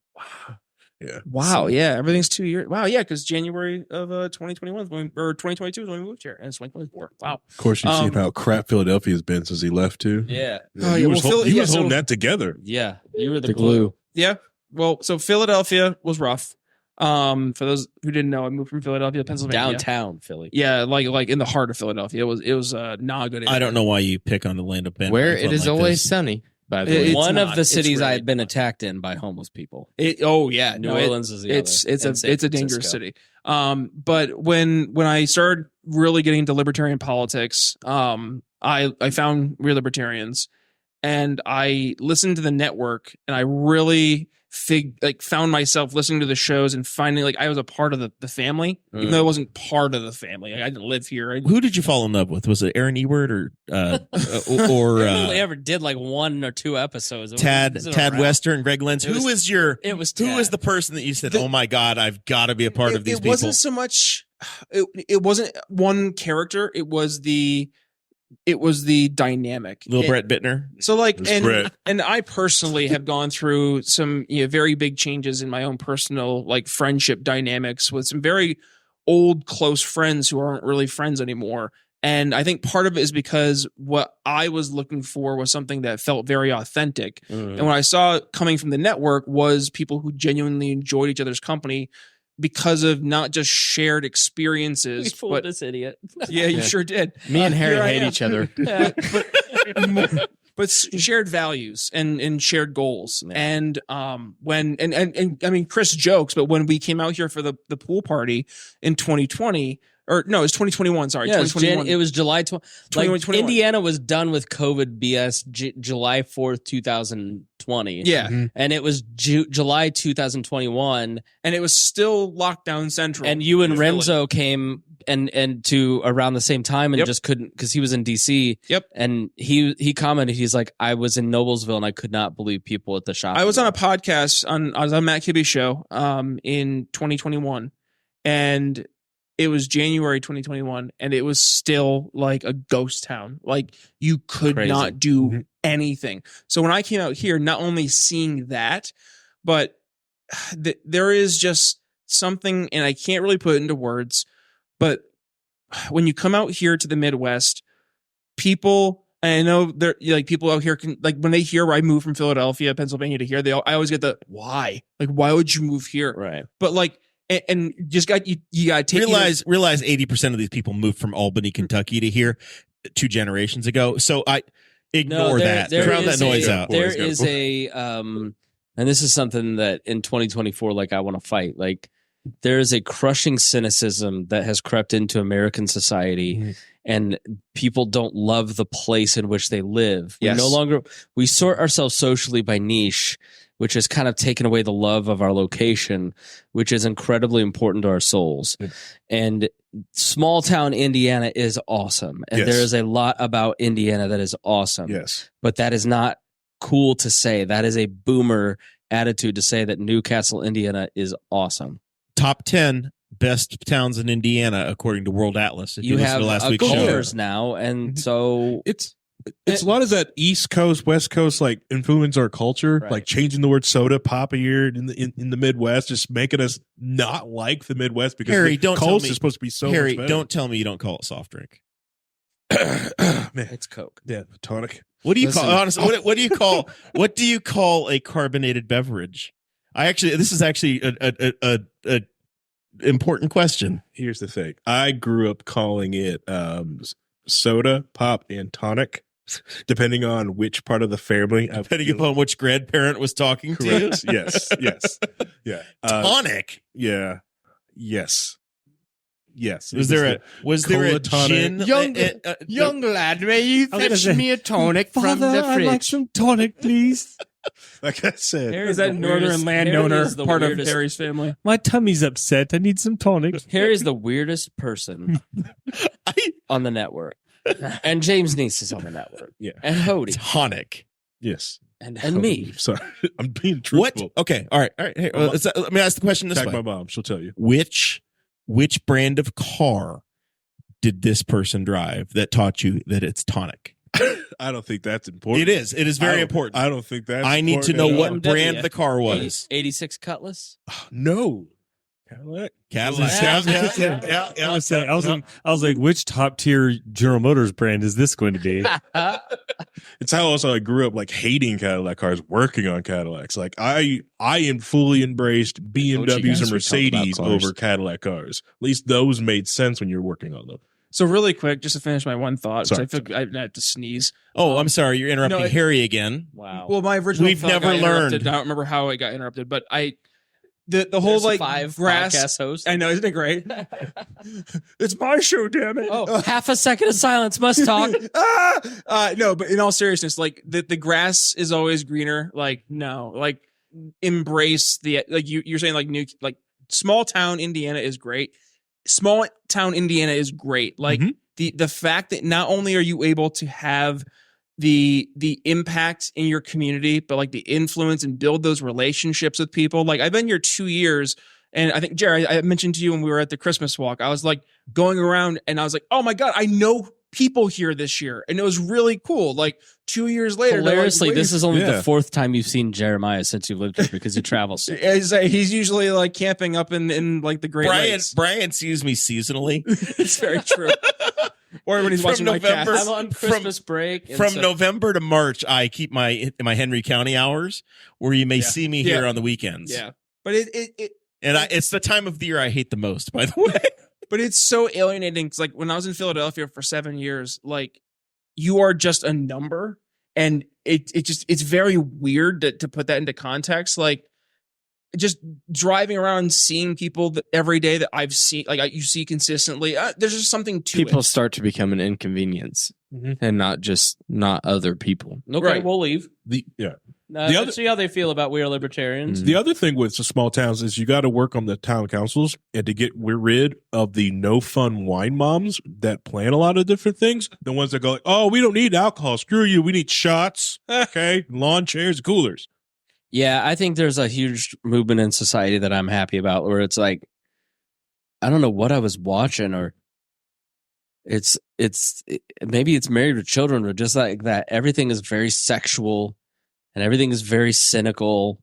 Yeah.
Wow. Yeah. Everything's 2 years. Wow. Yeah. Because January of 2021 or 2022 is when we moved here, and it's 2024. Wow.
Of course, you've seen how crap Philadelphia's been since he left too.
Yeah.
He was holding that together.
Yeah. You were the
glue.
Yeah. Well, so Philadelphia was rough. For those who didn't know, I moved from Philadelphia, Pennsylvania.
Downtown Philly.
Yeah, like in the heart of Philadelphia. It was not a good area.
I don't know why you pick on the land of Ben.
Where it is
like
always
this.
sunny. By the way,
One of the cities
really
I had been attacked in by homeless people.
New
Orleans is the other.
It's a dangerous city. But when I started really getting into libertarian politics, I found Real Libertarians, and I listened to the network, and I really found myself listening to the shows and finding like I was a part of the family, even though I wasn't part of the family. I didn't live here.
Who did you fall in love with? Was it Aaron Ewert or
I only ever did like 1 or 2 episodes.
Tad Wester and Greg Lenz? Who was
Tad.
the person that you said, oh my God, I've got to be a part of these people?
It wasn't so much. It wasn't one character. It was the dynamic.
Brett Bittner.
So like,
Brett.
and I personally have gone through some very big changes in my own personal like friendship dynamics with some very old close friends who aren't really friends anymore. And I think part of it is because what I was looking for was something that felt very authentic. And what I saw coming from the network was people who genuinely enjoyed each other's company because of not just shared experiences.
But this idiot.
Yeah, you sure did.
me and Harry
Here I
hate
am.
each other.
But shared values and shared goals. And when I mean Chris jokes, but when we came out here for the pool party in 2020, Or no, it's 2021. Sorry,
Yeah,
2021.
it was July 20. Like
2021.
Indiana was done with COVID BS July 4th, 2020.
Yeah,
And it was July 2021.
and it was still lockdown central.
And you and
in Philly.
Renzo came and to around the same time and
Yep.
just couldn't because he was in DC.
Yep.
And he commented, he's like, I was in Noblesville and I could not believe people at the shop.
I was on a podcast I was on Matt Kibbe's show in 2021, and it was January 2021, and it was still like a ghost town. Like you could
Crazy.
not do
Mm-hmm.
anything. So when I came out here, not only seeing that, but there is just something, and I can't really put it into words, but when you come out here to the Midwest, people, and I know there like people out here can like when they hear I moved from Philadelphia, Pennsylvania to here, I always get the why? Like why would you move here?
Right.
But like and just got you got to take
realize 80% of these people moved from Albany, Kentucky to here 2 generations ago. So I ignore that. Drown that noise out.
There is a and this is something that in 2024, like I want to fight. Like there is a crushing cynicism that has crept into American society, and people don't love the place in which they live.
Yes.
We sort ourselves socially by niche, which has kind of taken away the love of our location, which is incredibly important to our souls.
Yeah.
And small town Indiana is awesome. And
Yes.
there is a lot about Indiana that is awesome.
Yes.
But that is not cool to say. That is a boomer attitude to say that Newcastle, Indiana is awesome.
Top 10 best towns in Indiana according to World Atlas. If
You
listen
have
to last week's show.
cultures now, and so
It's a lot of that East Coast, West Coast, like influence our culture,
Right.
like changing the word soda, pop here in the Midwest, just making us not like the Midwest because
Harry,
the
don't tell
coast
me-
is supposed to be so
Harry,
much better.
don't tell me you don't call it soft drink.
Man,
it's Coke.
yeah, tonic.
What do you
Listen.
call honestly? What do you call a carbonated beverage? This is actually a important question.
Here's the thing. I grew up calling it soda, pop, and tonic, depending on which part of the family.
Depending upon which grandparent was talking to you.
Correct. Yes. Yeah.
Tonic.
Yeah. Yes.
Was there
Cola
a
tonic.
gin?
Young lad, may you
I was gonna
fetch
say,
me a tonic from the
I'd
fridge?
like some tonic, please.
Like I said,
is that northern landowner part of Harry's family?
My tummy's upset. I need some tonic.
Harry's the weirdest person on the network. And James Neese is on the network.
Yeah.
And Hody.
Tonic.
yes.
And me.
Sorry, I'm being
What?
truthful.
Okay. All right. Hey, let me ask the question this
Attack
way:
my mom. She'll tell you.
Which brand of car did this person drive that taught you that it's tonic?
I don't think that's important.
It is. It is very important.
I don't think that's.
I need to
important
know
at
what
all.
brand the car was.
86 Cutlass.
No. Cadillac.
Cadillac. Yeah.
I was like, which top tier General Motors brand is this going to be?
It's how also I grew up like hating Cadillac cars, working on Cadillacs. Like I fully embraced BMWs and
guys were talking
Mercedes
about cars.
over Cadillac cars. At least those made sense when you're working on them.
So really quick, just to finish my one thought, because
Sorry.
I feel like I have to sneeze.
Oh, I'm sorry. You're interrupting
No, it-
Harry again.
Wow.
Well, my original
We've
thought
never
got interrupted.
learned.
I don't remember how it got interrupted, but the whole
There's
like
5
grass.
podcast hosts.
I know, isn't it great? It's my show, damn it.
Oh, half a second of silence. Must talk.
No, but in all seriousness, like the grass is always greener. Like no, like embrace the like you're saying like small town Indiana is great. Small town Indiana is great. Like the fact that not only are you able to have the impact in your community, but like the influence and build those relationships with people. Like I've been here 2 years. And I think, Jerry, I mentioned to you when we were at the Christmas walk, I was like going around and I was like, oh my God, I know people here this year. And it was really cool. Like 2 years later. they're like,
Hilariously,
"Wait,
this is only
Yeah.
the 4th time you've seen Jeremiah since you've lived here because he travels.
He's usually like camping up in like the Great Lakes.
Brian sees me seasonally.
It's very true. Or when he's
From
watching my
November-
cats.
I'm on Christmas break. and
From
so-
November to March, I keep my Henry County hours where you may
Yeah.
see me
Yeah.
here on the weekends.
Yeah. But it
And it's the time of the year I hate the most, by the way.
but it's so alienating because like when I was in Philadelphia for 7 years, like you are just a number, and it's very weird to put that into context. Like just driving around seeing people that every day that I've seen, like you see consistently, there's just something to
People
it.
start to become an inconvenience and not other people.
Okay,
Right.
we'll leave.
The
Let's
other-
see how they feel about We Are Libertarians.
The other thing with the small towns is you got to work on the town councils and to get rid of the no fun wine moms that plan a lot of different things. The ones that go, like, oh, we don't need alcohol. Screw you. We need shots. Okay. Lawn chairs, coolers.
Yeah, I think there's a huge movement in society that I'm happy about where it's like, I don't know what I was watching, or maybe it's Married with Children, or just like that. Everything is very sexual and everything is very cynical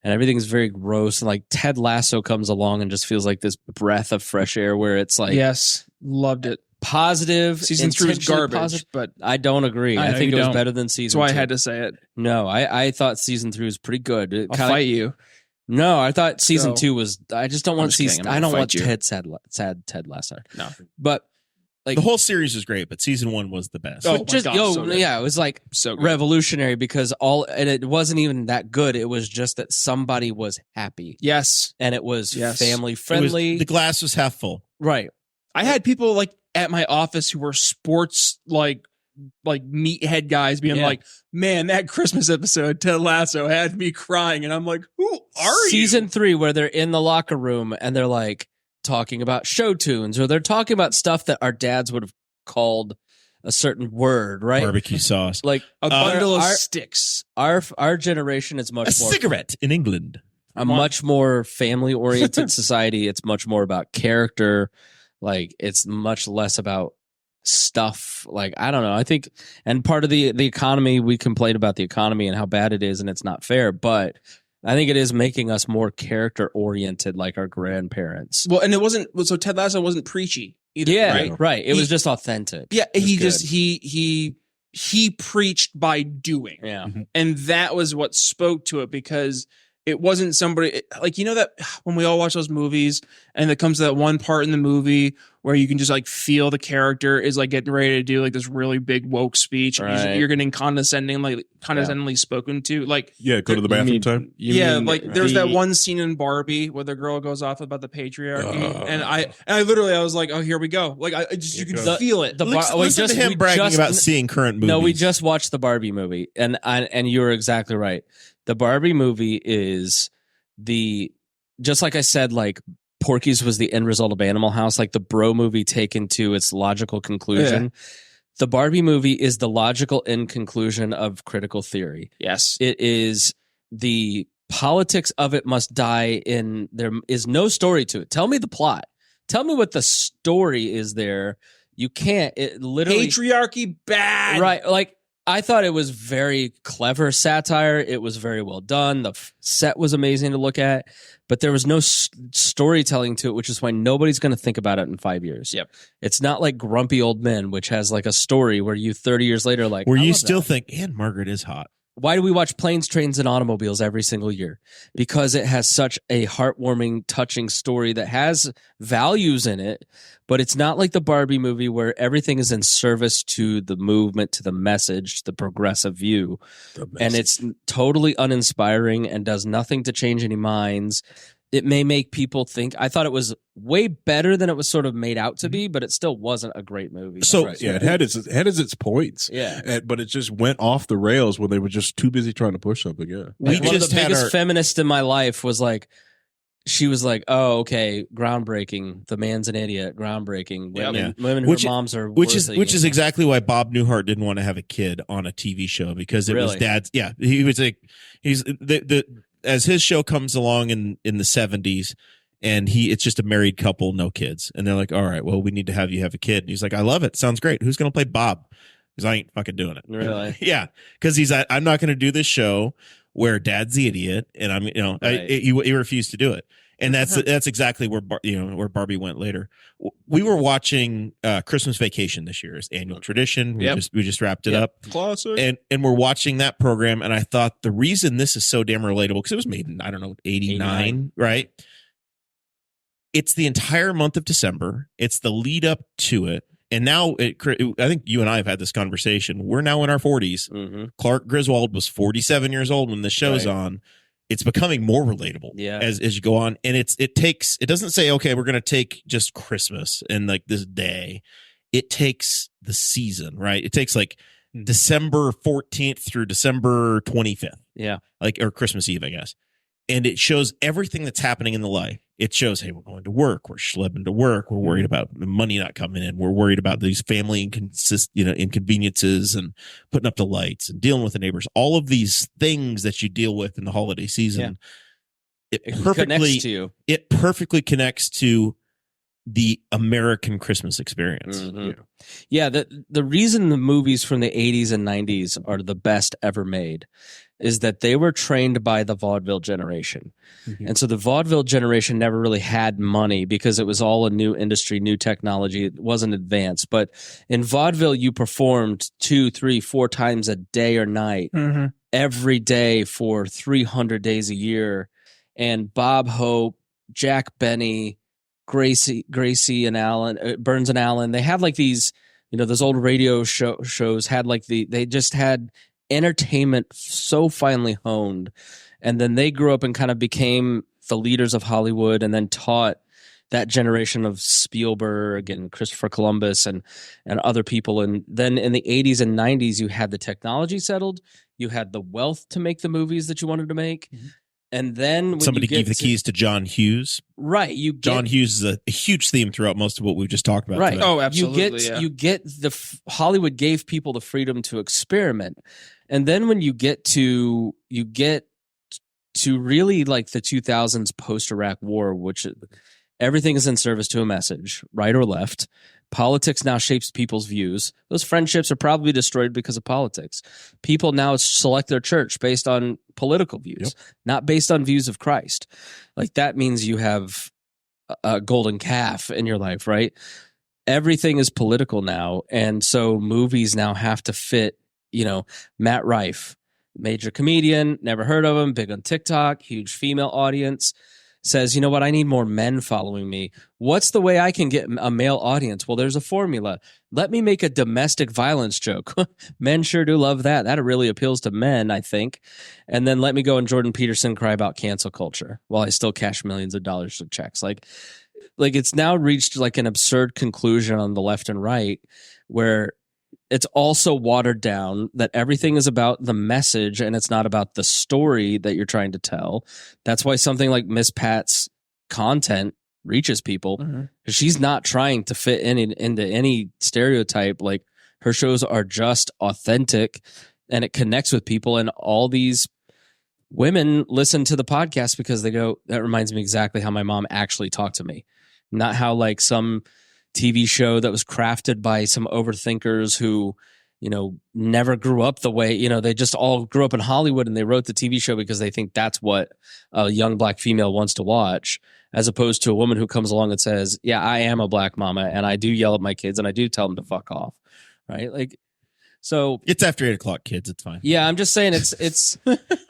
and everything is very gross. And like Ted Lasso comes along and just feels like this breath of fresh air where it's like,
Yes, loved it.
positive.
Season 3 is
intentionally
garbage,
positive.
but
I don't agree.
I
I
know
think
you
it was
don't.
better than
that's
season
why I
2.
had to say it.
No, I thought season 3 was pretty good. It
I'll
kinda-
fight you.
No, I thought season
Go.
2 was. I just don't want
just kidding.
season.
I'm
I
gonna
don't want
fight you.
sad Ted Lasso.
No.
But like
The whole series is great, but season 1 was the best.
Oh,
but just
my God, so good.
yeah, it was like
So good.
revolutionary because and it wasn't even that good. It was just that somebody was happy
Yes.
and it was
Yes.
family
It was-
friendly.
the glass was half full.
Right.
I had people like at my office who were sports like meathead guys being
Yeah.
like, man, that Christmas episode, Ted Lasso, had me crying. And I'm like, who are
Season
you?
3 where they're in the locker room and they're like talking about show tunes or they're talking about stuff that our dads would have called a certain word, right?
Barbecue sauce.
Like
A bundle of
our-
sticks.
our generation is much
A
more
cigarette in England.
a much more family oriented society. It's much more about character. Like it's much less about stuff. Like I don't know. I think, and part of the economy, we complain about the economy and how bad it is, and it's not fair. But I think it is making us more character oriented, like our grandparents.
Well, and it wasn't, so Ted Lasso wasn't preachy either,
Yeah,
right?
right. It
He-
was just authentic.
Yeah,
It was
he
good.
just, he preached by doing.
Yeah.
And that was what spoke to it because it wasn't somebody like, you know, that when we all watch those movies and it comes to that one part in the movie where you can just like feel the character is like getting ready to do like this really big woke speech. And
Right.
you're getting condescendingly spoken to. Like,
Yeah, go to the bathroom time.
yeah, like there's that one scene in Barbie where the girl goes off about the patriarchy, and I literally was like, oh, here we go. Like I just you can
The-
feel it.
Listen to him bragging about seeing current movies.
No, we just watched the Barbie movie, and you were exactly right. The Barbie movie is just like I said, like Porky's was the end result of Animal House, like the Bro movie taken to its logical conclusion. The Barbie movie is the logical end conclusion of critical theory.
Yes.
It is the politics of it must die in there is no story to it. Tell me the plot. Tell me what the story is there. You can't. It literally
Patriarchy bad.
right. Like I thought it was very clever satire. It was very well done. The set was amazing to look at, but there was no storytelling to it, which is why nobody's going to think about it in 5 years.
Yep.
It's not like Grumpy Old Men, which has like a story where you 30 years later, like,
where
I
you
love
still
that.
think, and Margaret is hot.
Why do we watch Planes, Trains, and Automobiles every single year? Because it has such a heartwarming, touching story that has values in it, but it's not like the Barbie movie where everything is in service to the movement, to the message, the progressive view. And it's totally uninspiring and does nothing to change any minds. It may make people think. I thought it was way better than it was sort of made out to be, but it still wasn't a great movie.
So-
Right, yeah, it had its points.
Yeah.
But it just went off the rails when they were just too busy trying to push something. Yeah.
We
Like, one of
just
the
had
biggest
our-
feminists in my life was like, she was like, "Oh, okay, groundbreaking. The man's an idiot. Groundbreaking. Women, women whose moms are
which is
worthy."
exactly why Bob Newhart didn't want to have a kid on a TV show because it was
Really?
dad's. Yeah, he was like he's the as his show comes along in the 70s. And it's just a married couple, no kids. And they're like, all right, well, we need to have you have a kid. And he's like, I love it. Sounds great. Who's going to play Bob? Because I ain't fucking doing it.
Really?
Yeah. Because he's like, I'm not going to do this show where dad's the idiot. And I'm,
Right.
he refused to do it. And that's exactly where, where Barbie went later. We were watching Christmas Vacation this year. It's annual tradition. We just wrapped it up.
Classic.
And we're watching that program. And I thought the reason this is so damn relatable, because it was made in, I don't know, 89, right? It's the entire month of December. It's the lead up to it. And now, I think you and I have had this conversation. We're now in our 40s.
Mm-hmm.
Clark Griswold was 47 years old when the show's
Right.
on. it's becoming more relatable as you go on. And it doesn't say, okay, we're going to take just Christmas and like this day. It takes the season, right? It takes like December 14th through December 25th.
Yeah.
Like, or Christmas Eve, I guess. And it shows everything that's happening in the life. It shows, hey, we're going to work. We're schlepping to work. We're worried about the money not coming in. We're worried about these family inconveniences and putting up the lights and dealing with the neighbors. All of these things that you deal with in the holiday season.
Yeah. It
perfectly connects to the American Christmas experience.
Mm-hmm. Yeah. The reason the movies from the 80s and 90s are the best ever made is that they were trained by the vaudeville generation. Mm-hmm. And so the vaudeville generation never really had money because it was all a new industry, new technology. It wasn't advanced. But in vaudeville, you performed 2, 3, 4 times a day or night, every day for 300 days a year. And Bob Hope, Jack Benny, Gracie and Allen, Burns and Allen, they had like these, those old radio shows had like they just had entertainment so finely honed. And then they grew up and kind of became the leaders of Hollywood and then taught that generation of Spielberg and Christopher Columbus and other people. And then in the 80s and 90s, you had the technology settled. You had the wealth to make the movies that you wanted to make. Mm-hmm. And then when
somebody gave the keys to John Hughes.
Right.
John Hughes is a huge theme throughout most of what we've just talked about.
Right.
Today.
Oh, absolutely.
You get Hollywood gave people the freedom to experiment. And then when you get to really like the 2000s post-Iraq war, which everything is in service to a message, right or left. Politics now shapes people's views. Those friendships are probably destroyed because of politics. People now select their church based on political views, not based on views of Christ. Like that means you have a golden calf in your life, right? Everything is political now. And so movies now have to fit, Matt Rife, major comedian, never heard of him, big on TikTok, huge female audience. Says, you know what, I need more men following me. What's the way I can get a male audience? Well, there's a formula. Let me make a domestic violence joke. Men sure do love that. That really appeals to men, I think. And then let me go and Jordan Peterson cry about cancel culture while I still cash millions of dollars of checks. Like it's now reached like an absurd conclusion on the left and right where it's also watered down that everything is about the message and it's not about the story that you're trying to tell. That's why something like Miss Pat's content reaches people. Mm-hmm. She's not trying to fit into any stereotype. Like her shows are just authentic and it connects with people. And all these women listen to the podcast because they go, that reminds me exactly how my mom actually talked to me. Not how like some TV show that was crafted by some overthinkers who, never grew up the way, they just all grew up in Hollywood and they wrote the TV show because they think that's what a young black female wants to watch, as opposed to a woman who comes along and says, yeah, I am a black mama and I do yell at my kids and I do tell them to fuck off. Right. Like, so
it's after 8:00, kids. It's fine.
Yeah. I'm just saying it's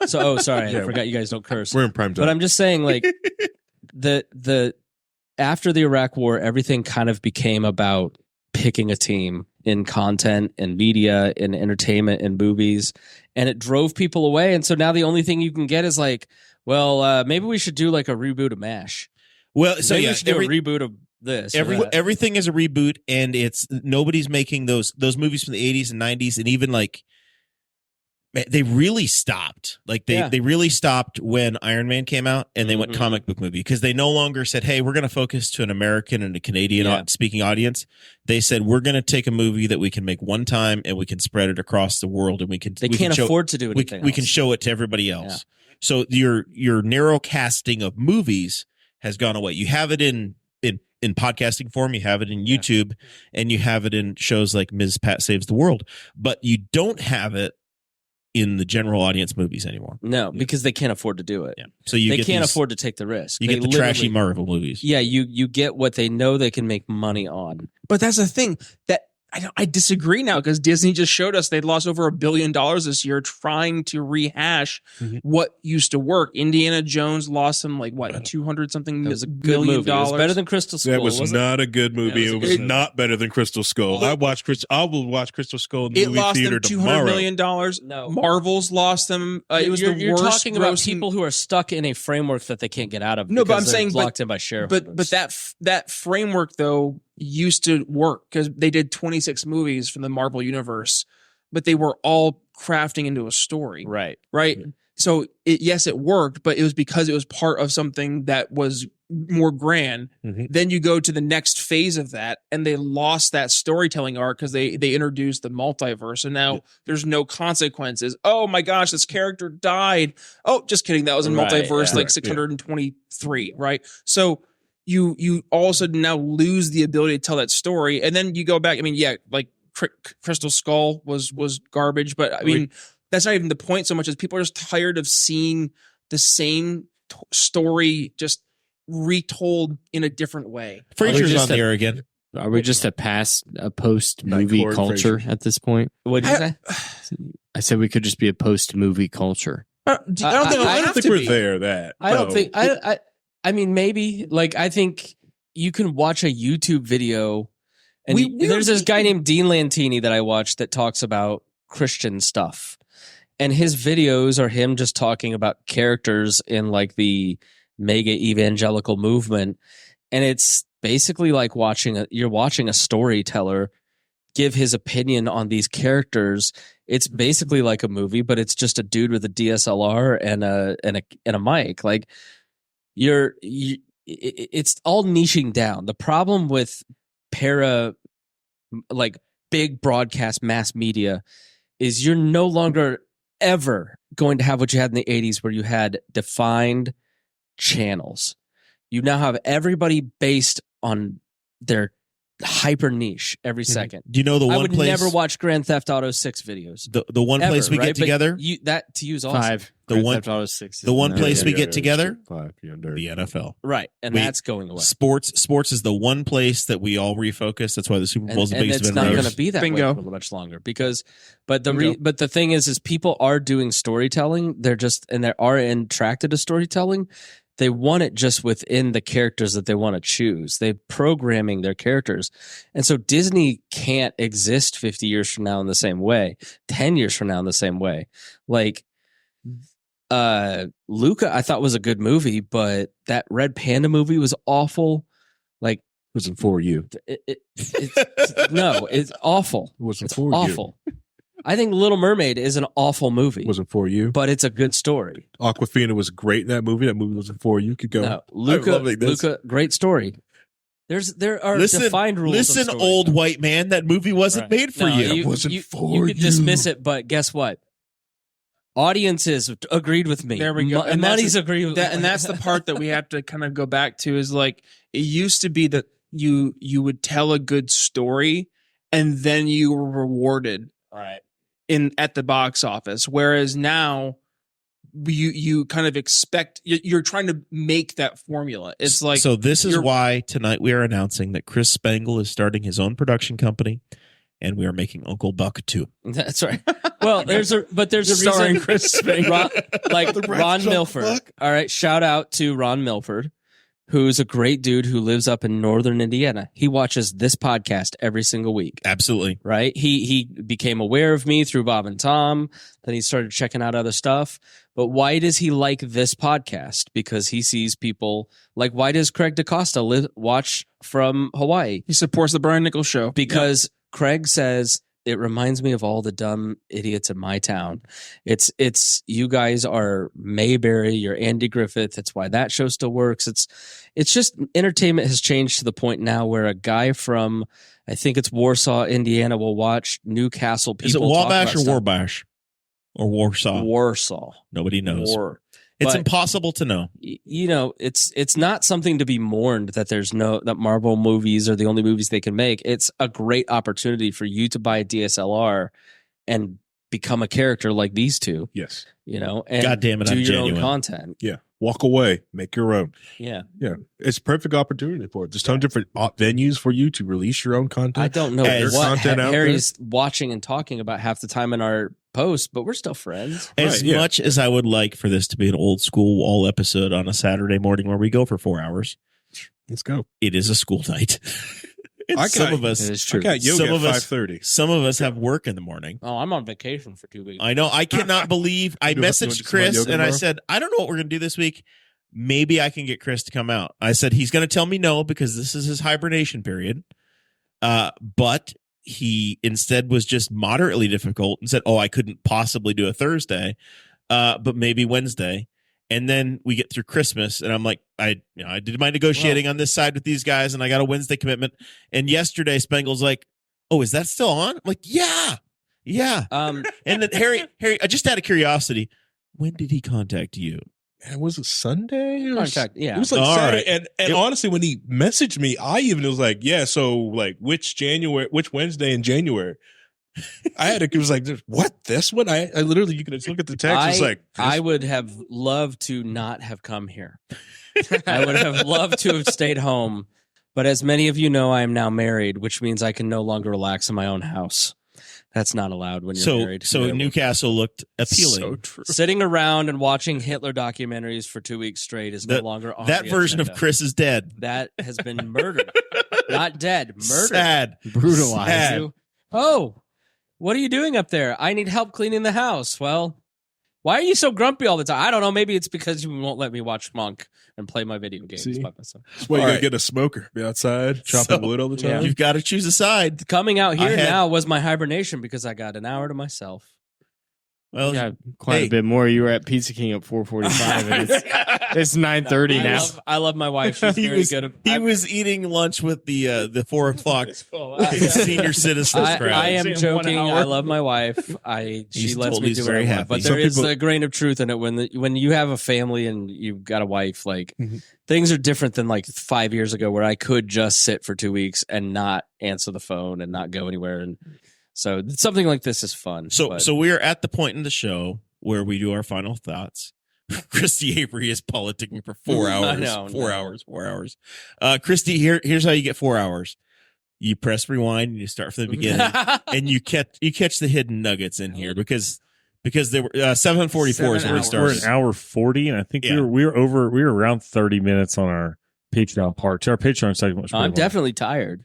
so, oh, sorry. I forgot you guys don't curse.
We're in prime time.
But I'm just saying like after the Iraq war, everything kind of became about picking a team in content and media and entertainment and movies, and it drove people away. And so now the only thing you can get is like, well, maybe we should do like a reboot of MASH.
Well, so
maybe
yeah,
we should do a reboot of this.
Everything is a reboot, and nobody's making those movies from the 80s and 90s, and even like they really stopped. Like they really stopped when Iron Man came out and they went comic book movie because they no longer said, hey, we're going to focus to an American and a Canadian speaking audience. They said, we're going to take a movie that we can make one time and we can spread it across the world and
they can't afford to do anything else.
We can show it to everybody else. Yeah. So your narrow casting of movies has gone away. You have it in podcasting form, you have it in YouTube, and you have it in shows like Ms. Pat Saves the World, but you don't have it in the general audience movies anymore.
No, because they can't afford to do it.
Yeah. So
they can't afford to take the risk.
You get the trashy Marvel movies.
Yeah, you get what they know they can make money on.
But that's the thing that I disagree now because Disney just showed us they'd lost over $1 billion this year trying to rehash what used to work. Indiana Jones lost them like what 200 something
It was a good
million
movie. It was
dollars.
better than Crystal Skull.
That was
wasn't
not a good movie.
Yeah,
it was not better than Crystal Skull. I will watch Crystal Skull in the
It
movie
lost
theater
them $200
tomorrow.
million.
No.
Marvel's lost them. It was the
You're
worst.
talking about
grossing-
people who are stuck in a framework that they can't get out of.
No, but
because
I'm
they're
saying,
locked in by shareholders.
But that framework though used to work because they did 26 movies from the Marvel universe, but they were all crafting into a story.
right.
So it worked, but it was because it was part of something that was more grand. Then you go to the next phase of that, and they lost that storytelling arc because they introduced the multiverse, and now there's no consequences. Oh my gosh, this character died. Oh, just kidding. That was in
Right,
multiverse
yeah.
like 623, right? So you all of a sudden now lose the ability to tell that story, and then you go back. I mean, yeah, like Crystal Skull was garbage, but I mean that's not even the point so much as people are just tired of seeing the same story just retold in a different way.
Frasier's
just
on the air again.
Are we just a post movie
Night Court
culture
Frasier.
at this point?
What did you say?
I said we could just be a post movie culture.
I don't think
I
have
don't think
to
we're
be.
there. That
I don't
no.
think I mean maybe like I think you can watch a YouTube video and there's this guy named Dean Lantini that I watched that talks about Christian stuff. And his videos are him just talking about characters in like the mega evangelical movement. And it's basically like you're watching a storyteller give his opinion on these characters. It's basically like a movie, but it's just a dude with a DSLR and a mic. Like it's all niching down. The problem with like big broadcast mass media is you're no longer ever going to have what you had in the 80s where you had defined channels. You now have everybody based on their hyper niche every second.
Do you know the
I
one
would
place?
never watch Grand Theft Auto 6 videos.
the one
Ever,
place we
right?
get
But
together.
that to use awesome.
5.
The
Grand
one-
Theft Auto 6.
the one
No,
place
yeah.
we get together.
5. Yeah, nerd.
The NFL.
Right. And
We-
that's going away.
Sports is the one place that we all refocus. That's why the Super Bowl is the
and
biggest
it's
event
not
ever.
going to be that
Bingo.
way for much longer because but the thing is people are doing storytelling. They're just and they are attracted to storytelling. They want it just within the characters that they want to choose. They're programming their characters. And so Disney can't exist 50 years from now in the same way, 10 years from now in the same way. Like Luca I thought was a good movie, but that Red Panda movie was awful. Like
It wasn't for you.
no, it's awful.
It wasn't
It's
for you.
awful. I think Little Mermaid is an awful movie,
It wasn't for you.
but it's a good story.
Aquafina was great in that movie. That movie wasn't for you. Could go.
No, Luca, great story. There are defined rules.
Listen,
of
old
storytelling.
white man. That movie wasn't
Right.
made for
No,
you.
It wasn't for
You could
you.
dismiss it, but guess what? Audiences agreed with me.
There we go. And
Money's agreed with
And that's the part that we have to kind of go back to is like it used to be that you would tell a good story and then you were rewarded
right.
at the box office, whereas now you kind of expect you're trying to make that formula. It's like
So this is
you're-
why tonight we are announcing that Chris Spangle is starting his own production company, and we are making Uncle Buck 2.
That's right. Well, there's a
Starring
reason.
Chris Spangle.
Like
The
Ron
Rapture
Milford.
Buck.
All right, shout out to Ron Milford, who's a great dude who lives up in northern Indiana. He watches this podcast every single week.
Absolutely.
Right? He became aware of me through Bob and Tom. Then he started checking out other stuff. But why does he like this podcast? Because he sees people like why does Craig DaCosta watch from Hawaii?
He supports the Brian Nichols Show
Because Craig says it reminds me of all the dumb idiots in my town. It's you guys are Mayberry, you're Andy Griffith. That's why that show still works. It's just entertainment has changed to the point now where a guy from I think it's Warsaw, Indiana, will watch Newcastle people.
Is it
talk
Wabash
about
or
stuff.
Warbash? Or Warsaw?
Warsaw.
Nobody knows. It's
But-
impossible to know.
You know, it's not something to be mourned that that Marvel movies are the only movies they can make. It's a great opportunity for you to buy a DSLR and become a character like these two,
Yes.
you know, and
God damn it,
do
I'm
your
genuine.
own content.
Yeah. walk away, make your own.
Yeah.
Yeah, it's a perfect opportunity for it. There's tons of different venues for you to release your own content.
I don't know
Add
what
content out
Harry's watching and talking about half the time in our posts, but we're still friends.
As much as I would like for this to be an old school wall episode on a Saturday morning where we go for 4 hours,
Let's go.
it is a school night. And
I
some
got-
of us,
It is true.
I got yoga
Some
at
of us-
5:30.
some of us have work in the morning.
Oh, I'm on vacation for 2 weeks.
I know. I cannot believe I
You want to
messaged
do some
Chris
yoga
and I
tomorrow?
said, I don't know what we're going to do this week. Maybe I can get Chris to come out. I said he's going to tell me no because this is his hibernation period. But he instead was just moderately difficult and said, "Oh, I couldn't possibly do a Thursday, but maybe Wednesday." And then we get through Christmas, and I'm like, I did my negotiating on this side with these guys, and I got a Wednesday commitment. And yesterday, Spangle's like, "Oh, is that still on?" I'm like, "Yeah." And then Harry, just out of curiosity, when did he contact you?
And was it Sunday?
Contact, yeah.
It was like
All
Saturday.
right.
And honestly, when he messaged me, I even was like, yeah, so like which Wednesday in January? It was like, what? This one? I literally, you can just look at the text. It's like,
I would have loved to not have come here. I would have loved to have stayed home. But as many of you know, I am now married, which means I can no longer relax in my own house. That's not allowed when you're married.
So Newcastle looked appealing.
so true.
Sitting around and watching Hitler documentaries for 2 weeks straight is no longer on
That
the
version
agenda.
of Chris is dead.
That has been murdered. Not dead, murdered.
Sad.
Brutalized.
Sad.
Oh, what are you doing up there? I need help cleaning the house. Well, why are you so grumpy all the time? I don't know. Maybe it's because you won't let me watch Monk and play my video games
See?
by myself.
That's why you
All
gotta
right.
get a smoker, be outside, chopping wood all the time.
You've got to choose a side.
Coming out here
I had-
now was my hibernation because I got an hour to myself.
Well,
Yeah, quite
Hey.
a bit more. You were at Pizza King at 4:45, and it's 9:30 now.
I love my wife. She's
he
very
was
good.
he was eating lunch with the 4 o'clock senior citizens crowd.
I am
In 1
joking.
hour.
I love my wife. She
He's
lets
told
me
he's
do
very
what I want.
happy.
But
Some
there is
people-
a grain of truth in it when you have a family and you've got a wife. Like things are different than like 5 years ago where I could just sit for 2 weeks and not answer the phone and not go anywhere. And so something like this is fun. but-
So we are at the point in the show where we do our final thoughts. Christy Avery is politicking for 4 hours.
I know,
4
no.
hours. 4 hours. Christy, here's how you get 4 hours. You press rewind and you start from the beginning, and you catch the hidden nuggets in here because they were 7:44 is when we
7 hours.
We're
started.
an hour 40, and I think
Yeah.
we were around 30 minutes on our Patreon part. Our Patreon segment was
I'm
pretty long.
definitely tired.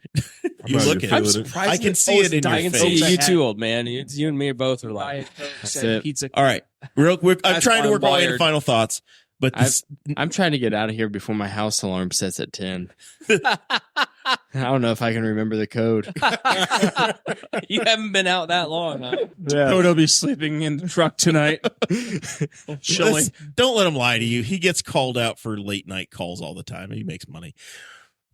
You
I'm
look
not
at
feeling
it.
it.
I can see it in your
I can
face.
see you too, old man. You and me both are like.
Diet Coke,
That's
said
it.
pizza.
All right, real quick. I'm
That's
trying to
why
work
I'm
my way into
wired.
final thoughts, but this,
I'm trying to get out of here before my house alarm sets at 10. I don't know if I can remember the code.
You haven't been out that long, huh?
Dakota will be sleeping in the truck tonight. Chilling.
don't let him lie to you. He gets called out for late night calls all the time. He makes money.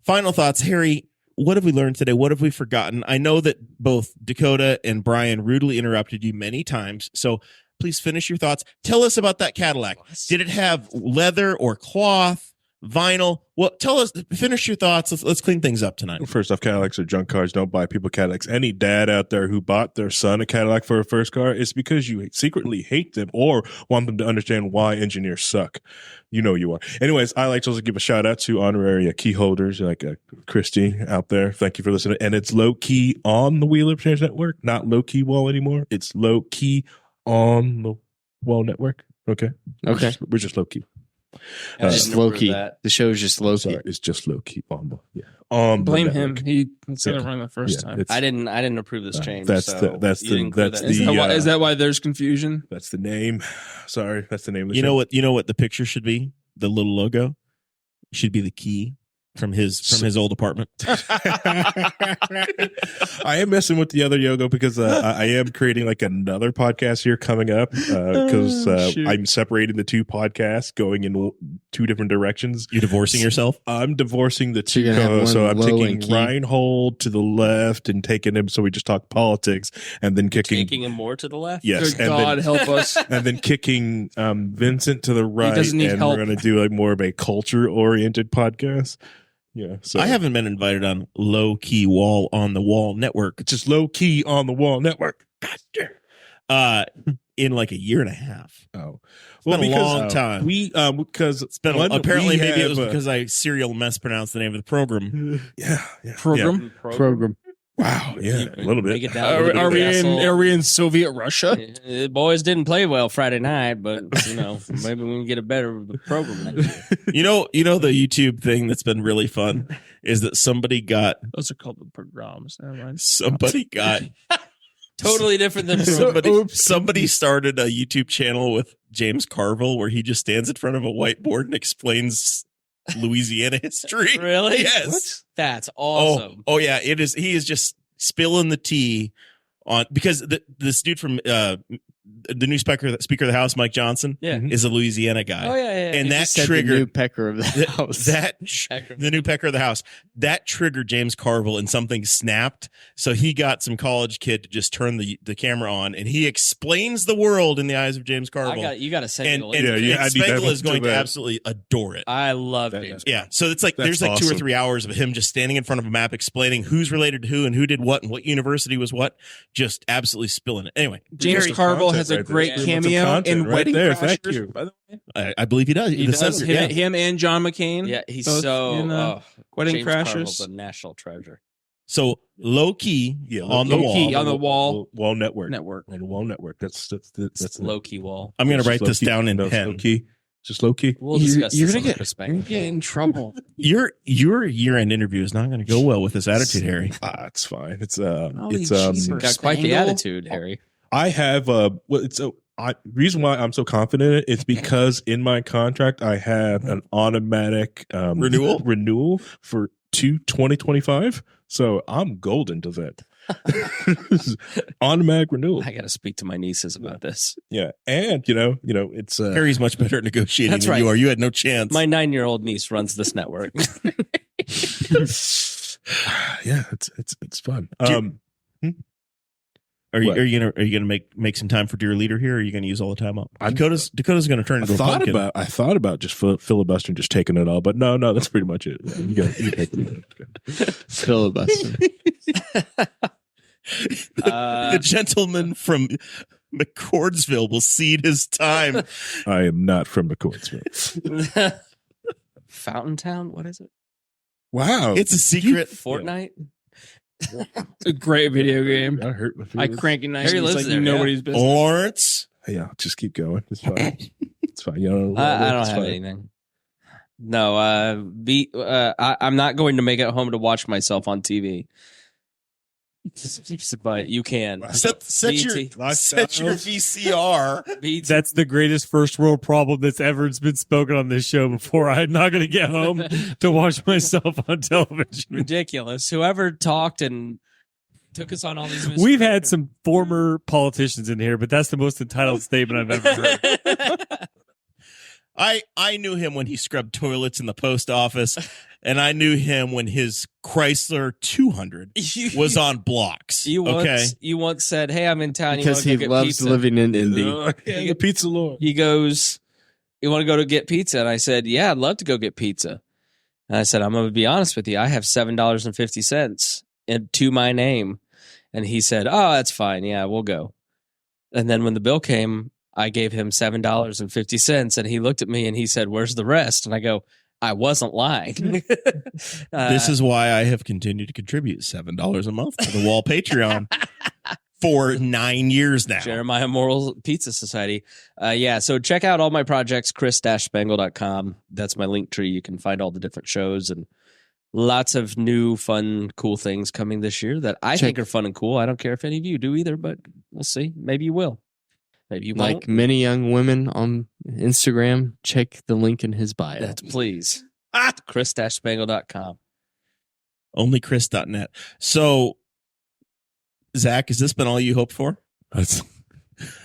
Final thoughts, Harry. What have we learned today? What have we forgotten? I know that both Dakota and Brian rudely interrupted you many times. So please finish your thoughts. Tell us about that Cadillac. Did it have leather or cloth, vinyl? Well, tell us, finish your thoughts. Let's clean things up tonight.
First off, Cadillacs are junk cars. Don't buy people Cadillacs. Any dad out there who bought their son a Cadillac for a first car, it's because you secretly hate them or want them to understand why engineers suck. You know you are. Anyways, I like to also give a shout out to honorary key holders like Christy out there. Thank you for listening. And it's low key on the WAL Libertarians Network, not low key wall anymore. It's low key on the WAL Network. Okay.
Okay.
We're just low key.
Just low key.
that.
The show's just low key.
Sorry, it's just low key on the on the
Blame him.
network.
He said it
Yeah.
wrong the first
Yeah,
time.
it's-
I didn't approve this change.
That's
so
the
you didn't clear
that's
that.
Is,
the
is that why there's confusion?
that's the name. Sorry, that's the name of the
You
show.
know what the picture should be? The little logo should be the key from his old apartment.
I am messing with the other yoga because I am creating like another podcast here coming up because
shoot.
I'm separating the two podcasts going in two different directions.
You divorcing yourself?
I'm divorcing the
So
two
you're gonna have
co-hosts, so
one
I'm
low
taking
and key.
Reinhold to the left and taking him so we just talk politics and then kicking
Taking him more to the left.
yes
Good
and
God,
then
help us.
and then kicking Vincent to the right,
doesn't need
and
help.
we're going to do like more of a culture-oriented podcast. Yeah, so
I haven't been invited on low key wall on the wall network.
it's just low key on the WAL Network. God damn.
in like a year and a half.
Oh,
It's been a long time.
We because
It's been apparently maybe it was because I serial mispronounced the name of the program.
yeah.
Program.
Wow, yeah, a little
Make
bit.
it down.
Are we in Soviet Russia?
The boys didn't play well Friday night, but maybe we can get a better program next year.
You know the YouTube thing that's been really fun is that somebody got
Those are called the programs. Never mind.
Totally different than
somebody started a YouTube channel with James Carville where he just stands in front of a whiteboard and explains Louisiana history.
Really?
Yes.
What? That's awesome.
Oh yeah, it is. He is just spilling the tea on because this dude from the new Speaker of the House, Mike Johnson, is a Louisiana guy.
Oh yeah.
And that
The
triggered
new pecker of the house.
the new pecker of the house. That triggered James Carville, and something snapped. So he got some college kid to just turn the camera on, and he explains the world in the eyes of James Carville.
You got to send
and
me the link.
I need that
Spangle is
one
going
too
to
bad.
absolutely adore it.
I love James.
Yeah, so it's like
That's
there's like 2 or
awesome.
3 hours of him just standing in front of a map explaining who's related to who and who did what and what university was what, just absolutely spilling it. Anyway,
James
Very
Carville
content
has a
right there.
great
Very much
cameo
content
in
right
Wedding
there.
Crashers.
Thank you.
By the way,
I believe he does.
He
The
does.
censor-
him and John McCain.
Yeah, he's
both
so
in, Wedding
James Carville's
Crashers.
a national treasure.
So low key on the
low
wall.
key on the wall
Wall network.
network.
On the wall network. That's
It's low key wall.
I'm going to
It's
write
just
this
low-key.
down in
No, it's
pen.
low key. Just low key.
We'll discuss
You're
this
gonna
on the
get
Chris Spangle.
in trouble.
Your year-end interview is not going to go well with this attitude, Harry.
It's fine. It's
Holy
it's
jeepers.
Got quite the
Spangle?
attitude, Harry.
I have reason why I'm so confident in it is because in my contract I have an automatic renewal for 2025. So I'm golden to that. Automatic renewal.
I got to speak to my nieces about this.
Yeah. And it's
Harry's much better at negotiating
That's
than
right.
you are. You had no chance.
My 9-year-old niece runs this network.
yeah, it's fun.
Are you
What?
gonna make some time for dear leader here? Or are you gonna use all the time up? Dakota's going to turn into a pumpkin.
I thought about just filibustering, just taking it all, but no, that's pretty much it. Yeah, you take it.
Filibuster.
The gentleman from McCordsville will cede his time.
I am not from McCordsville.
Fountain Town? What is it?
Wow,
It's a secret.
Fortnite?
It's a great video game.
I hurt my
I
feelings.
crank it nice.
Harry
It's
lives
like
there,
nobody's business.
Lawrence.
Yeah, just keep going. It's fine. It's fine. You know,
I don't
it's
have
fine.
anything. No, I'm not going to make it home to watch myself on TV. But you can.
Set your VCR.
BT.
That's the greatest first world problem that's ever been spoken on this show before. I'm not going to get home to watch myself on television.
Ridiculous. Whoever talked and took us on all these.
We've had some former politicians in here, but that's the most entitled statement I've ever heard.
I knew him when he scrubbed toilets in the post office, and I knew him when his Chrysler 200 was on blocks.
You once said, "Hey, I'm in town."
Because
you
he
wanna go get
loves
pizza?
living in Indy.
Yeah, the pizza lord.
He goes, "You want to go to get pizza?" And I said, "Yeah, I'd love to go get pizza." And I said, "I'm going to be honest with you. I have $7.50 to my name." And he said, "Oh, that's fine. Yeah, we'll go." And then when the bill came, I gave him $7.50, and he looked at me and he said, "Where's the rest?" And I go, "I wasn't lying."
This is why I have continued to contribute $7 a month to the WAL Patreon for 9 years now.
Jeremiah Morrell Pizza Society. So check out all my projects, chris-spangle.com. That's my link tree. You can find all the different shows and lots of new, fun, cool things coming this year that I think are fun and cool. I don't care if any of you do either, but we'll see. Maybe you will. Maybe you won't.
Like many young women on Instagram, check the link in his bio.
That's please. chris-spangle.com.
Only Chris.net. So, Zach, has this been all you hoped for?
We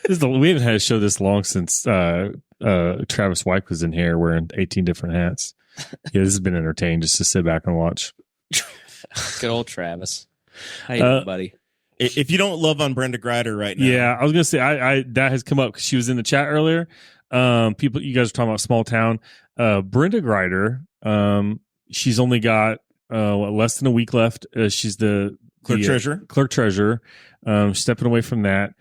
haven't had a show this long since Travis White was in here wearing 18 different hats. Yeah, this has been entertaining just to sit back and watch.
Good old Travis. How you doing, buddy?
If you don't love on Brenda Grider right now.
Yeah, I was gonna say I that has come up because she was in the chat earlier. People, you guys are talking about small town. Brenda Grider, she's only got less than a week left. She's the
Clerk treasurer.
Clerk treasurer. Stepping away from that.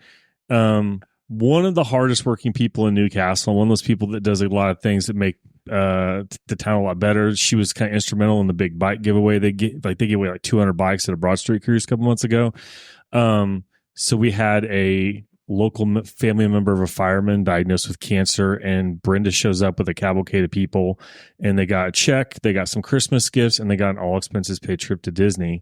one of the hardest working people in Newcastle, one of those people that does a lot of things that make the town a lot better. She was kind of instrumental in the big bike giveaway. They gave away like 200 bikes at a Broad Street cruise a couple months ago. So we had a local family member of a fireman diagnosed with cancer, and Brenda shows up with a cavalcade of people, and they got a check, they got some Christmas gifts, and they got an all expenses paid trip to Disney.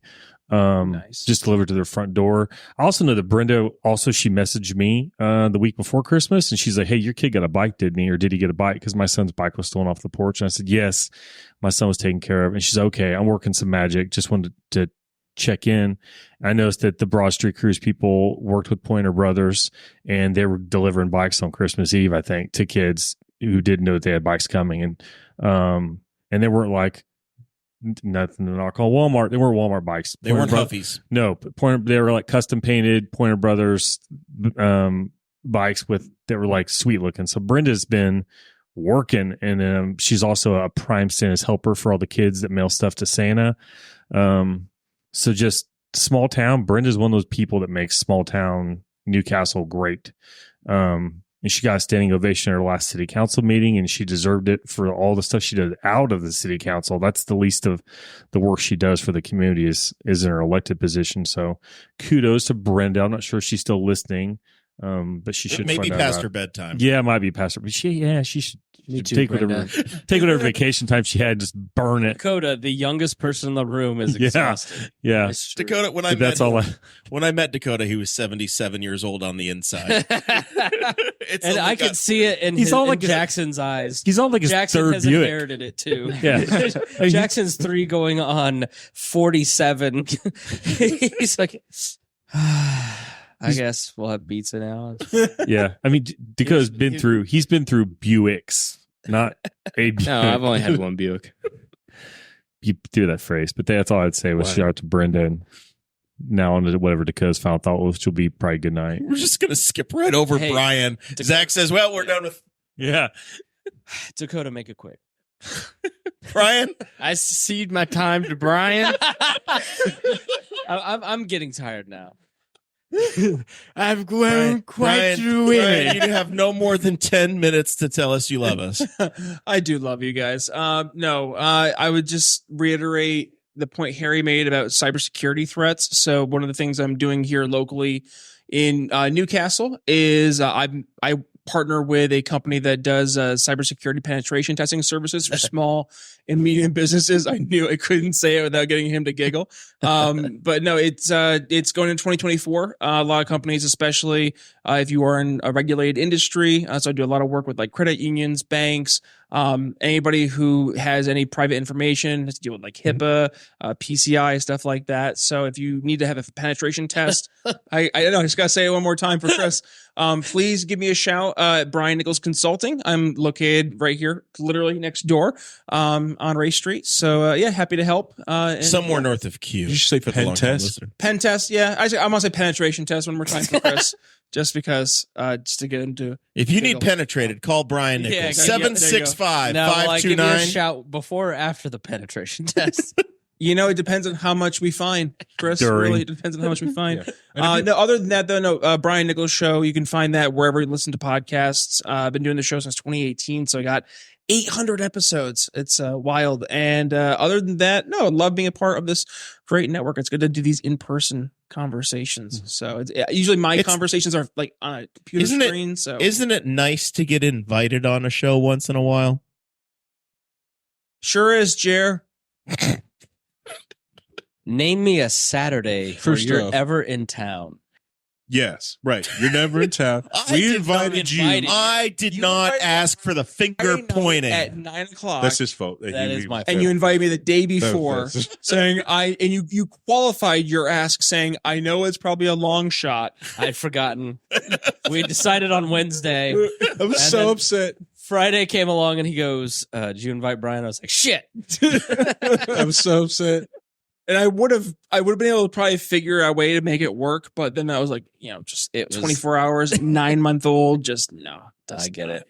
Nice.
Just delivered to their front door. I also know that Brenda she messaged me the week before Christmas, and she's like, "Hey, your kid got a bike, didn't he? Or did he get a bike? Because my son's bike was stolen off the porch." And I said, "Yes, my son was taken care of." And she's okay. I'm working some magic. Just wanted to check in. I noticed that the Broad Street Cruise people worked with Pointer Brothers, and they were delivering bikes on Christmas Eve, I think, to kids who didn't know that they had bikes coming. And they weren't like, nothing to knock on Walmart. They weren't Walmart bikes.
They weren't Huffies.
No, they were like custom painted Pointer Brothers bikes that were like sweet looking. So Brenda's been working, and she's also a prime Santa's helper for all the kids that mail stuff to Santa. So just small town. Brenda's one of those people that makes small town Newcastle great. And she got a standing ovation at her last city council meeting, and she deserved it for all the stuff she did out of the city council. That's the least of the work she does for the community is in her elected position. So kudos to Brenda. I'm not sure if she's still listening, but she should.
Maybe
find
past
out.
her bedtime.
Yeah, it might be past her. But she should.
Me too,
take
Brenda.
whatever vacation time she had, just burn it.
Dakota, the youngest person in the room, is
Yeah.
exhausted.
Yeah,
It's true.
Dakota, when I met Dakota, he was 77 years old on the inside. It's
And
only
I could
got-
see it in,
He's all
in
like
Jackson's eyes.
he's on like his
Jackson
third
has
Buick.
inherited it too.
Yeah.
Jackson's 3 going on 47. He's like, I guess we'll have pizza now.
Yeah, I mean Dakota's he's been through Buicks, not a Buick.
No, I've only had one Buick.
You do that phrase, but that's all I'd say was
Wow.
shout out to Brenda, and now on to whatever Dakota's final thought was, which will be probably good night.
We're just going to skip right over
Hey,
Brian. Zach says, well, we're done with
Yeah,
Dakota, make it quick.
Brian.
I cede my time to Brian.
I'm getting tired now.
I've grown
Brian, you have no more than 10 minutes to tell us you love us.
I do love you guys. I would just reiterate the point Harry made about cybersecurity threats. So one of the things I'm doing here locally in Newcastle is I partner with a company that does cybersecurity penetration testing services for small and medium businesses. I knew I couldn't say it without getting him to giggle. But no, it's going into 2024. A lot of companies, especially if you are in a regulated industry. So I do a lot of work with like credit unions, banks, anybody who has any private information, has to deal with like HIPAA, PCI, stuff like that. So if you need to have a penetration test, I know I just gotta say it one more time for Chris. Please give me a shout. Brian Nichols Consulting. I'm located right here, literally next door, on Ray Street. So yeah, happy to help.
Somewhere north of Q.
Did you say
For the
pen
long-time
test?
listener.
Pen test, yeah. I'm gonna say penetration test one more time for Chris, just because, just to get into.
If you need penetrated, call Brian
Yeah,
Nichols.
yeah, there you go.
765
Now, will I give you a
529.
shout before or after the penetration test?
You know, it depends on how much we find, Chris.
During.
Really, it depends on how much we find.
Yeah.
No, other than that, though, no. Brian Nichols Show. You can find that wherever you listen to podcasts. I've been doing the show since 2018, so I got 800 episodes. It's wild. And other than that, no, I love being a part of this great network. It's good to do these in-person conversations. So usually my conversations are like on a computer screen. So
Isn't it nice to get invited on a show once in a while?
sure is, Jer.
Name me a Saturday
First
where you're
off-
ever in town.
Yes, right. You're never in town. We invited you.
I did
You
not
invited-
ask for the finger
Friday night
pointing.
at 9:00.
That's his fault.
That is my
and you invited me the day
No,
before
that's-
saying you qualified your ask saying, I know it's probably a long shot.
I'd forgotten. We decided on Wednesday.
I was
And
so
then-
upset.
Friday came along and he goes, did you invite Brian? I was like, shit.
I was so upset.
And I would have been able to probably figure a way to make it work, but then I was like, just
It was-
24 hours, 9-month-old, just no.
I get it.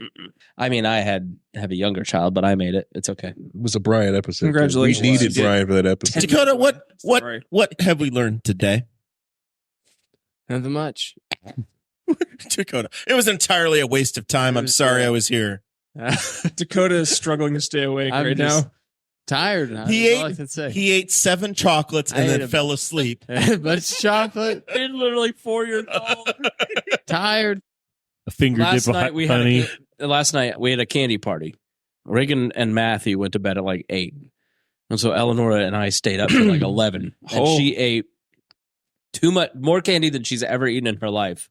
I mean, I have a younger child, but I made it. It's okay.
It was a Brian episode.
Congratulations.
We needed
You did.
Brian for that episode.
Dakota, what
Sorry.
have we learned today?
Nothing much.
Dakota. It was entirely a waste of time. I'm sorry I was here.
Dakota is struggling to stay awake
I'm
right
just
now.
tired.
He
All I can say.
ate 7 chocolates and
I
then
ate
fell asleep.
but it's chocolate.
They're literally 4 years old.
Tired.
A finger
Last
dip
night
of
we
honey.
had a candy party. Reagan and Matthew went to bed at like 8. And so Eleanor and I stayed up till like 11. And she ate more candy than she's ever eaten in her life.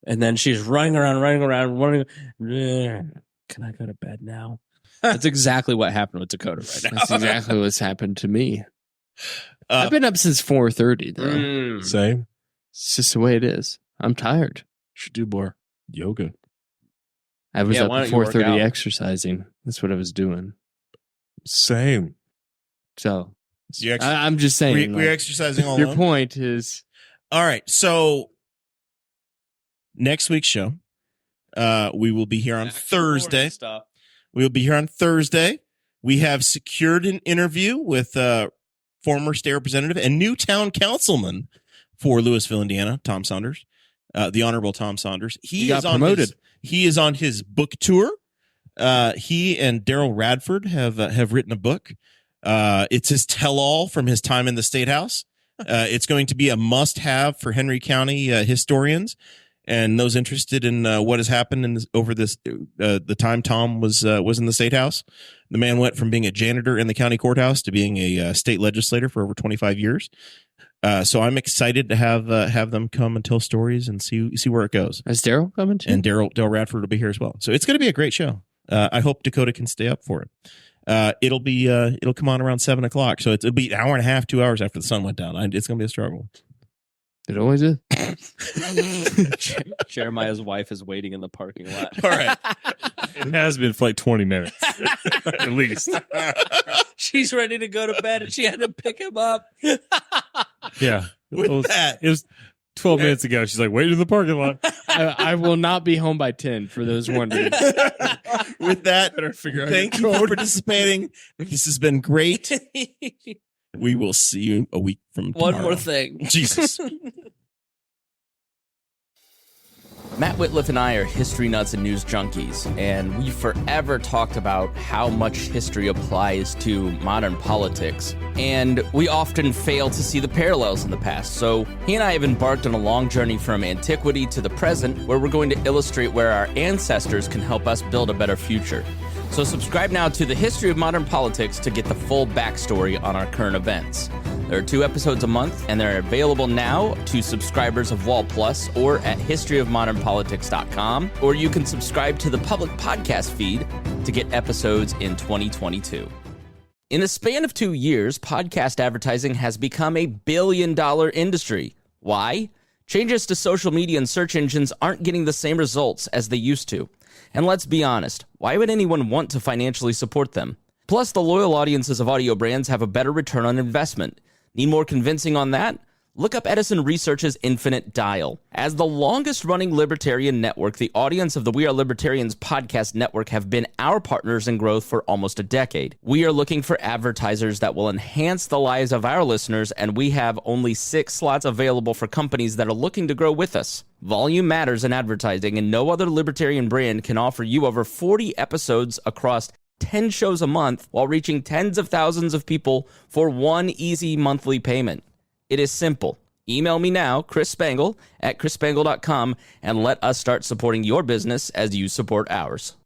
And then she's running around. Can I go to bed now? That's exactly what happened with Dakota right now.
That's exactly what's happened to me. I've been up since 4:30 though.
Same.
It's just the way it is. I'm tired.
Should do more yoga.
I was up
why
at
don't you work
4:30
out?
exercising. That's what I was doing.
Same.
So
You
I'm just saying.
we're exercising all
your
alone.
point is
All right. So next week's show, we will be here on Thursday. We will be here on Thursday. We have secured an interview with former state representative and new town councilman for Louisville, Indiana, Tom Saunders, the Honorable Tom Saunders.
He got promoted.
He is on his book tour. He and Daryl Radford have written a book. It's his tell-all from his time in the State House. It's going to be a must-have for Henry County historians and those interested in what has happened over the time Tom was in the State House. The man went from being a janitor in the county courthouse to being a state legislator for over 25 years. So I'm excited to have them come and tell stories and see where it goes.
Is Daryl coming too?
And Daryl Radford will be here as well. So it's going to be a great show. I hope Dakota can stay up for it. It'll come on around 7:00. So it'll be an hour and a half, 2 hours after the sun went down. It's going to be a struggle.
It always is.
Jeremiah's wife is waiting in the parking lot.
All right.
It has been for like 20 minutes at least.
She's ready to go to bed and she had to pick him up.
Yeah.
With that,
It was 12 minutes ago. She's like, wait in the parking lot.
I will not be home by 10 for those wondering.
with that, thank you for participating. This has been great. We will see you a week from tomorrow.
One more thing.
Jesus.
Matt Whitliff and I are history nuts and news junkies, and we forever talked about how much history applies to modern politics, and we often fail to see the parallels in the past. So he and I have embarked on a long journey from antiquity to the present, where we're going to illustrate where our ancestors can help us build a better future. So subscribe now to The History of Modern Politics to get the full backstory on our current events. There are 2 episodes a month, and they're available now to subscribers of WAL Plus or at historyofmodernpolitics.com, or you can subscribe to the public podcast feed to get episodes in 2022. In the span of 2 years, podcast advertising has become a billion-dollar industry. Why? Changes to social media and search engines aren't getting the same results as they used to. And let's be honest, why would anyone want to financially support them? Plus, the loyal audiences of audio brands have a better return on investment. Need more convincing on that? Look up Edison Research's Infinite Dial. As the longest-running libertarian network, the audience of the We Are Libertarians podcast network have been our partners in growth for almost a decade. We are looking for advertisers that will enhance the lives of our listeners, and we have only 6 slots available for companies that are looking to grow with us. Volume matters in advertising, and no other libertarian brand can offer you over 40 episodes across 10 shows a month while reaching tens of thousands of people for one easy monthly payment. It is simple. Email me now, Chris Spangle, at chrisspangle.com, and let us start supporting your business as you support ours.